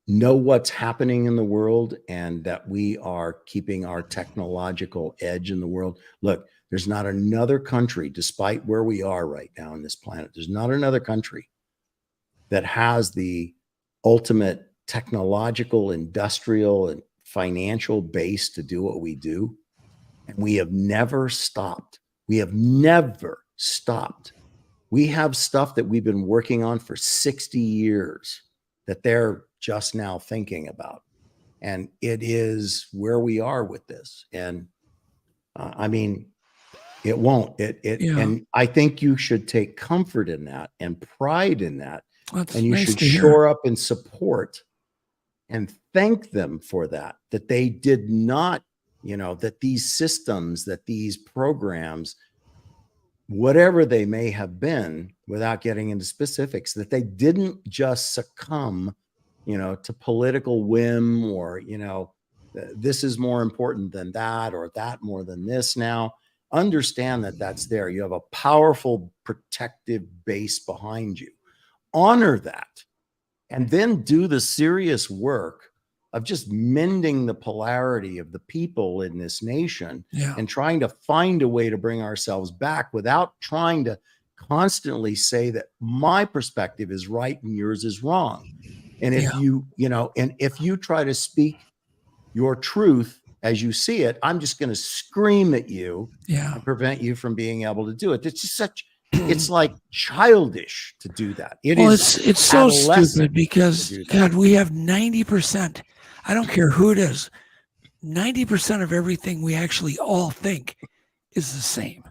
know what's happening in the world and that we are keeping our technological edge in the world. Look, there's not another country, despite where we are right now on this planet, there's not another country that has the ultimate technological, industrial, and financial base to do what we do. And we have never stopped. We have never stopped. We have stuff that we've been working on for 60 years that they're just now thinking about. And it is where we are with this. And I mean, it won't. And I think you should take comfort in that and pride in that. That's and you nice should to hear. shore up and support and thank them for that, that they did not, that these systems, that these programs, whatever they may have been, without getting into specifics, that they didn't just succumb, to political whim or, this is more important than that or that more than this now. Understand that that's there. You have a powerful protective base behind you. Honor that. And then do the serious work of just mending the polarity of the people in this nation and trying to find a way to bring ourselves back without trying to constantly say that my perspective is right and yours is wrong. And if if you try to speak your truth as you see it, I'm just going to scream at you and prevent you from being able to do it. It's just it's like childish to do that. It's so stupid because God, we have 90%. I don't care who it is. 90% of everything we actually all think is the same.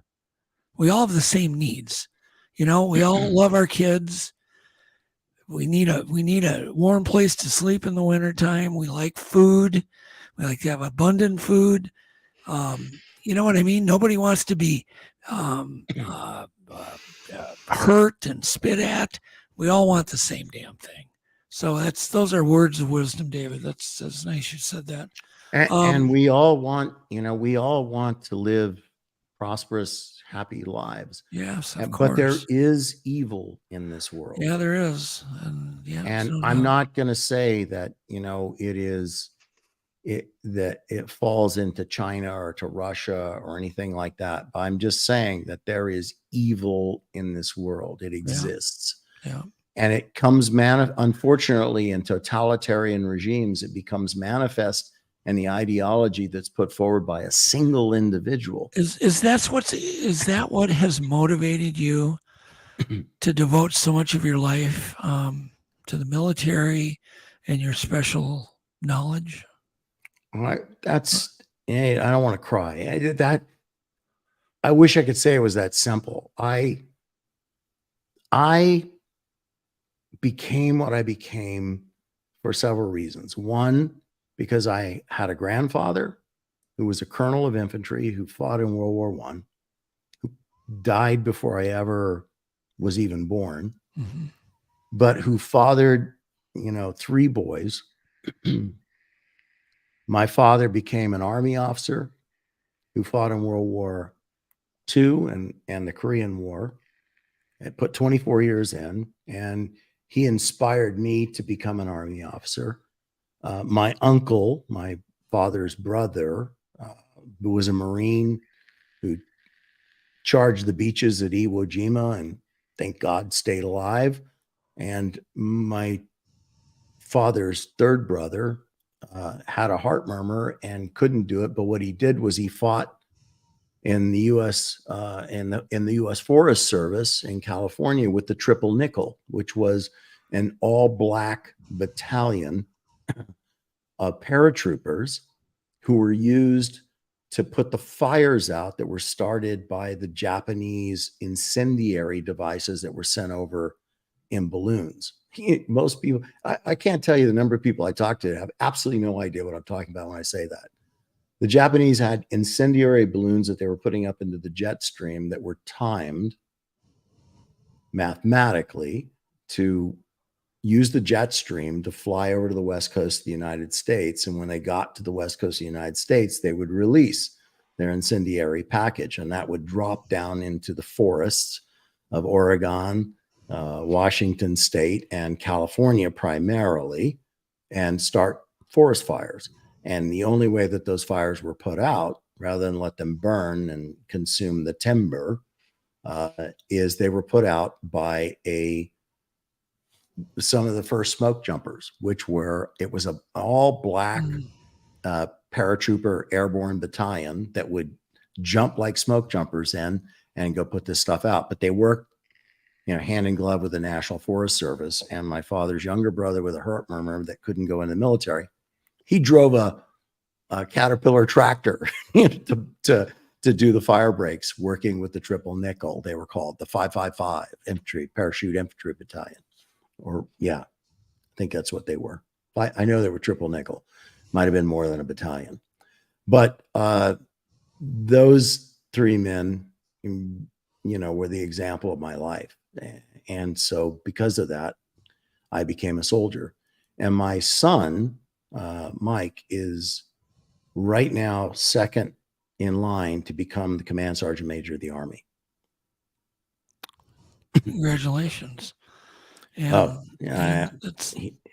We all have the same needs. We all love our kids. We need a warm place to sleep in the wintertime. We like food. We like to have abundant food. You know what I mean? Nobody wants to be hurt and spit at. We all want the same damn thing. So those are words of wisdom, David. That's nice you said that. And we all want, we all want to live prosperous, happy lives. Yes, of But there course. is evil in this world. Yeah, there is. And I'm not going to say that, that it falls into China or to Russia or anything like that. But I'm just saying that there is evil in this world. It exists. Yeah. And it comes, unfortunately, in totalitarian regimes, it becomes manifest in the ideology that's put forward by a single individual. Is that what has motivated you to devote so much of your life to the military and your special knowledge? I don't want to cry. I wish I could say it was that simple. I became what I became for several reasons. One, because I had a grandfather who was a colonel of infantry who fought in World War I, who died before I ever was even born, but who fathered, 3 boys. My father became an Army officer who fought in World War II and the Korean War. It put 24 years in, and he inspired me to become an Army officer. My uncle, my father's brother, who was a Marine who charged the beaches at Iwo Jima and thank God stayed alive. And my father's third brother had a heart murmur and couldn't do it. But what he did was he fought in the U.S. In the U.S. Forest Service in California with the Triple Nickel, which was an all-black battalion of paratroopers who were used to put the fires out that were started by the Japanese incendiary devices that were sent over in balloons. Most people, I can't tell you the number of people I talk to have absolutely no idea what I'm talking about when I say that. The Japanese had incendiary balloons that they were putting up into the jet stream that were timed mathematically to use the jet stream to fly over to the west coast of the United States. And when they got to the west coast of the United States, they would release their incendiary package, and that would drop down into the forests of Oregon, Washington State, and California primarily. and start forest fires. And the only way that those fires were put out, rather than let them burn and consume the timber, is they were put out by some of the first smoke jumpers, it was a all black paratrooper airborne battalion that would jump like smoke jumpers in and go put this stuff out. But they worked, hand in glove with the National Forest Service. And my father's younger brother with a heart murmur that couldn't go in the military, he drove a Caterpillar tractor to do the fire breaks, working with the Triple Nickel. They were called the 555 Infantry Parachute Infantry Battalion, or I think that's what they were. I know they were Triple Nickel. Might have been more than a battalion, but those three men, were the example of my life. And so because of that, I became a soldier. And my son, Mike, is right now second in line to become the command sergeant major of the Army. Congratulations. And,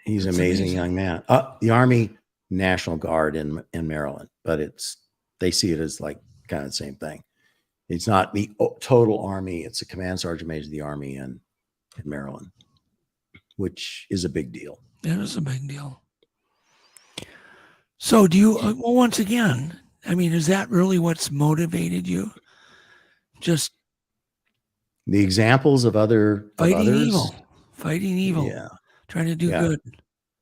he's an amazing young man. The Army National Guard in Maryland, but they see it as like kind of the same thing. It's not the total Army. It's a command sergeant major of the Army in Maryland, which is a big deal. It is a big deal. So do you, once again, is that really what's motivated you? Just the examples of others? Fighting evil. Yeah. Trying to do good.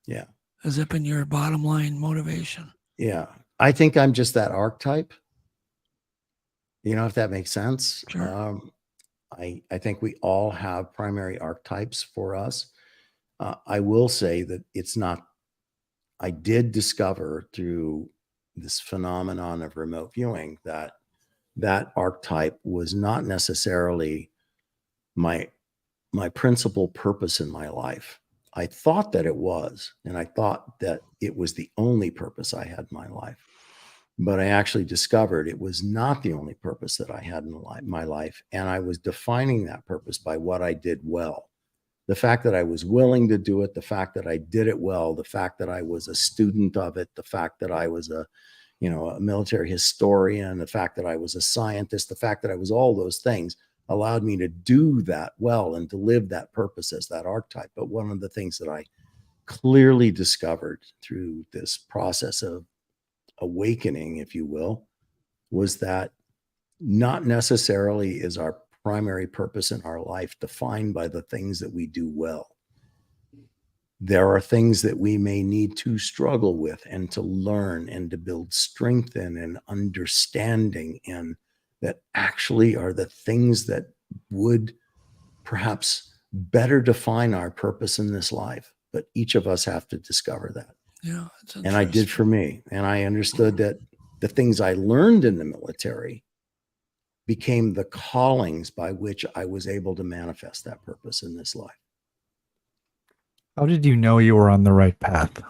Yeah. Has that been your bottom line motivation? Yeah. I think I'm just that archetype. If that makes sense. Sure. I think we all have primary archetypes for us. I will say that I did discover through this phenomenon of remote viewing that archetype was not necessarily my principal purpose in my life. I thought that it was, and I thought that it was the only purpose I had in my life. But I actually discovered it was not the only purpose that I had in my life. And I was defining that purpose by what I did well. The fact that I was willing to do it, the fact that I did it well, the fact that I was a student of it, the fact that I was a military historian, the fact that I was a scientist, the fact that I was all those things allowed me to do that well and to live that purpose as that archetype. But one of the things that I clearly discovered through this process of awakening, if you will, was that not necessarily is our primary purpose in our life defined by the things that we do well. There are things that we may need to struggle with and to learn and to build strength in and understanding in, that actually are the things that would perhaps better define our purpose in this life. But each of us have to discover that. Yeah. And I did for me. And I understood that the things I learned in the military became the callings by which I was able to manifest that purpose in this life. How did you know you were on the right path?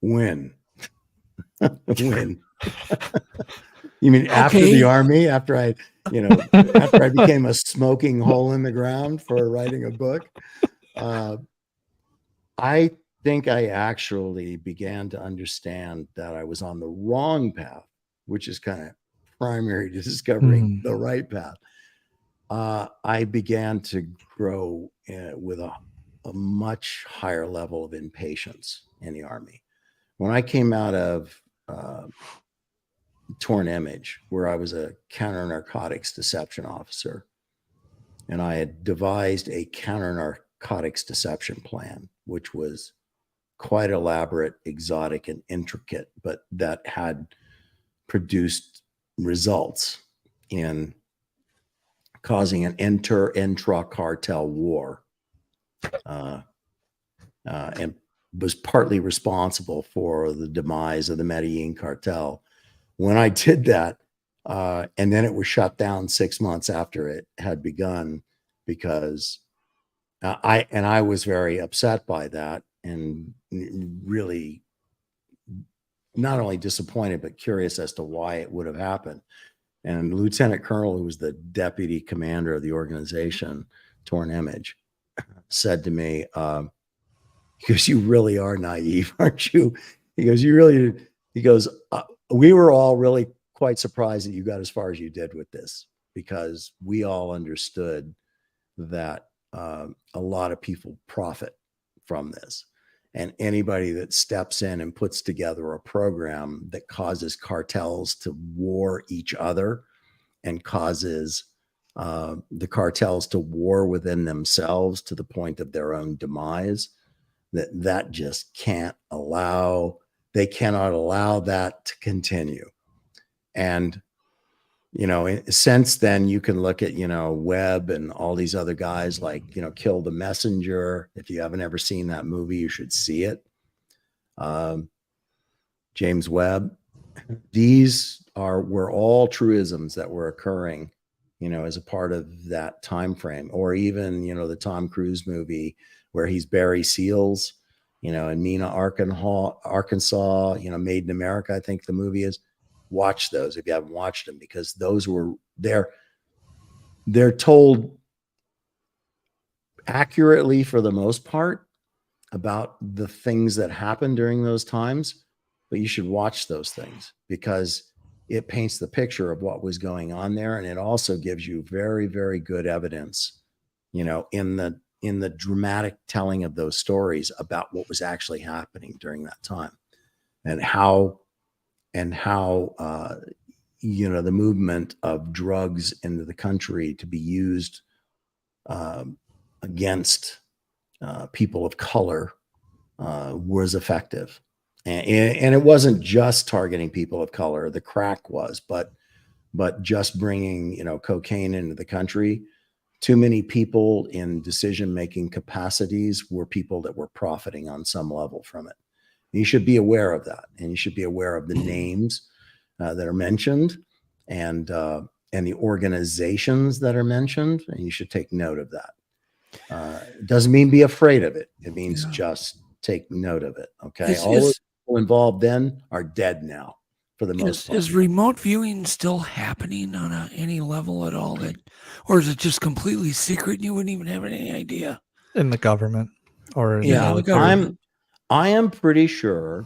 When? When? You mean after the Army, after I became a smoking hole in the ground for writing a book? I think I actually began to understand that I was on the wrong path, which is kind of primary to discovering the right path. I began to grow with a much higher level of impatience in the Army. When I came out of Torn Image, where I was a counter-narcotics deception officer, and I had devised a counter-narcotics deception plan, which was quite elaborate, exotic, and intricate, but that had produced results in causing an intra-cartel war, and was partly responsible for the demise of the Medellin cartel. When I did that, and then it was shut down 6 months after it had begun, because I was very upset by that, and really not only disappointed, but curious as to why it would have happened. And Lieutenant Colonel, who was the deputy commander of the organization, Torn Image, said to me, He goes, you really are naive, aren't you? He goes, you really, he goes, we were all really quite surprised that you got as far as you did with this, because we all understood that a lot of people profit from this. And anybody that steps in and puts together a program that causes cartels to war each other and causes the cartels to war within themselves to the point of their own demise, that just can't allow, they cannot allow that to continue. And, you know, since then you can look at, you know, Webb and all these other guys like, you know, Kill the Messenger. If you haven't ever seen that movie, you should see it. James Webb. These were all truisms that were occurring, you know, as a part of that time frame. Or even, you know, the Tom Cruise movie where he's Barry Seals, you know, in Mena, Arkansas, you know, Made in America, I think the movie is. Watch those if you haven't watched them, because those were, they're told accurately for the most part about the things that happened during those times, but you should watch those things because it paints the picture of what was going on there. And it also gives you very, very good evidence, you know, in the dramatic telling of those stories about what was actually happening during that time, and how you know, the movement of drugs into the country to be used against people of color was effective. And it wasn't just targeting people of color. The crack was, but just bringing, you know, cocaine into the country. Too many people in decision-making capacities were people that were profiting on some level from it. You should be aware of that, and you should be aware of the names that are mentioned and the organizations that are mentioned, and you should take note of that. It doesn't mean be afraid of it. It means just take note of it. Okay. All the people involved then are dead now for the most part. Is remote viewing still happening on any level at all? Or is it just completely secret and you wouldn't even have any idea? In the government or Yeah, the government. I am pretty sure,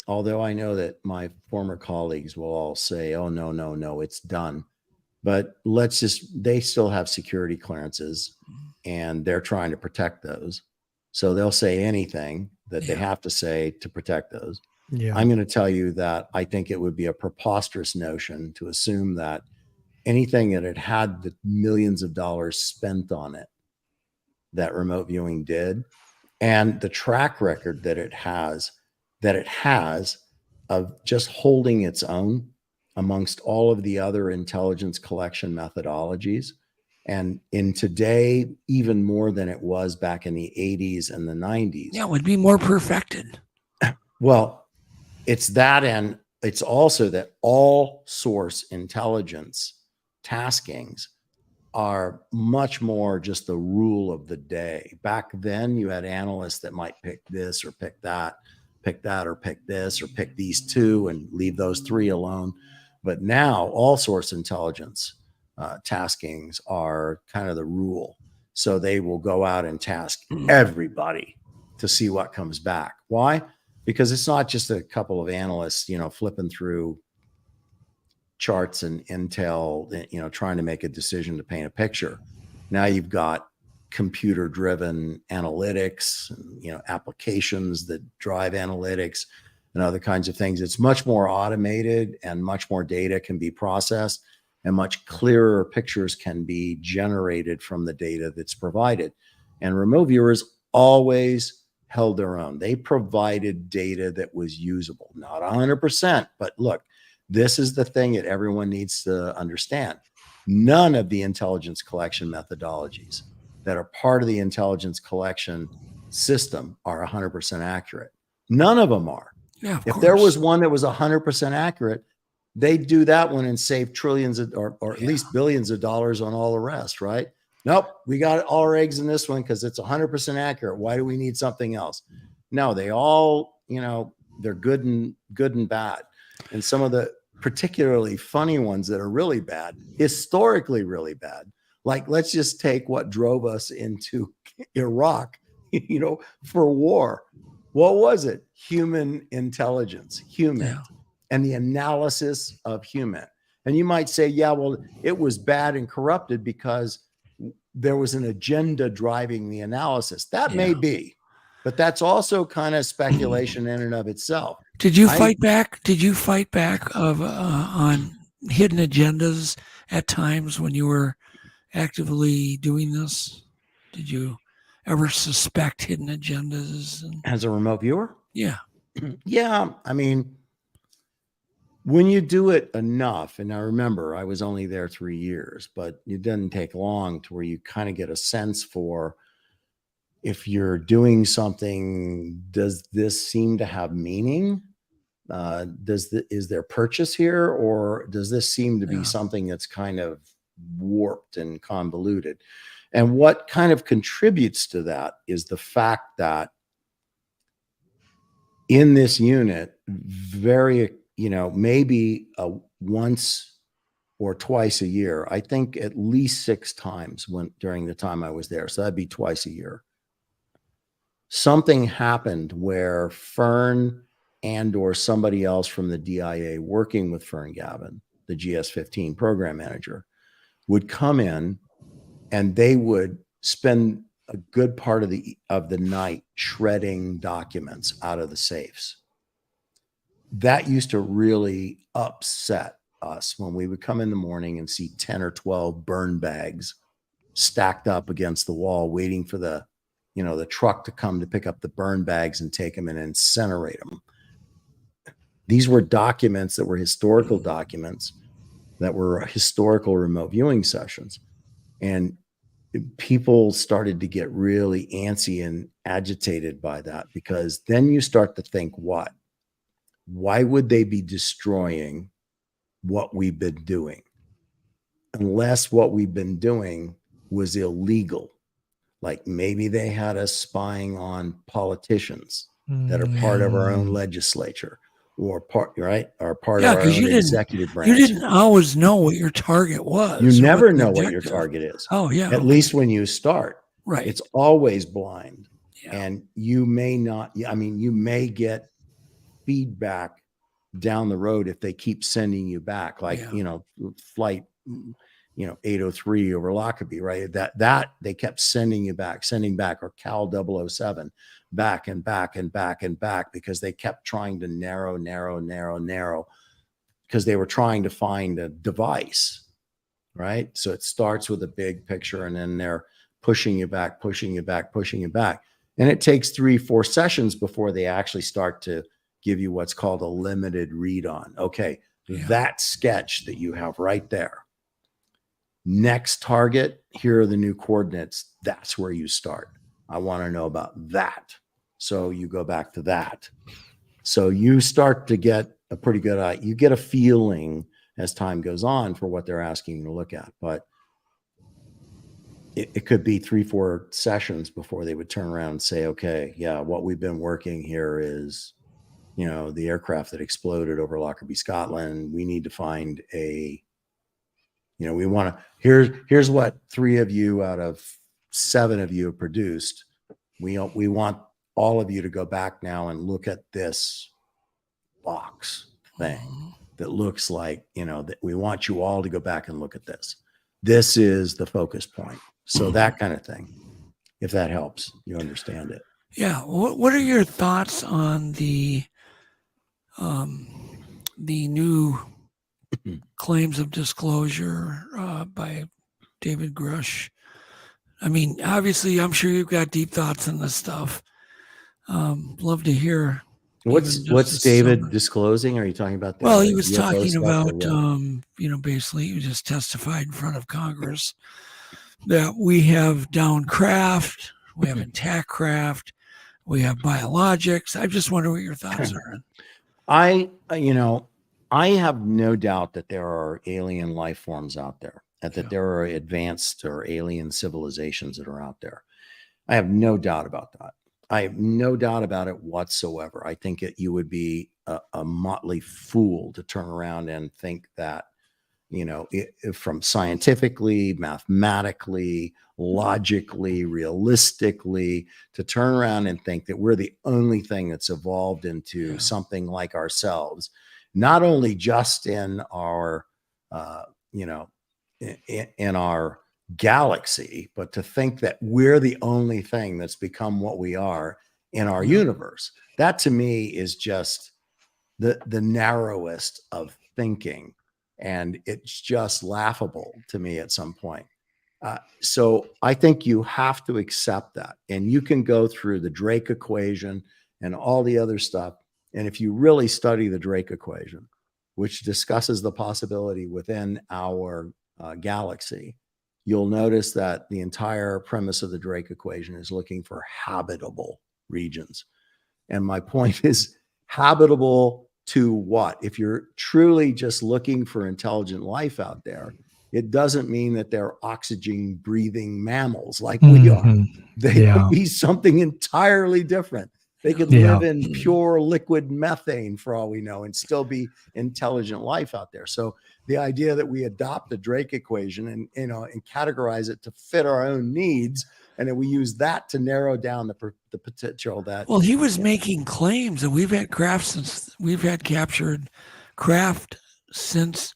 although I know that my former colleagues will all say, oh, no, it's done. But they still have security clearances and they're trying to protect those. So they'll say anything that they have to say to protect those. Yeah. I'm going to tell you that I think it would be a preposterous notion to assume that anything that had the millions of dollars spent on it, that remote viewing did, and the track record that it has of just holding its own amongst all of the other intelligence collection methodologies. And in today, even more than it was back in the 80s and the 90s. Yeah, it would be more perfected. Well, it's that, and it's also that all source intelligence taskings are much more just the rule of the day. Back then, you had analysts that might pick this or pick that or pick this or pick these two and leave those three alone. But now all source intelligence taskings are kind of the rule. So they will go out and task everybody to see what comes back. Why? Because it's not just a couple of analysts, you know, flipping through charts and intel, you know, trying to make a decision to paint a picture. Now you've got computer-driven analytics, you know, applications that drive analytics and other kinds of things. It's much more automated and much more data can be processed and much clearer pictures can be generated from the data that's provided. And remote viewers always held their own. They provided data that was usable, not 100%, but look, this is the thing that everyone needs to understand. None of the intelligence collection methodologies that are part of the intelligence collection system are 100% accurate. None of them are. Yeah, of if course. there was one that was 100% accurate, they'd do that one and save trillions or at least billions of dollars on all the rest, right? Nope, we got all our eggs in this one because it's 100% accurate. Why do we need something else? No, they all, you know, they're good and bad. And some of the particularly funny ones that are really bad, historically really bad. Like, let's just take what drove us into Iraq for war. What was it? Human intelligence, human, and the analysis of human. And you might say, yeah, well, it was bad and corrupted because there was an agenda driving the analysis. That may be, but that's also kind of speculation in and of itself. Did you fight back? Did you fight back on hidden agendas at times when you were actively doing this? Did you ever suspect hidden agendas? As a remote viewer? Yeah. Yeah. I mean, when you do it enough, and I remember I was only there 3 years, but it doesn't take long to where you kind of get a sense for if you're doing something, does this seem to have meaning? Is there purchase here, or does this seem to be something that's kind of warped and convoluted? And what kind of contributes to that is the fact that in this unit, maybe once or twice a year, I think at least 6 times during the time I was there. So that'd be twice a year. Something happened where Fern and or somebody else from the DIA working with Fern Gavin, the GS-15 program manager, would come in and they would spend a good part of the night shredding documents out of the safes. That used to really upset us when we would come in the morning and see 10 or 12 burn bags stacked up against the wall, waiting for the truck to come to pick up the burn bags and take them and incinerate them. These were documents that were historical documents that were historical remote viewing sessions. And people started to get really antsy and agitated by that, because then you start to think, why would they be destroying what we've been doing? Unless what we've been doing was illegal. Like maybe they had us spying on politicians that are part of our own legislature, or part of our own executive branch. You didn't always know what your target was. You never know what your target is. Oh, yeah. At least when you start. Right. It's always blind. Yeah. And you may not, you may get feedback down the road if they keep sending you back, flight 803 over Lockerbie, right? That they kept sending back, or Cal 007 back and back and back and back, because they kept trying to narrow, because they were trying to find a device, right? So it starts with a big picture and then they're pushing you back. And it takes 3-4 sessions before they actually start to give you what's called a limited read on. Okay, that sketch that you have right there. Next target, here are the new coordinates. That's where you start. I want to know about that. So you go back to that. So you start to get a pretty good eye. You get a feeling as time goes on for what they're asking you to look at. But it could be 3-4 sessions before they would turn around and say, okay, what we've been working here is, the aircraft that exploded over Lockerbie, Scotland. We need to find we want to, here's what 3 of you out of 7 of you have produced. We want all of you to go back now and look at this box thing that looks like, that we want you all to go back and look at this. This is the focus point. So that kind of thing, if that helps you understand it. Yeah. What are your thoughts on the new claims of disclosure by David Grush? I mean, obviously, I'm sure you've got deep thoughts on this stuff. Love to hear. What's David disclosing? Are you talking about that? Well, he was talking about, basically he just testified in front of Congress that we have down craft, we have intact craft, we have biologics. I just wonder what your thoughts are. I have no doubt that there are alien life forms out there, that there are advanced or alien civilizations that are out there. I have no doubt about that. I have no doubt about it whatsoever. I think you would be a motley fool to turn around and think that from scientifically, mathematically, logically, realistically, to turn around and think that we're the only thing that's evolved into something like ourselves, not only just in our, in our galaxy, but to think that we're the only thing that's become what we are in our universe. That to me is just the narrowest of thinking. And it's just laughable to me at some point. So I think you have to accept that. And you can go through the Drake equation and all the other stuff. And if you really study the Drake equation, which discusses the possibility within our galaxy, you'll notice that the entire premise of the Drake equation is looking for habitable regions. And my point is, habitable to what? If you're truly just looking for intelligent life out there, it doesn't mean that they're oxygen breathing mammals like we are. They could be something entirely different. They could live in pure liquid methane for all we know and still be intelligent life out there. So the idea that we adopt the Drake equation and and categorize it to fit our own needs, and then we use that to narrow down the potential that. Well, he was making claims that we've had captured craft since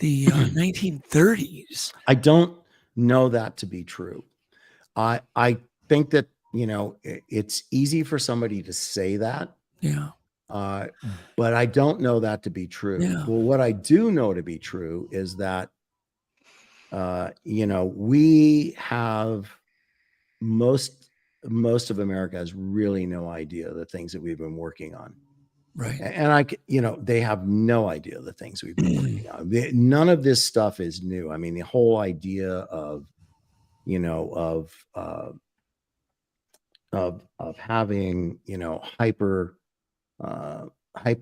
the 1930s. I don't know that to be true. I think that it's easy for somebody to say that. Yeah. But I don't know that to be true. Yeah. Well, what I do know to be true is that we have most of America has really no idea the things that we've been working on. Right. And they have no idea the things we've been working on. None of this stuff is new. I mean, the whole idea of having hyper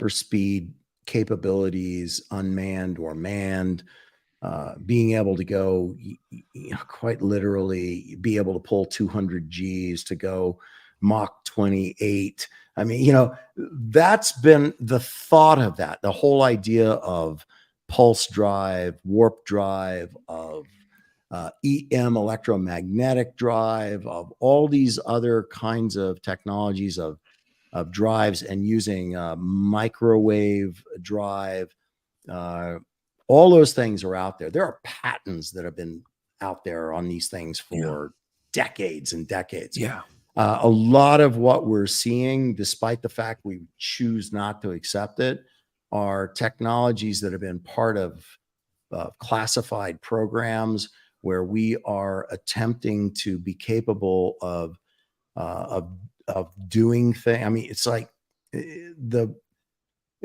speed capabilities, unmanned or manned, being able to go, quite literally, be able to pull 200 Gs to go Mach 28. I mean, that's been the thought of that. The whole idea of pulse drive, warp drive, of EM electromagnetic drive, of all these other kinds of technologies of drives, and using microwave drive. All those things are out there. There are patents that have been out there on these things for decades and decades. Yeah. A lot of what we're seeing, despite the fact we choose not to accept it, are technologies that have been part of classified programs where we are attempting to be capable of doing things. I mean, it's like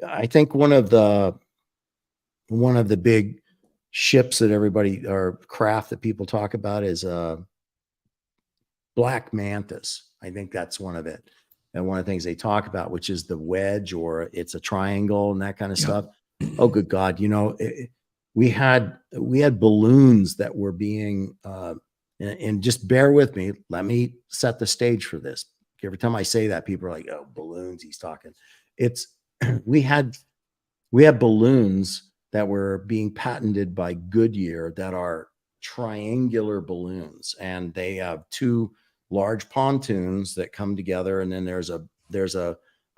I think one of the big ships that everybody, or craft that people talk about, is Black Mantis. I think that's one of it. And one of the things they talk about, which is the wedge, or it's a triangle and that kind of stuff. Oh, good God. We had balloons that were being, and just bear with me. Let me set the stage for this. Every time I say that, people are like, oh, balloons, he's talking. We had balloons that were being patented by Goodyear that are triangular balloons, and they have two large pontoons that come together, and then there's a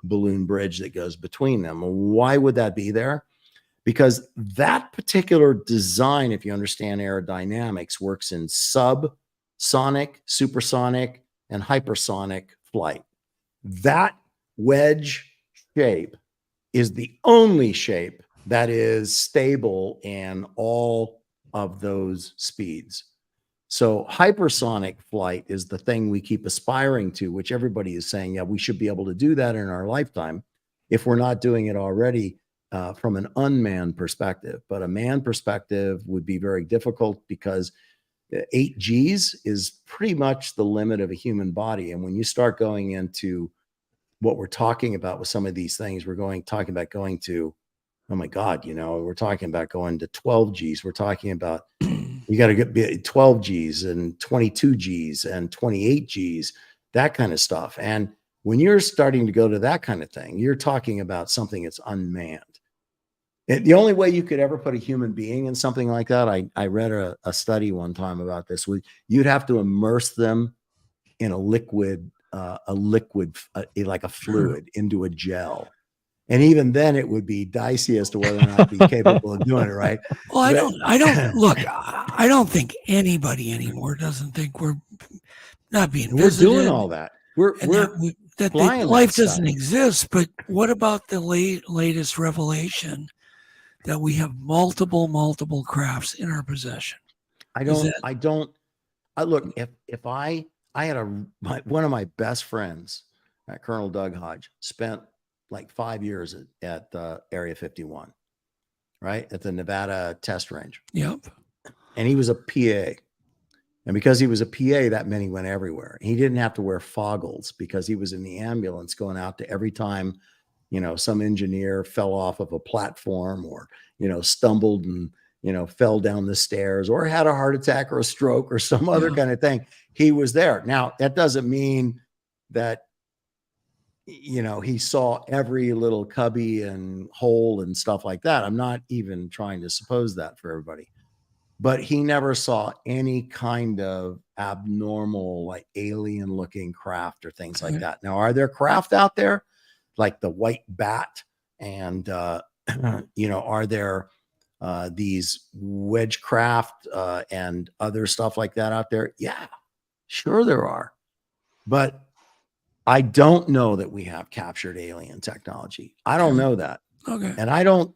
balloon bridge that goes between them. Why would that be there? Because that particular design, if you understand aerodynamics, works in subsonic, supersonic, and hypersonic flight. That wedge shape is the only shape that is stable in all of those speeds. So hypersonic flight is the thing we keep aspiring to, which everybody is saying, yeah, we should be able to do that in our lifetime if we're not doing it already from an unmanned perspective. But a manned perspective would be very difficult, because 8 Gs is pretty much the limit of a human body. And when you start going into what we're talking about with some of these things, talking about going to, oh my God, we're talking about going to 12 Gs. We're talking about, you got to get 12 Gs and 22 Gs and 28 Gs, that kind of stuff. And when you're starting to go to that kind of thing, you're talking about something that's unmanned. The only way you could ever put a human being in something like that, I read a study one time about this. You'd have to immerse them in a liquid, like a fluid, into a gel. And even then it would be dicey as to whether or not be capable of doing it, right? Well, I don't look, I don't think anybody anymore doesn't think we're not being visited. We're doing all that. We're that flying life that doesn't stuff. exist. But what about the latest revelation that we have multiple crafts in our possession? Look, if I had one of my best friends, Colonel Doug Hodge, spent like 5 years at Area 51, right? At the Nevada test range. Yep. And he was a PA. And because he was a PA, that meant he went everywhere. He didn't have to wear foggles because he was in the ambulance going out to every time, some engineer fell off of a platform or, stumbled and, fell down the stairs or had a heart attack or a stroke or some other kind of thing. He was there. Now, that doesn't mean that, he saw every little cubby and hole and stuff like that. I'm not even trying to suppose that for everybody. But he never saw any kind of abnormal, like alien looking craft or things like that. Now, are there craft out there like the white bat? And, are there these wedge craft and other stuff like that out there? Yeah, sure there are. But I don't know that we have captured alien technology. I don't know that. Okay. And I don't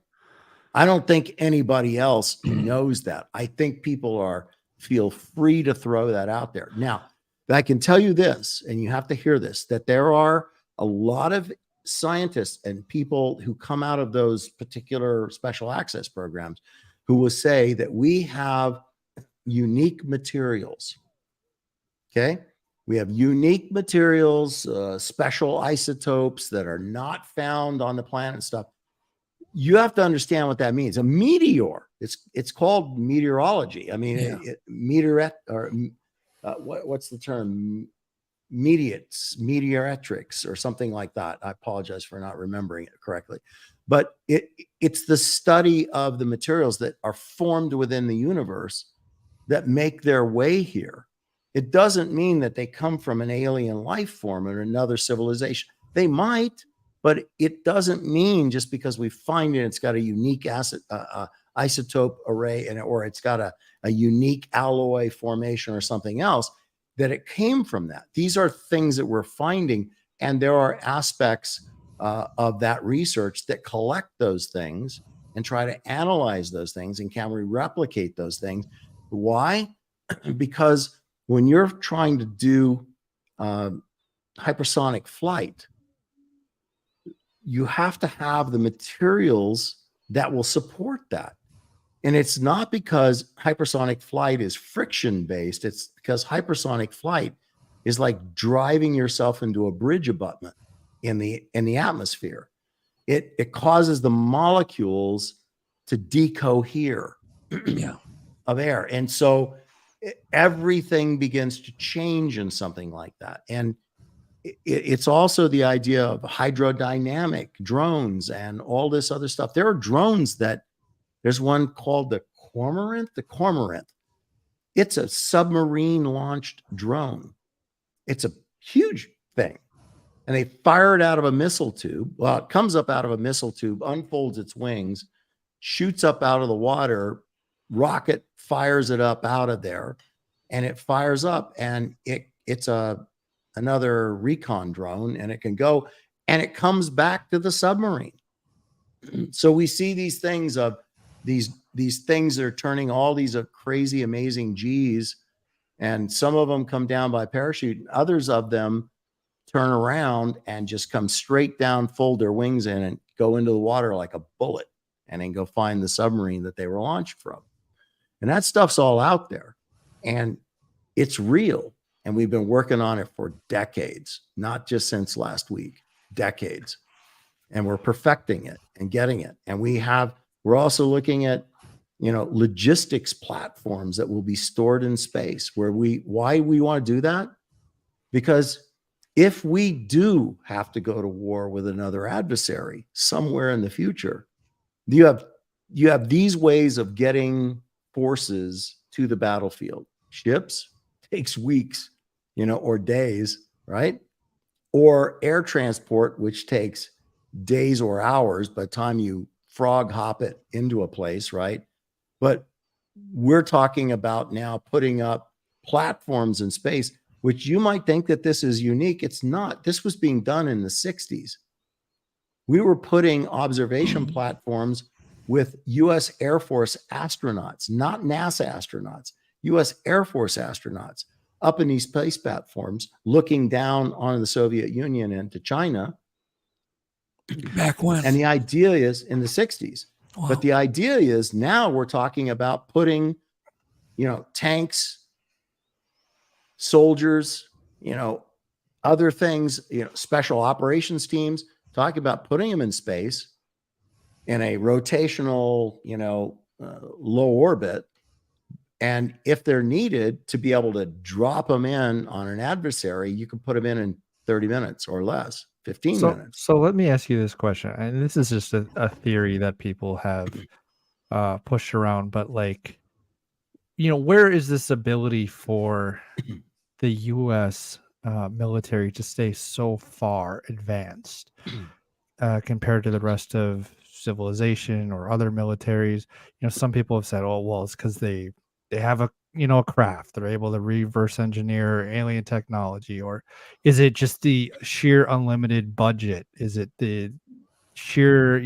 think anybody else knows that. I think people feel free to throw that out there. Now, I can tell you this, and you have to hear this, that there are a lot of scientists and people who come out of those particular special access programs who will say that we have unique materials. Okay? We have unique materials, special isotopes that are not found on the planet and stuff. You have to understand what that means. A meteor, it's called meteorology. I mean, what's the term? Meteoritrics or something like that. I apologize for not remembering it correctly. But it's the study of the materials that are formed within the universe that make their way here. It doesn't mean that they come from an alien life form or another civilization. They might, but it doesn't mean just because we find it's got a unique isotope array or it's got a unique alloy formation or something else that it came from that. These are things that we're finding, and there are aspects of that research that collect those things and try to analyze those things, and can we replicate those things? Why? Because when you're trying to do hypersonic flight, you have to have the materials that will support that. And it's not because hypersonic flight is friction based. It's because hypersonic flight is like driving yourself into a bridge abutment in the atmosphere. It causes the molecules to decohere of air. And so everything begins to change in something like that. And it's also the idea of hydrodynamic drones and all this other stuff. There are drones there's one called the Cormorant. It's a submarine launched drone. It's a huge thing. And they fire it out of a missile tube. Well, it comes up out of a missile tube, unfolds its wings, shoots up out of the water, rocket fires it up out of there, and it fires up, and it's another recon drone, and it can go, and it comes back to the submarine. So we see these things of these things that are turning all these crazy, amazing G's, and some of them come down by parachute, and others of them turn around and just come straight down, fold their wings in, and go into the water like a bullet, and then go find the submarine that they were launched from. And that stuff's all out there, and it's real. And we've been working on it for decades, not just since last week, decades. And we're perfecting it and getting it. And we're also looking at, logistics platforms that will be stored in space. Why we want to do that? Because if we do have to go to war with another adversary somewhere in the future, you have you have these ways of getting forces to the battlefield. Ships takes weeks, or days, right? Or air transport, which takes days or hours by the time you frog hop it into a place, right? But we're talking about now putting up platforms in space, which you might think that this is unique. It's not. This was being done in the 60s. We were putting observation platforms with US Air Force astronauts, not NASA astronauts, US Air Force astronauts up in these space platforms, looking down on the Soviet Union and to China. Back when? And the idea is in the 60s. Wow. But the idea is now we're talking about putting, tanks, soldiers, other things, special operations teams, talking about putting them in space in a rotational, low orbit. And if they're needed to be able to drop them in on an adversary, you can put them in 30 minutes or less, 15 minutes. So let me ask you this question. And this is just a theory that people have pushed around, but where is this ability for the U.S. Military to stay so far advanced compared to the rest of civilization or other militaries? Some people have said, oh, well, it's because they have a craft. They're able to reverse engineer alien technology. Or is it just the sheer unlimited budget? Is it the sheer,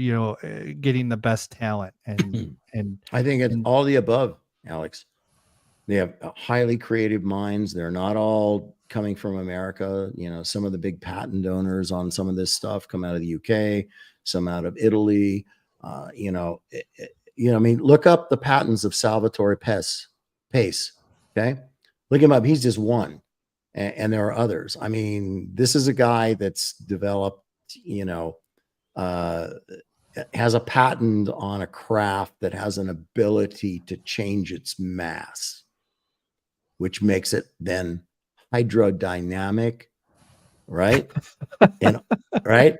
getting the best talent? And I think it's all the above, Alex. They have highly creative minds. They're not all coming from America. Some of the big patent owners on some of this stuff come out of the UK, some out of Italy. Look up the patents of Salvatore Pace. Okay. Look him up. He's just one. And there are others. This is a guy that's developed, has a patent on a craft that has an ability to change its mass, which makes it then hydrodynamic, right? And right,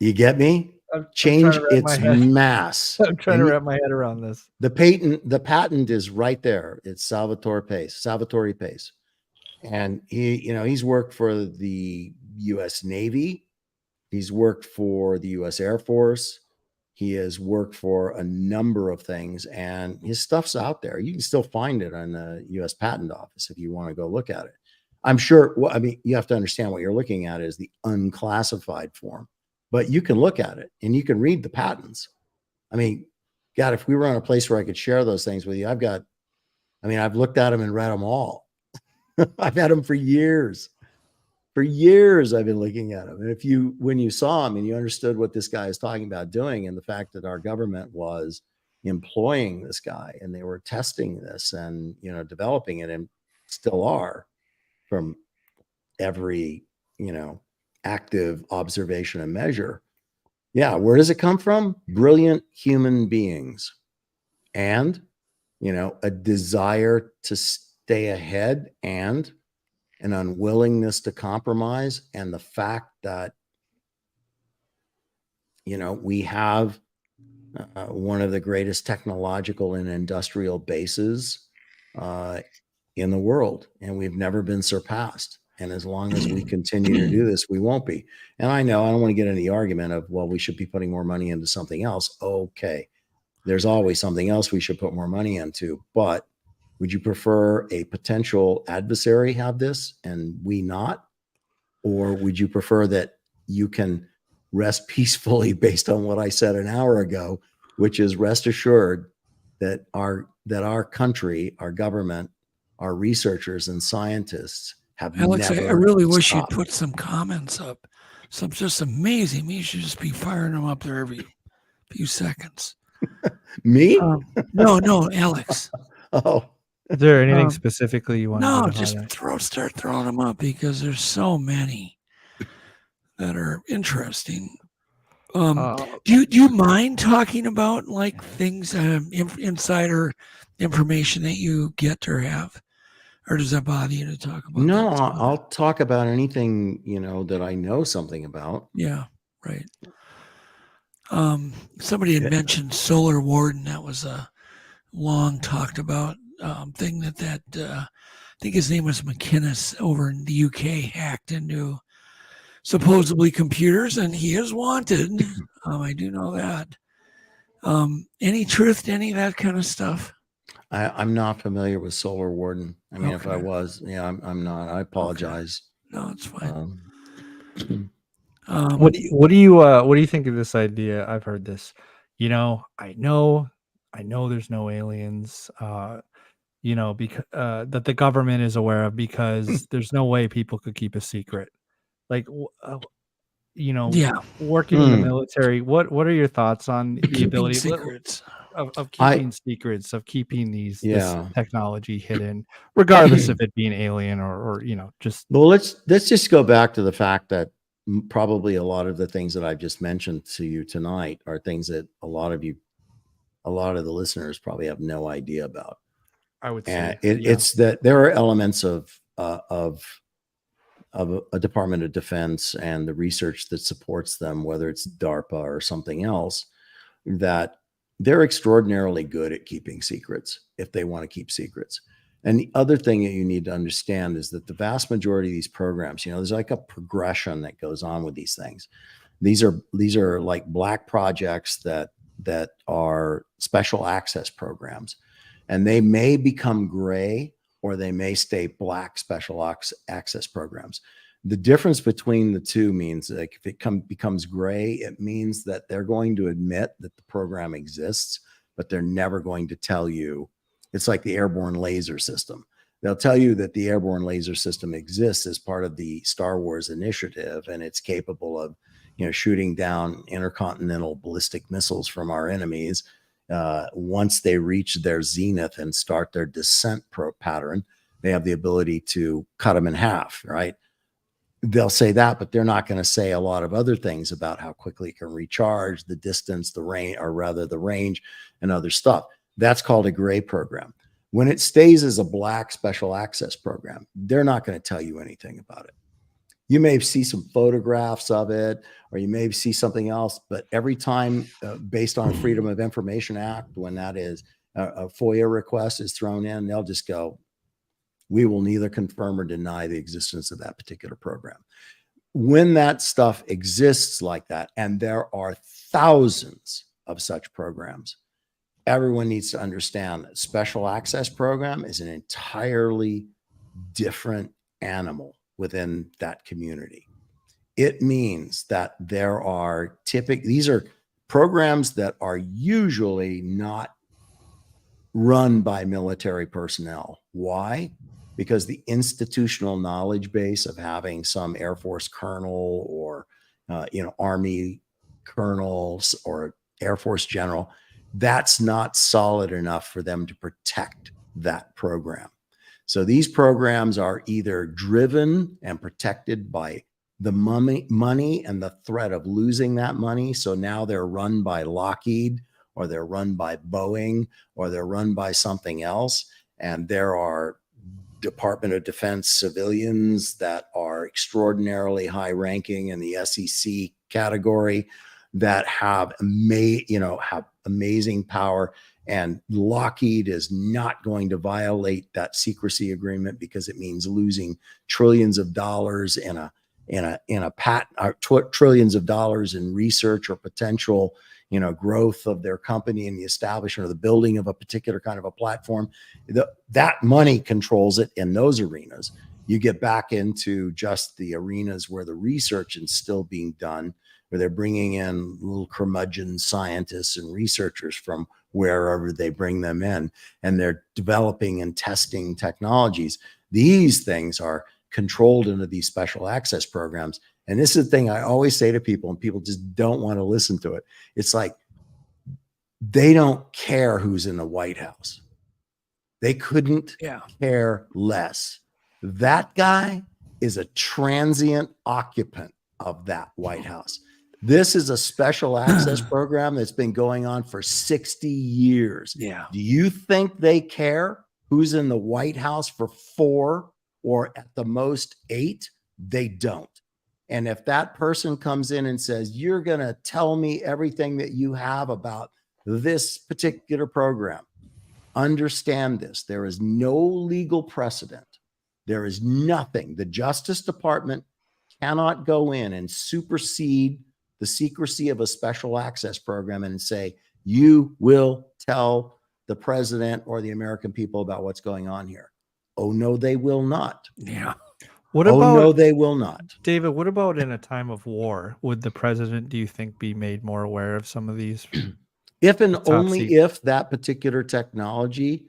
you get me? Change its mass. I'm trying to wrap my head around this. The patent is right there. It's Salvatore Pace, and he's worked for the U.S. Navy. He's worked for the U.S. Air Force. He has worked for a number of things, and his stuff's out there. You can still find it on the U.S. Patent Office if you want to go look at it. I'm sure. You have to understand what you're looking at is the unclassified form, but you can look at it and you can read the patents. God, if we were on a place where I could share those things with you, I've looked at them and read them all. I've had them for years. For years, I've been looking at them. And when you saw them and you understood what this guy is talking about doing, and the fact that our government was employing this guy and they were testing this and, developing it, and still are, from every, active observation and measure. Yeah. Where does it come from? Brilliant human beings and, a desire to stay ahead and an unwillingness to compromise, and the fact that we have one of the greatest technological and industrial bases in the world, and we've never been surpassed. And as long as we continue to do this, we won't be. And I know I don't want to get into the argument of, well, we should be putting more money into something else. Okay, there's always something else we should put more money into, but would you prefer a potential adversary have this and we not? Or would you prefer that you can rest peacefully based on what I said an hour ago, which is rest assured that our country, our government, our researchers and scientists have Alex, never I really wish stopped. you'd put some comments up. Some just amazing. You should just be firing them up there every few seconds. Me? No, Alex. Oh. Is there anything specifically you want No, to just start throwing them up, because there's so many that are interesting. Do you mind talking about things, insider information that you get or have, or does that bother you to talk about? No, I'll talk about anything that I know something about. Yeah, right. Somebody had mentioned Solar Warden. That was a long talked about thing that I think his name was McInnes over in the UK hacked into supposedly computers, and he is wanted. I do know that. Any truth to any of that kind of stuff? I'm not familiar with Solar Warden. I mean, if I Okay. was, I'm not. I apologize. No, it's fine. What do you think of this idea? I've heard this. I know there's no aliens. Because that the government is aware of, because there's no way people could keep a secret. Like, Yeah. working in the military. What are your thoughts on the Keeping ability secrets. of keeping secrets, of keeping this Yeah. technology hidden, regardless of it being alien or just. Well, let's just go back to the fact that probably a lot of the things that I've just mentioned to you tonight are things that a lot of the listeners probably have no idea about. I would And say it's that there are elements of a Department of Defense and the research that supports them, whether it's DARPA or something else, that they're extraordinarily good at keeping secrets if they want to keep secrets. And the other thing that you need to understand is that the vast majority of these programs, there's like a progression that goes on with these things. These are like black projects that are special access programs, and they may become gray or they may stay black special access programs. The difference between the two means, like, if it becomes gray, it means that they're going to admit that the program exists, but they're never going to tell you. It's like the airborne laser system. They'll tell you that the airborne laser system exists as part of the Star Wars initiative, and it's capable of, shooting down intercontinental ballistic missiles from our enemies. Once they reach their zenith and start their descent pattern, they have the ability to cut them in half, right? They'll say that, but they're not going to say a lot of other things about how quickly it can recharge, the distance, the range, or rather the range, and other stuff. That's called a gray program. When it stays as a black special access program, they're not going to tell you anything about it. You may see some photographs of it, or you may see something else, but every time, based on Freedom of Information Act, when that is a FOIA request is thrown in, they'll just go, we will neither confirm or deny the existence of that particular program. When that stuff exists like that, and there are thousands of such programs, everyone needs to understand that special access program is an entirely different animal within that community. It means that there are these are programs that are usually not run by military personnel. Why? Because the institutional knowledge base of having some Air Force colonel or Army colonels or Air Force general, that's not solid enough for them to protect that program. So these programs are either driven and protected by the money and the threat of losing that money. So now they're run by Lockheed, or they're run by Boeing, or they're run by something else. And there are Department of Defense civilians that are extraordinarily high ranking in the SEC category that have amazing power. And Lockheed is not going to violate that secrecy agreement because it means losing trillions of dollars in a patent, trillions of dollars in research or potential, growth of their company and the establishment or the building of a particular kind of a platform. That money controls it in those arenas. You get back into just the arenas where the research is still being done, where they're bringing in little curmudgeon scientists and researchers from wherever they bring them in, and they're developing and testing technologies. These things are controlled into these special access programs. And this is the thing I always say to people, and people just don't want to listen to it. It's like, they don't care who's in the White House. They couldn't care less. That guy is a transient occupant of that White House. This is a special access program that's been going on for 60 years. Yeah. Do you think they care who's in the White House for 4 or at the most 8? They don't. And if that person comes in and says, you're going to tell me everything that you have about this particular program, understand this. There is no legal precedent. There is nothing. The Justice Department cannot go in and supersede the secrecy of a special access program and say, you will tell the president or the American people about what's going on here. Oh, no, they will not. Yeah. What oh, about, no, they will not. David, what about in a time of war? Would the president, do you think, be made more aware of some of these? If and top only secret- if that particular technology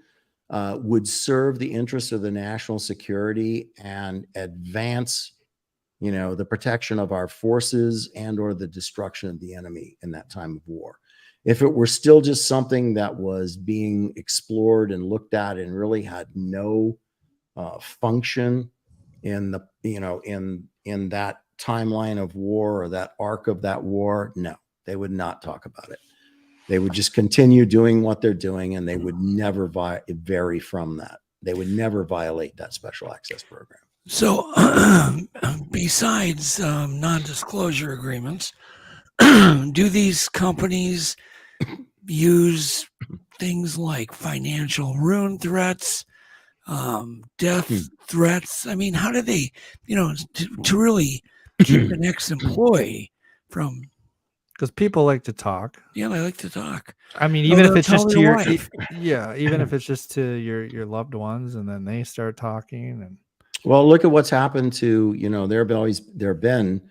would serve the interests of the national security and advance, you know, the protection of our forces and or the destruction of the enemy in that time of war. If it were still just something that was being explored and looked at and really had no function in the, you know, in that timeline of war or that arc of that war, no, they would not talk about it. They would just continue doing what they're doing, and they would never vary from that. They would never violate that special access program. So, besides non-disclosure agreements, do these companies use things like financial ruin threats, death threats? I mean, how do they, you know, to really keep an ex-employee from? Because people like to talk. Yeah, they like to talk. I mean, Oh, even if they'll it's tell just to their your, wife. even if it's just to your loved ones, and then they start talking. And well, look at what's happened to, you know, there have been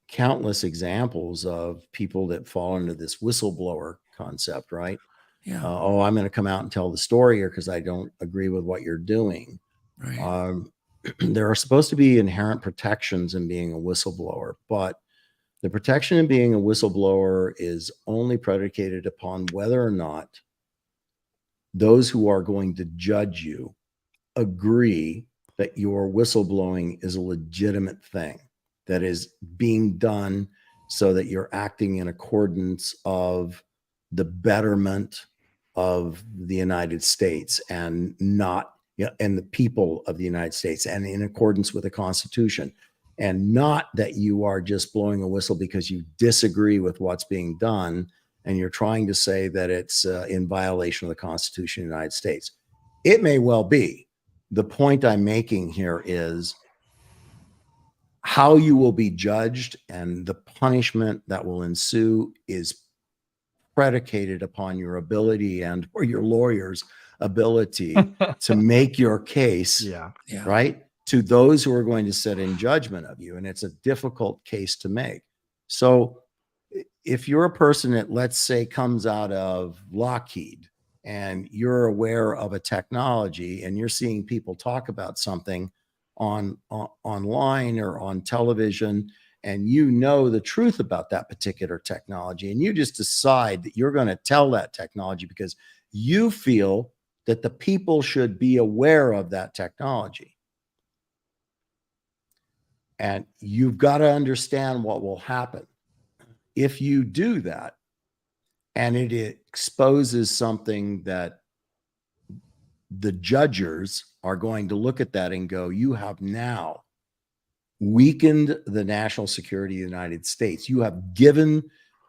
countless examples of people that fall into this whistleblower concept, right? Yeah. Oh, I'm going to come out and tell the story here because I don't agree with what you're doing. Right. There are supposed to be inherent protections in being a whistleblower, but the protection in being a whistleblower is only predicated upon whether or not those who are going to judge you agree that your whistleblowing is a legitimate thing that is being done so that you're acting in accordance of the betterment of the United States and not, you know, and the people of the United States, and in accordance with the Constitution, and not that you are just blowing a whistle because you disagree with what's being done and you're trying to say that it's in violation of the Constitution of the United States. It may well be. The point I'm making here is how you will be judged and the punishment that will ensue is predicated upon your ability and or your lawyer's ability to make your case, right, to those who are going to sit in judgment of you. And it's a difficult case to make. So if you're a person that, let's say, comes out of Lockheed and you're aware of a technology and you're seeing people talk about something online or on television, and you know the truth about that particular technology, and you just decide that you're going to tell that technology because you feel that the people should be aware of that technology. And you've got to understand what will happen if you do that, and it exposes something that the judges are going to look at that and go, you have now weakened the national security of the United States. You have given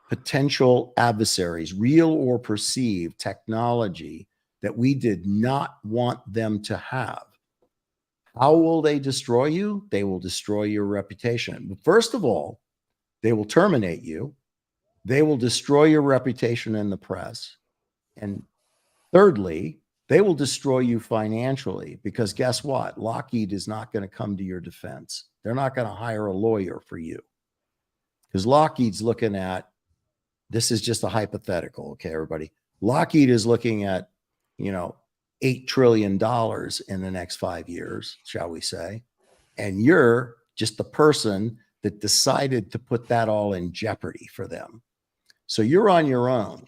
potential adversaries, real or perceived, technology that we did not want them to have. How will they destroy you? They will destroy your reputation. First of all, they will terminate you. They will destroy your reputation in the press. And thirdly, they will destroy you financially, because guess what? Lockheed is not going to come to your defense. They're not going to hire a lawyer for you, because Lockheed's looking at, this is just a hypothetical, okay, everybody? Lockheed is looking at, you know, $8 trillion in the next 5 years, shall we say, and you're just the person that decided to put that all in jeopardy for them. So you're on your own.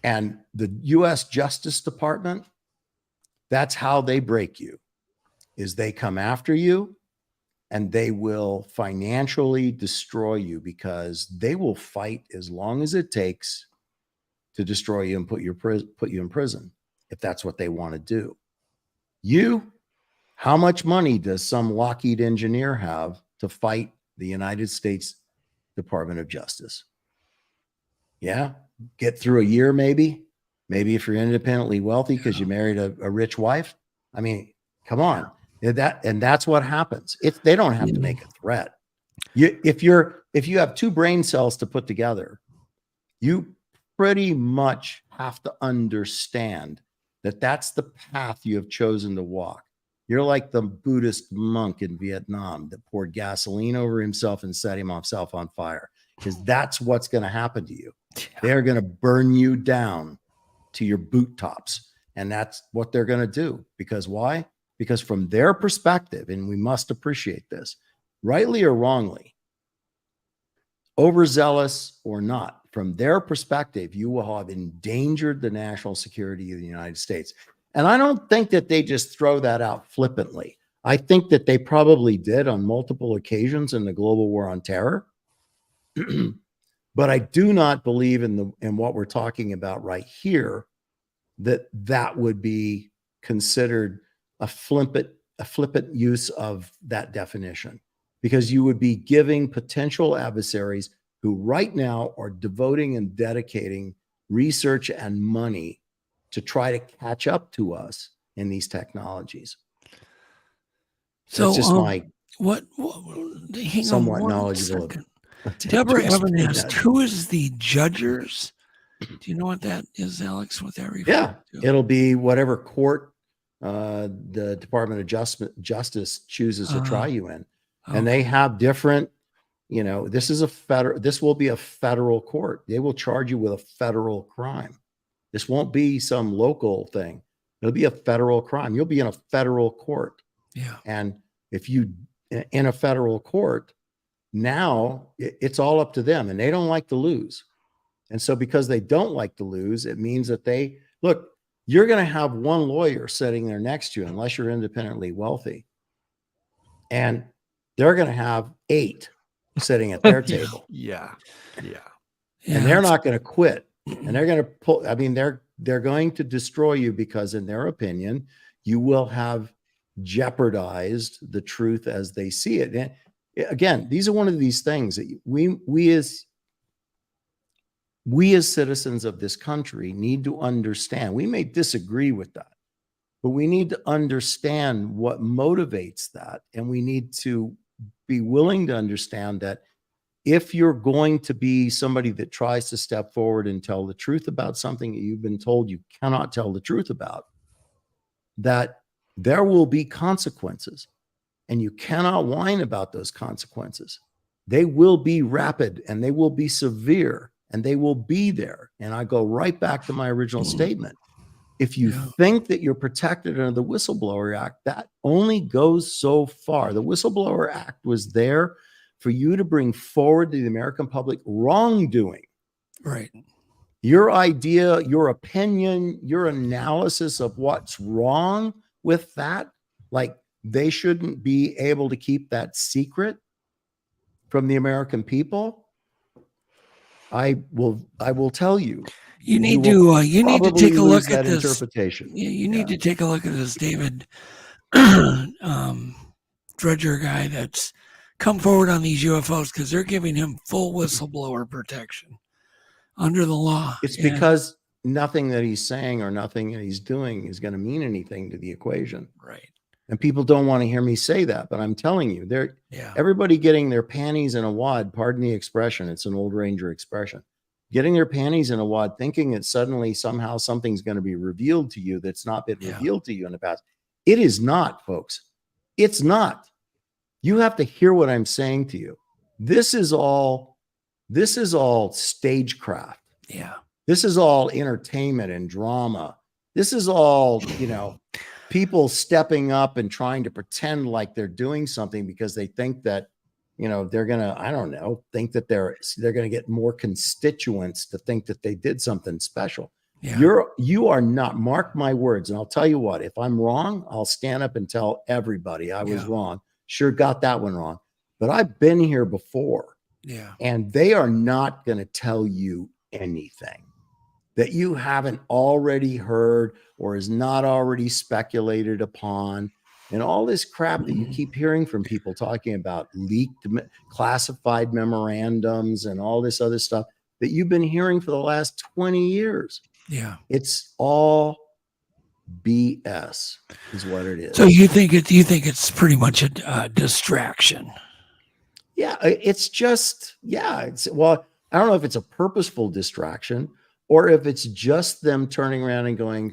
And the U.S. Justice Department, that's how they break you, is they come after you and they will financially destroy you, because they will fight as long as it takes to destroy you and put you in prison, if that's what they want to do. You, how much money does some Lockheed engineer have to fight the United States Department of Justice. Yeah, get through a year, maybe if you're independently wealthy because you married a rich wife. I mean, come on. That's what happens. They don't have to make a threat. If you have two brain cells to put together, you pretty much have to understand that that's the path you have chosen to walk. You're like the Buddhist monk in Vietnam that poured gasoline over himself and set himself on fire, because that's what's going to happen to you. They're going to burn you down to your boot tops. And that's what they're going to do. Because why? Because from their perspective, and we must appreciate this, rightly or wrongly, overzealous or not, from their perspective, you will have endangered the national security of the United States. And I don't think that they just throw that out flippantly. I think that they probably did on multiple occasions in the global war on terror. But I do not believe in what we're talking about right here, that would be considered a flippant use of that definition, because you would be giving potential adversaries who right now are devoting and dedicating research and money to try to catch up to us in these technologies. So that's just my hang somewhat on one knowledgeable. second. Deborah Evan asked, who is the judgers? Do you know what that is, Alex? What that refers to? It'll be whatever court the Department of Justice chooses to try you in. And they have different, this will be a federal court. They will charge you with a federal crime. This won't be some local thing. It'll be a federal crime. You'll be in a federal court. Yeah. And if you in a federal court, now it's all up to them, and they don't like to lose. And so because they don't like to lose, it means that you're going to have one lawyer sitting there next to you, unless you're independently wealthy. And they're going to have 8 sitting at their table. Yeah. And they're not going to quit. And they're going to pull, they're going to destroy you, because in their opinion, you will have jeopardized the truth as they see it. And again, these are one of these things that we as citizens of this country need to understand. We may disagree with that, but we need to understand what motivates that. And we need to be willing to understand that if you're going to be somebody that tries to step forward and tell the truth about something that you've been told you cannot tell the truth about, that there will be consequences, and you cannot whine about those consequences. They will be rapid, and they will be severe, and they will be there. And I go right back to my original statement. If you think that you're protected under the Whistleblower Act, that only goes so far. The Whistleblower Act was there for you to bring forward to the American public wrongdoing. Right. Your idea, your opinion, your analysis of what's wrong with that, like they shouldn't be able to keep that secret from the American people. I will tell you. You need to take a look at this interpretation. You need to take a look at this David Dredger guy that's come forward on these UFOs, because they're giving him full whistleblower protection under the law. It's because nothing that he's saying or nothing that he's doing is going to mean anything to the equation. Right. And people don't want to hear me say that, but I'm telling you, everybody getting their panties in a wad, pardon the expression, it's an old Ranger expression, getting their panties in a wad, thinking that suddenly somehow something's going to be revealed to you that's not been revealed to you in the past. It is not, folks. It's not. You have to hear what I'm saying to you. This is all stagecraft. Yeah. This is all entertainment and drama. This is all, people stepping up and trying to pretend like they're doing something because they think that, they're going to, think that they're going to get more constituents to think that they did something special. Yeah. You are not, mark my words. And I'll tell you what, if I'm wrong, I'll stand up and tell everybody I was wrong. Sure got that one wrong, but I've been here before. Yeah. And they are not going to tell you anything that you haven't already heard or is not already speculated upon. and all this crap that you keep hearing from people talking about leaked classified memorandums and all this other stuff that you've been hearing for the last 20 years. Yeah. It's all BS is what it is. So you think it's pretty much a distraction? Yeah, it's just, well, I don't know if it's a purposeful distraction or if it's just them turning around and going,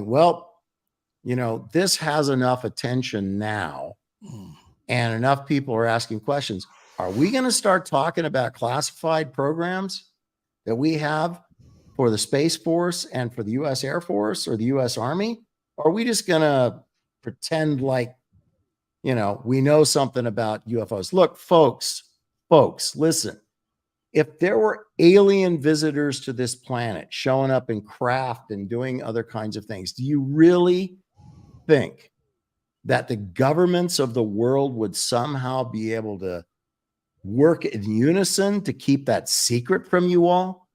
well, this has enough attention now and enough people are asking questions. Are we going to start talking about classified programs that we have for the Space Force and for the U.S. Air Force or the U.S. Army? Or are we just going to pretend like, we know something about UFOs? Look, folks, listen. If there were alien visitors to this planet showing up in craft and doing other kinds of things, do you really think that the governments of the world would somehow be able to work in unison to keep that secret from you all?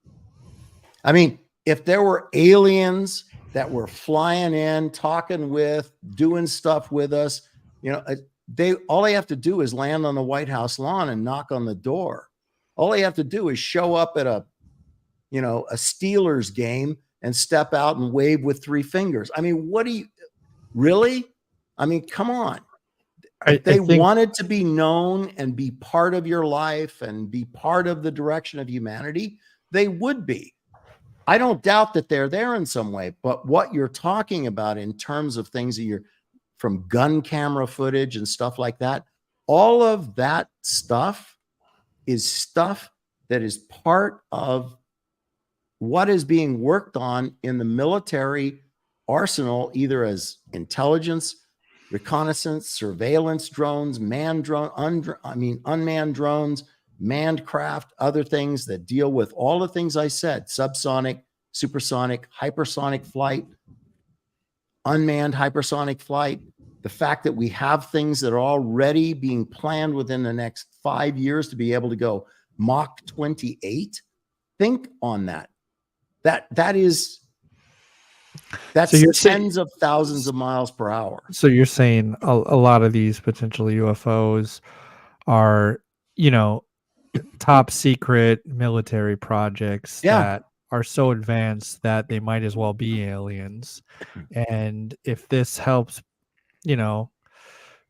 I mean, if there were aliens that were flying in, talking with, doing stuff with us, all they have to do is land on the White House lawn and knock on the door. All they have to do is show up at a Steelers game and step out and wave with 3 fingers. I mean, what do you really? I mean, come on. If they wanted to be known and be part of your life and be part of the direction of humanity, they would be. I don't doubt that they're there in some way, but what you're talking about in terms of things that you're from gun camera footage and stuff like that, all of that stuff is stuff that is part of what is being worked on in the military arsenal, either as intelligence, reconnaissance, surveillance drones, unmanned drones, manned craft, other things that deal with all the things I said: subsonic, supersonic, hypersonic flight, unmanned hypersonic flight. The fact that we have things that are already being planned within the next 5 years to be able to go Mach 28. Think on that. That's So tens of thousands of miles per hour. So you're saying a lot of these potential UFOs are, top secret military projects that are so advanced that they might as well be aliens. And if this helps,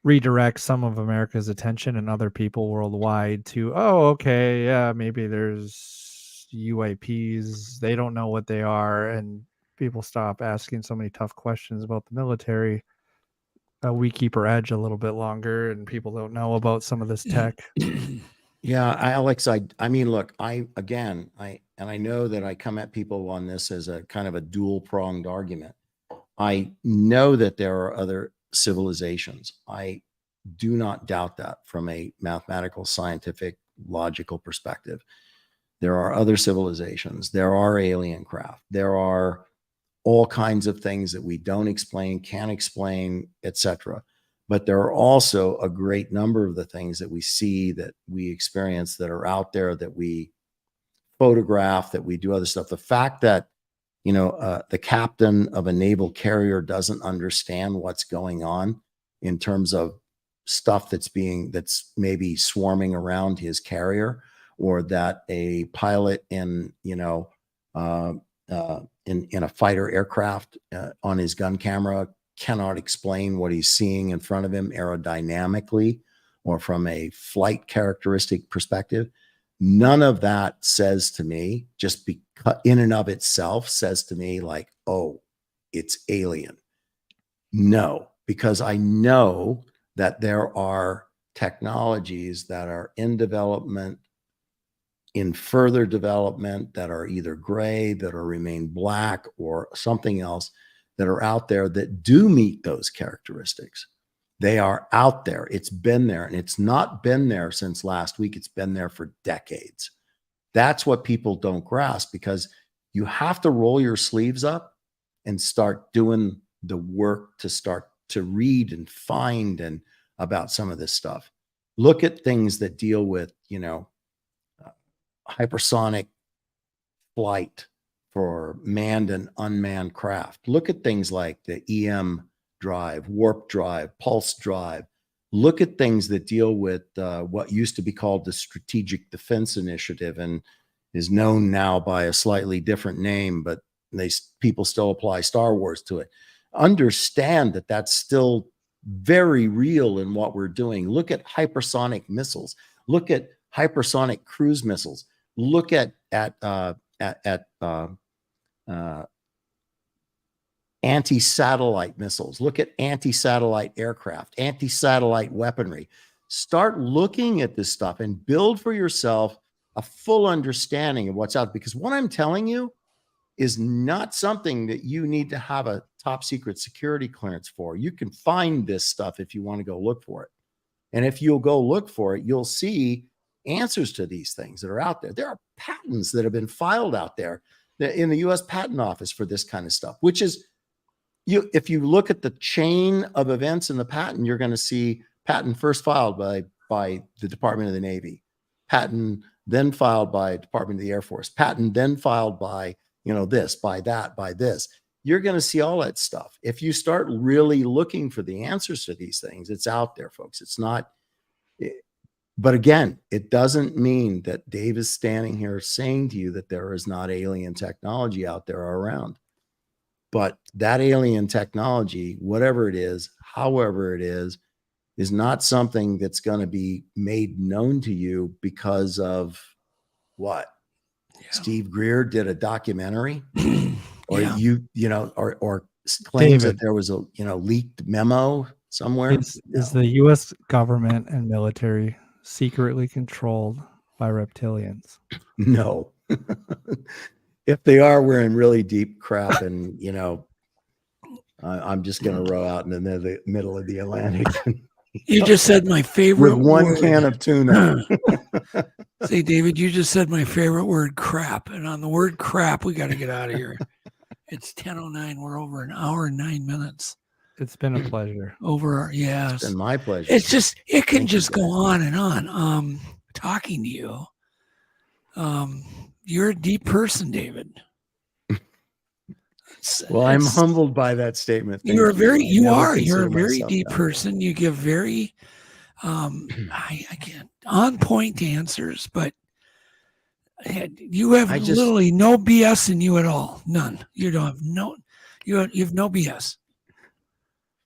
redirect some of America's attention and other people worldwide to, oh, okay, yeah, maybe there's UAPs, they don't know what they are, and people stop asking so many tough questions about the military, we keep our edge a little bit longer and people don't know about some of this tech. Yeah, Alex, I mean, look, I know that I come at people on this as a kind of a dual-pronged argument. I know that there are other civilizations. I do not doubt that from a mathematical, scientific, logical perspective. There are other civilizations. There are alien craft. There are all kinds of things that we don't explain, can't explain, etc. But there are also a great number of the things that we see, that we experience, that are out there, that we photograph, that we do other stuff. The fact that the captain of a naval carrier doesn't understand what's going on in terms of stuff that's maybe swarming around his carrier, or that a pilot in a fighter aircraft on his gun camera cannot explain what he's seeing in front of him aerodynamically or from a flight characteristic perspective. None of that says to me, just in and of itself, says to me like, oh, it's alien. No, because I know that there are technologies that are in development, in further development, that are either gray, that are remain black, or something else, that are out there that do meet those characteristics. They are out there. It's been there, and it's not been there since last week. It's been there for decades. That's what people don't grasp, because you have to roll your sleeves up and start doing the work to start to read and find and about some of this stuff. Look at things that deal with, hypersonic flight for manned and unmanned craft. Look at things like the EM drive, warp drive, pulse drive. Look at things that deal with what used to be called the Strategic Defense Initiative and is known now by a slightly different name, but people still apply Star Wars to it. Understand that that's still very real in what we're doing. Look at hypersonic missiles. Look at hypersonic cruise missiles. Look at anti-satellite missiles. Look at anti-satellite aircraft, anti-satellite weaponry. Start looking at this stuff and build for yourself a full understanding of what's out. Because what I'm telling you is not something that you need to have a top secret security clearance for. You can find this stuff if you want to go look for it. And if you'll go look for it, you'll see answers to these things that are out there. There are patents that have been filed out there in the US Patent Office for this kind of stuff, which is, if you look at the chain of events in the patent, you're going to see patent first filed by the Department of the Navy, patent then filed by Department of the Air Force, patent then filed by, this, by that, by this. You're going to see all that stuff. If you start really looking for the answers to these things, it's out there, folks. It's not. But again, it doesn't mean that Dave is standing here saying to you that there is not alien technology out there or around. But that alien technology, whatever it is, however it is not something that's going to be made known to you because of what? Yeah. Steve Greer did a documentary, or or claims that there was a leaked memo somewhere. Is the U.S. government and military secretly controlled by reptilians? No. If they are, we're in really deep crap, and I'm just going to row out in the middle of the Atlantic. You just said my favorite with one word. Can of tuna. Say, David, you just said my favorite word, crap. And on the word crap, we got to get out of here. It's 10:09. We're over an hour and 9 minutes. It's been a pleasure. Yes. It's been my pleasure. It's just, it can just go on and on. Talking to you. You're a deep person, David. Well, I'm humbled by that statement. You're a very deep person. You give very, on point answers, but you have literally no BS in you at all. None. You don't have you have no BS.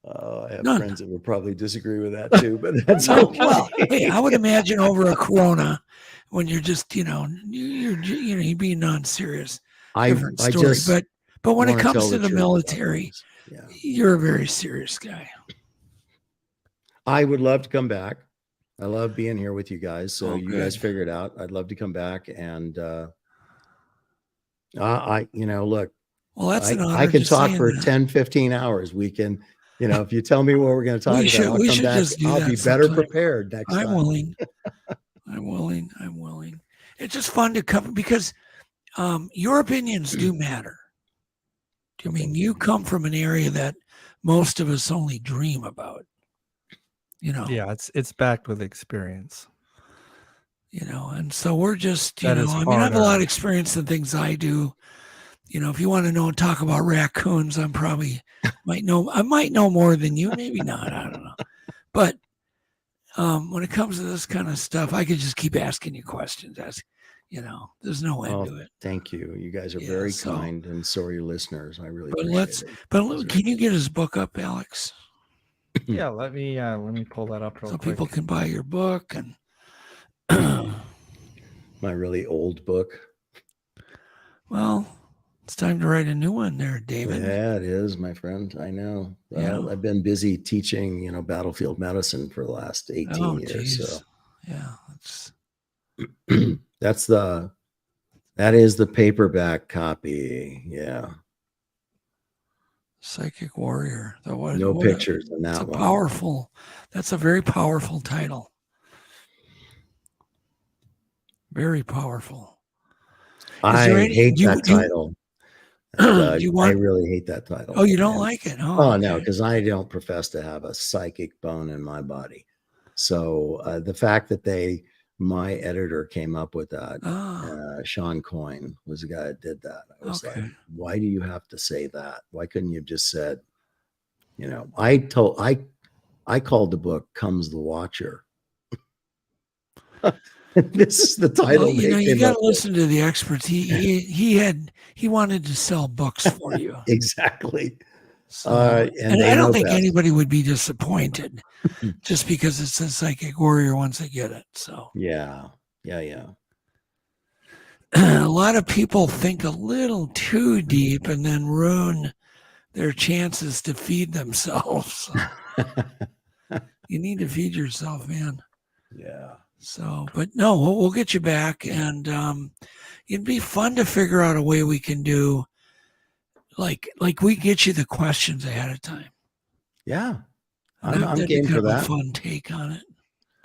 I have friends that would probably disagree with that too, but that's okay. Well, hey, I would imagine over a Corona, when you're just, you're being non-serious. Different story. But when it comes to the military, you're a very serious guy. I would love to come back. I love being here with you guys. So you guys figure it out. I'd love to come back and look. Well, that's an honor. I can talk for 10, 15 hours. We can, if you tell me what we're going to talk about, I'll come back. I'll be better prepared next time. I'm willing. It's just fun to come because your opinions do matter. I mean, you come from an area that most of us only dream about. Yeah, it's backed with experience. And so we're just, I have a lot of experience in things I do. If you want to talk about raccoons, I might know more than you, maybe not. I don't know. But when it comes to this kind of stuff, I could just keep asking you questions. There's no end to it. Thank you. You guys are very kind, and so are your listeners. I really can you get his book up, Alex? Yeah, let me pull that up real quick. So people can buy your book and my really old book. Well, it's time to write a new one there, David. Yeah, it is, my friend. I know. I've been busy teaching, battlefield medicine for the last 18 years. Geez. So yeah, that is the paperback copy. Yeah. Psychic Warrior. No pictures in that one. That's a very powerful title. Very powerful. I hate that title. I really hate that title. Oh, you don't like it? No, because I don't profess to have a psychic bone in my body. So the fact that my editor came up with that, Sean Coyne was the guy that did that. I was like, why do you have to say that? Why couldn't you have just said You know, I called the book "Comes the Watcher." This is the title. Well, you know, you got to listen to the experts. He wanted to sell books for you. Exactly. So, And and they I don't know think best. anybody would be disappointed just because it's a psychic warrior once they get it. So Yeah. a lot of people think a little too deep and then ruin their chances to feed themselves. You need to feed yourself, man. Yeah. So, but no, we'll get you back, and it'd be fun to figure out a way we can do, like we get you the questions ahead of time. Yeah. And I'm that'd be game kind for of that. a fun take on it.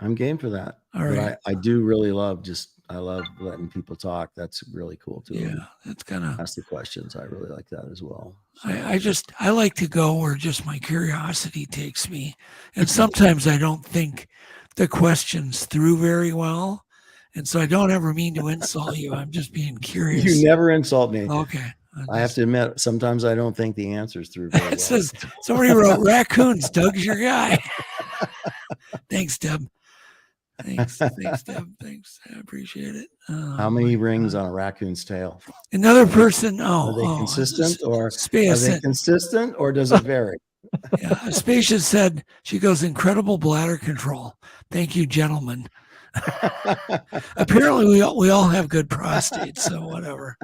I'm game for that. All But right. I do really love I love letting people talk. That's really cool too. Yeah, that's kind of ask the questions. I really like that as well. I like to go where just my curiosity takes me, and sometimes I don't think the questions through very well, and so I don't ever mean to insult you. I'm just being curious. You never insult me. Okay. I have to admit, sometimes I don't think the answers through very well. It says somebody wrote raccoons. Doug's your guy. Thanks, Deb. Thanks, Deb. Thanks. I appreciate it. How many rings on a raccoon's tail? Another person. Are they consistent or Space are they consistent or does it vary? Yeah, Aspasia said, she goes, incredible bladder control. Thank you, gentlemen. Apparently, we all have good prostates, so whatever.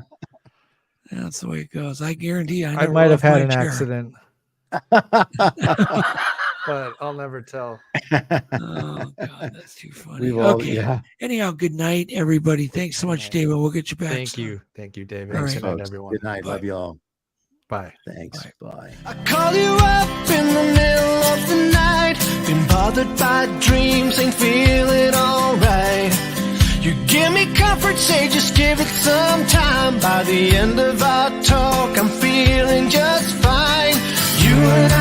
Yeah, that's the way it goes. I guarantee I never might have left had my an chair. accident. But I'll never tell. Oh God, that's too funny. We've all- Okay. yeah. Anyhow, good night, everybody. Thanks so much, David. We'll get you back. Thank soon. you. Thank you, David. All Thanks, right. good night, Folks, everyone. good night. Love you all. Bye. Thanks. Bye. Call you up in the middle of the night. Been bothered by dreams, ain't feeling alright. You give me comfort, say just give it some time. By the end of our talk, I'm feeling just fine. You and